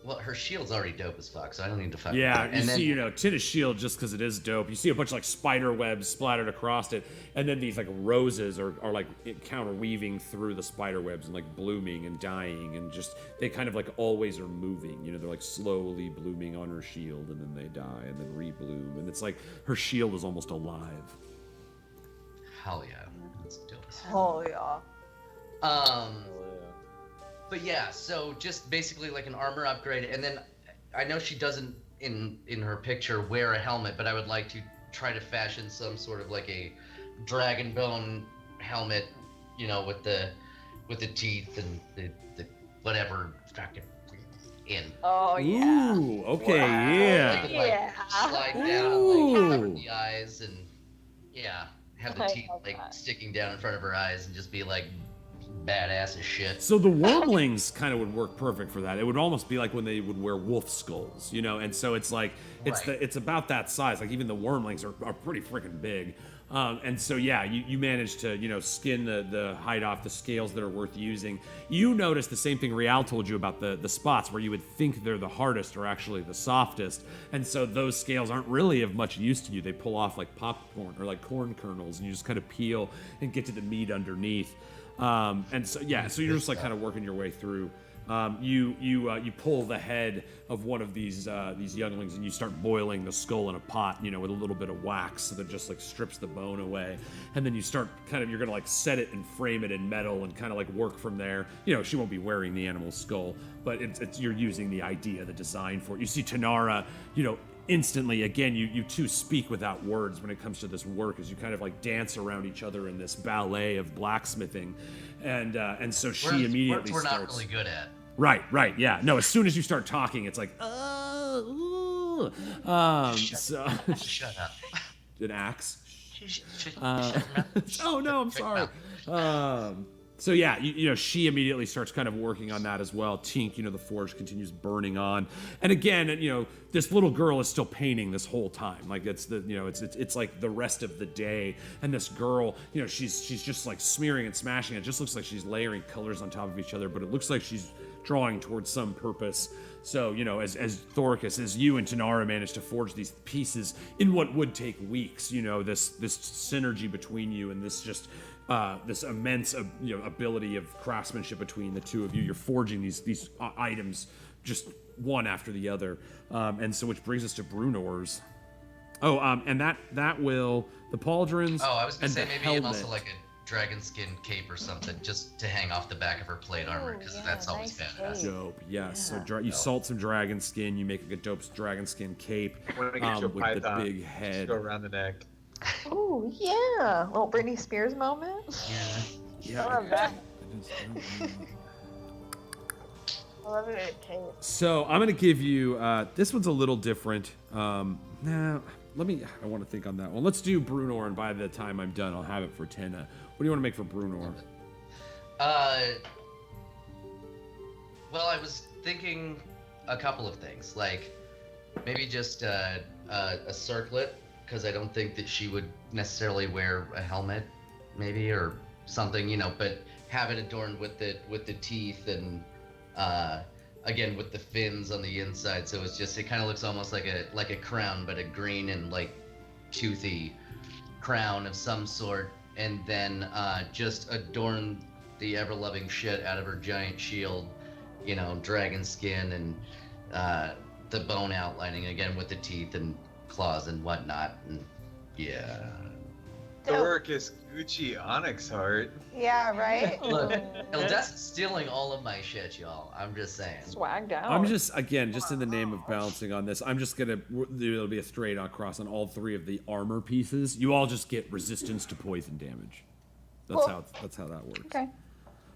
well, her shield's already dope as fuck, so I don't need to fucking. Yeah, and then, see, Tina's shield, just because it is dope. You see a bunch of like spider webs splattered across it, and then these like roses are like counterweaving through the spider webs and like blooming and dying, and just they kind of like always are moving. They're like slowly blooming on her shield, and then they die, and then rebloom, and it's like her shield is almost alive. Hell yeah, that's dope. Oh yeah. But yeah, so just basically like an armor upgrade, and then I know she doesn't in her picture wear a helmet, but I would like to try to fashion some sort of like a dragon bone helmet, with the teeth and the whatever fucking in. Oh yeah. Ooh, okay, Wow. yeah. Yeah. Slide down and like cover the eyes, and have the I teeth love like that. sticking down in front of her eyes, and just be like badass as shit. So the wormlings kind of would work perfect for that. It would almost be like when they would wear wolf skulls, and so it's like it's about that size. Like even the wormlings are pretty freaking big. And so yeah, you manage to skin the hide off the scales that are worth using. You notice the same thing Rial told you about the spots where you would think they're the hardest are actually the softest, and so those scales aren't really of much use to you. They pull off like popcorn or like corn kernels, and you just kind of peel and get to the meat underneath. And so yeah, so you're just like kind of working your way through. You pull the head of one of these younglings, and you start boiling the skull in a pot, with a little bit of wax, so that just like strips the bone away. And then you start you're gonna like set it and frame it in metal and kind of like work from there. She won't be wearing the animal's skull, but you're using the idea, the design for it. You see Tanara, instantly, again, you two speak without words when it comes to this work, as you kind of like dance around each other in this ballet of blacksmithing, and so she immediately we're starts. not really good at. Right, yeah. No, as soon as you start talking, it's like, so Shut up. an axe. Shut Oh no, I'm sorry. So yeah, she immediately starts kind of working on that as well. Tink, the forge continues burning on, and again, this little girl is still painting this whole time. Like it's it's like the rest of the day, and this girl, she's just like smearing and smashing. It just looks like she's layering colors on top of each other, but it looks like she's drawing towards some purpose. So, as Thoricus, as you and Tanara managed to forge these pieces in what would take weeks, this synergy between you and this just this immense ability of craftsmanship between the two of you. You're forging these items just one after the other. And so which brings us to Brunor's. Oh, and that will the pauldrons. Oh, I was gonna and say the maybe helmet. also like a dragon skin cape or something, just to hang off the back of her plate armor, because that's always nice badass. cape. Dope, yes. So you salt some dragon skin, you make a dope dragon skin cape When I get you a with python, the big just head. go around the neck. Oh yeah, little Britney Spears moment. Yeah. I love that. it is. I love it. Kate. So I'm gonna give you this one's a little different. I want to think on that one. Let's do Brunor, and by the time I'm done, I'll have it for Tina. What do you want to make for Brunor? Well, I was thinking a couple of things, like maybe just a circlet, because I don't think that she would necessarily wear a helmet, maybe, or something, but have it adorned with the teeth and again with the fins on the inside, so it kind of looks almost like a crown, but a green and like toothy crown of some sort, and then just adorn the ever-loving shit out of her giant shield, dragon skin and the bone outlining again with the teeth and claws and whatnot, and yeah. Dorcas Gucci Onyx heart. Yeah, right? Look, Eldesta's stealing all of my shit, y'all. I'm just saying. Swagged out. I'm just in the name of balancing on this. I'm just gonna. There'll be a straight on cross on all 3 of the armor pieces. You all just get resistance to poison damage. That's how that works. Okay.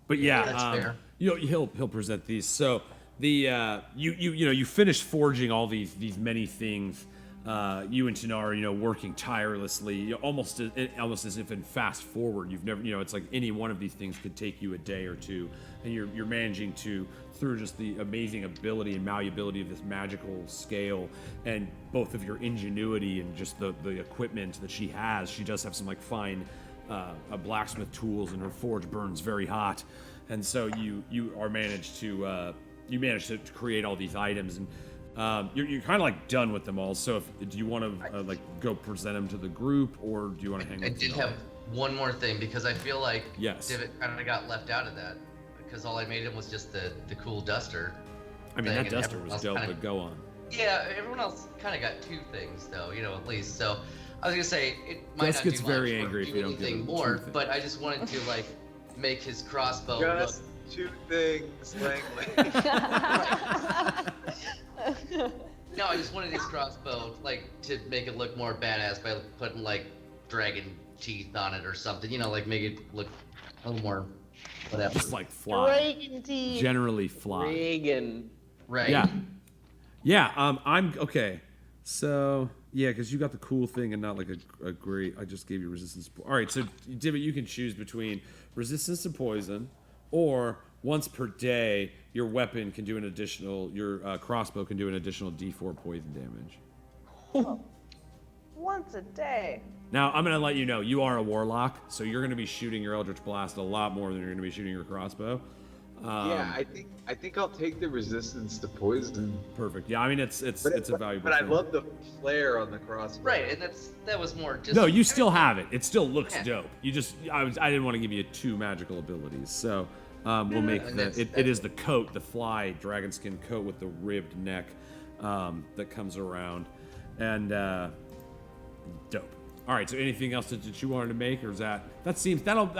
But yeah, That's fair. he'll present these. So the you finish forging all these many things. You and Tanar, working tirelessly, almost as if in fast forward. You've never, it's like any one of these things could take you a day or two, and you're managing to, through just the amazing ability and malleability of this magical scale, and both of your ingenuity and just the equipment that she has. She does have some like fine blacksmith tools, and her forge burns very hot, and so you manage to create all these items. And you're kind of like done with them all. So do you want to like go present them to the group, or do you want to hang? I did have one more thing, because I feel like Yes. Divot kind of got left out of that, because all I made him was just the cool duster. I mean, thing, that and duster everyone was else dope, kinda- but go on. Yeah, everyone else kind of got 2 things though, at least. So I was gonna say it might Gus not gets do very much or angry if do you don't give anything him 2 more, things. but I just wanted to like make his crossbow Just look. 2 things, Langley. No, I just wanted his crossbow like to make it look more badass by putting like dragon teeth on it or something. Like make it look a little more whatever. Just like fly. Dragon teeth. Generally fly. Reagan. Right. Yeah. I'm okay. So yeah, because you got the cool thing and not like a great. I just gave you resistance. All right, so Divot, you can choose between resistance to poison, or once per day, your weapon can do an additional. Your crossbow can do an additional D4 poison damage. Once a day. Now I'm gonna let you know you are a warlock, so you're gonna be shooting your Eldritch Blast a lot more than you're gonna be shooting your crossbow. Yeah, I think I'll take the resistance to poison. Perfect. Yeah, I mean it's a valuable. But I thing. love the flare on the crossbow. Right, and that was more just. No, you still have it. It still looks Yeah. dope. You just I didn't want to give you 2 magical abilities, so we'll make and it is the coat, the fly dragon skin coat with the ribbed neck that comes around, and dope. All right, so anything else that you wanted to make, or is I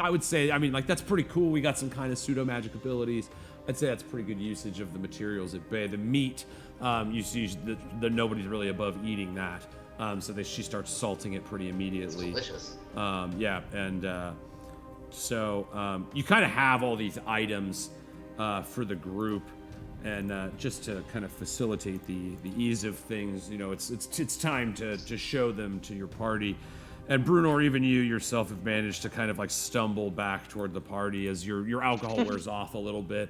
would say, I mean, like that's pretty cool. We got some kind of pseudo magic abilities. I'd say that's pretty good usage of the materials at bay. The meat, you see that nobody's really above eating that. So she starts salting it pretty immediately. It's delicious. Yeah, and so you kind of have all these items for the group, and just to kind of facilitate the ease of things, it's time to show them to your party. And Bruno, or even you yourself, have managed to kind of like stumble back toward the party as your alcohol wears off a little bit.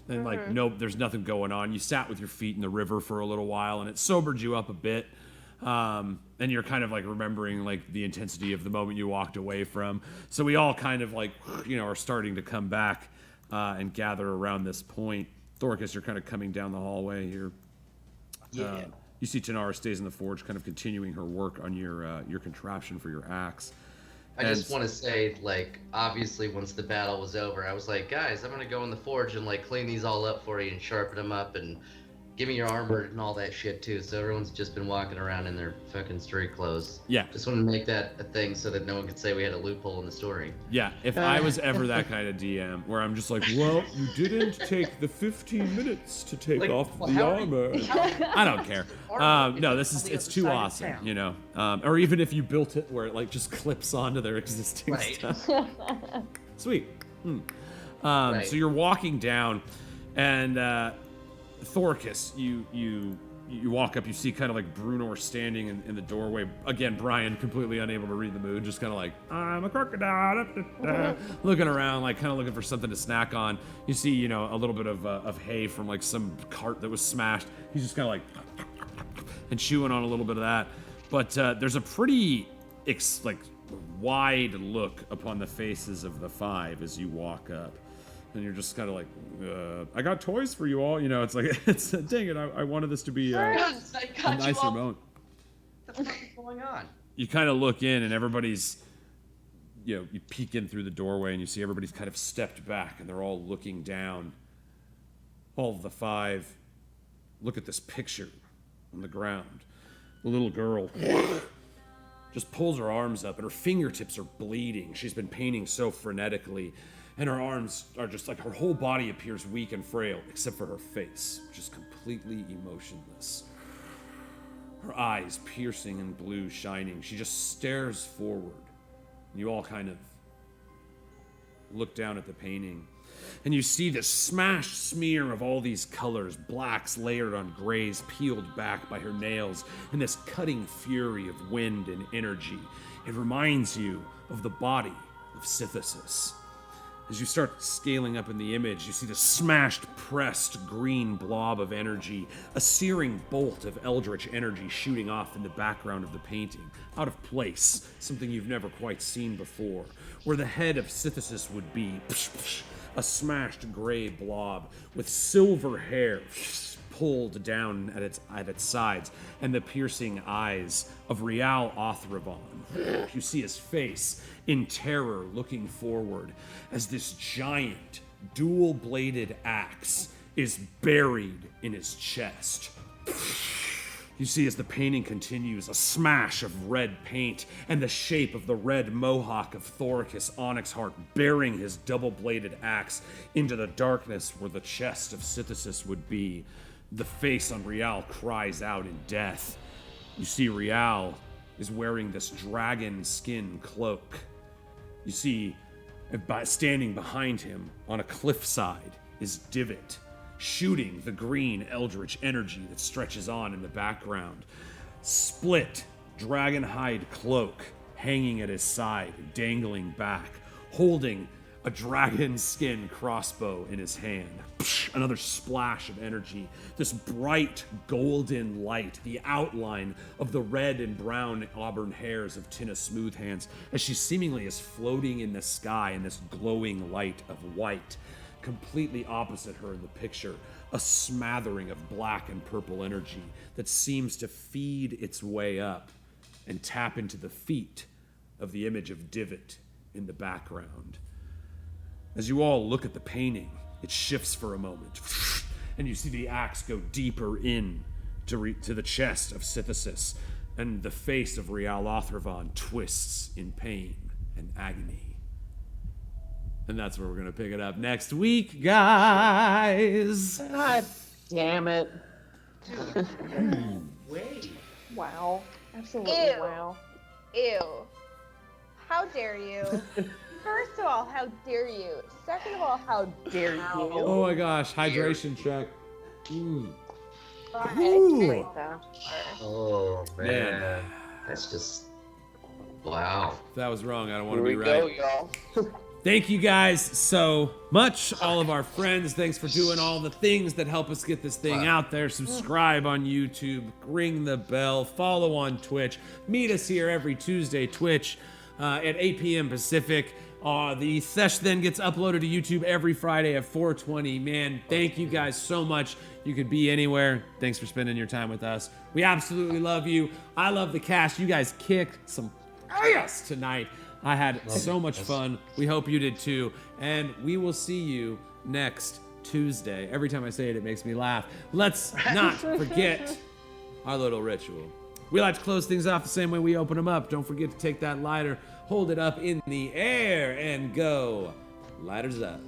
And like, nope, there's nothing going on. You sat with your feet in the river for a little while, and it sobered you up a bit. And you're kind of like remembering like the intensity of the moment you walked away from. So we all kind of like, are starting to come back and gather around this point. Thorcus, you're kind of coming down the hallway here. Yeah. You see Tanara stays in the forge, kind of continuing her work on your contraption for your axe. I just want to say, like, obviously, once the battle was over, I was like, guys, I'm gonna go in the forge and like clean these all up for you and sharpen them up and give me your armor and all that shit too. So everyone's just been walking around in their fucking street clothes. Yeah. Just wanted to make that a thing so that no one could say we had a loophole in the story. Yeah, if I was ever that kind of DM, where I'm just like, well, you didn't take the 15 minutes to take Like, off well, the how- armor. I don't care. No, it's too awesome, Or even if you built it where it like just clips onto their existing Right. stuff. Sweet. Right. So you're walking down, and Thorcus, you walk up, you see kind of like Brunor standing in the doorway. Again, Brian, completely unable to read the mood, just kind of like, I'm a crocodile, looking around, like kind of looking for something to snack on. You see, a little bit of hay from like some cart that was smashed. He's just kind of like, and chewing on a little bit of that. But there's a pretty wide look upon the faces of the 5 as you walk up. And you're just kind of like, I got toys for you all. It's like, dang it, I wanted this to be a nicer moment. What the fuck is going on? You kind of look in, and everybody's, you peek in through the doorway, and you see everybody's kind of stepped back, and they're all looking down. All of the 5 look at this picture on the ground. The little girl just pulls her arms up, and her fingertips are bleeding. She's been painting so frenetically, and her arms are just like, her whole body appears weak and frail, except for her face, which is completely emotionless. Her eyes piercing and blue shining. She just stares forward. You all kind of look down at the painting, and you see this smashed smear of all these colors, blacks layered on grays, peeled back by her nails, and this cutting fury of wind and energy. It reminds you of the body of Sithesis. As you start scaling up in the image, you see the smashed, pressed green blob of energy, a searing bolt of eldritch energy shooting off in the background of the painting, out of place, something you've never quite seen before, where the head of Sithesis would be, a smashed gray blob with silver hair pulled down at its sides, and the piercing eyes of Rial Othravan. You see his face in terror looking forward as this giant dual-bladed axe is buried in his chest. You see as the painting continues, a smash of red paint and the shape of the red mohawk of Thoricus Onyxheart bearing his double-bladed axe into the darkness where the chest of Sithesis would be. The face on Rial cries out in death. You see Rial is wearing this dragon skin cloak. You see, standing behind him on a cliffside is Divot, shooting the green eldritch energy that stretches on in the background. Split dragon hide cloak hanging at his side, dangling back, holding a dragon skin crossbow in his hand. Another splash of energy, this bright golden light, the outline of the red and brown auburn hairs of Tina Smoothhands as she seemingly is floating in the sky in this glowing light of white. Completely opposite her in the picture, a smattering of black and purple energy that seems to feed its way up and tap into the feet of the image of Divot in the background. As you all look at the painting, it shifts for a moment, and you see the axe go deeper in to the chest of Sithesis, and the face of Rial Othravan twists in pain and agony. And that's where we're going to pick it up next week, guys. God damn it. Wait. Wow. Absolutely Ew. wow. Ew. How dare you? First of all, how dare you? Second of all, how dare you? Oh my gosh, hydration check. Mm. Ooh. Oh man. Man. That's just wow. If that was wrong, I don't want Here to we be right. go, y'all. Thank you guys so much, all of our friends. Thanks for doing all the things that help us get this thing out there. Subscribe on YouTube, ring the bell, follow on Twitch. Meet us here every Tuesday, Twitch, at 8 p.m. Pacific. The Sesh then gets uploaded to YouTube every Friday at 4:20. Man, thank you guys so much. You could be anywhere. Thanks for spending your time with us. We absolutely love you. I love the cast. You guys kicked some ass tonight. I had so much fun. We hope you did too. And we will see you next Tuesday. Every time I say it, it makes me laugh. Let's not forget our little ritual. We like to close things off the same way we open them up. Don't forget to take that lighter, hold it up in the air, and go. Lighters up.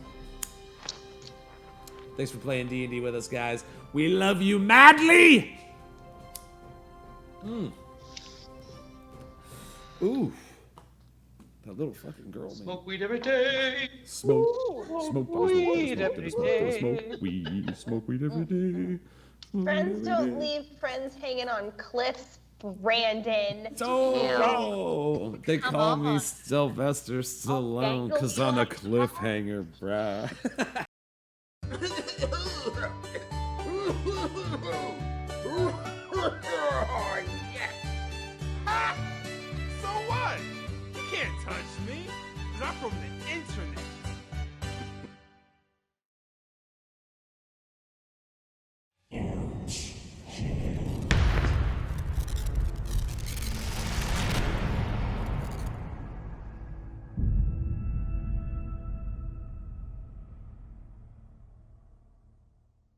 Thanks for playing D&D with us, guys. We love you madly! Ooh. That little fucking girl, man. Smoke weed every day. Smoke weed every day. Smoke weed every day. Friends don't leave friends hanging on cliffs, Brandon. Oh, they call me Sylvester Stallone because I'm a cliffhanger, bruh. So what? You can't touch me, 'cause I'm from the internet.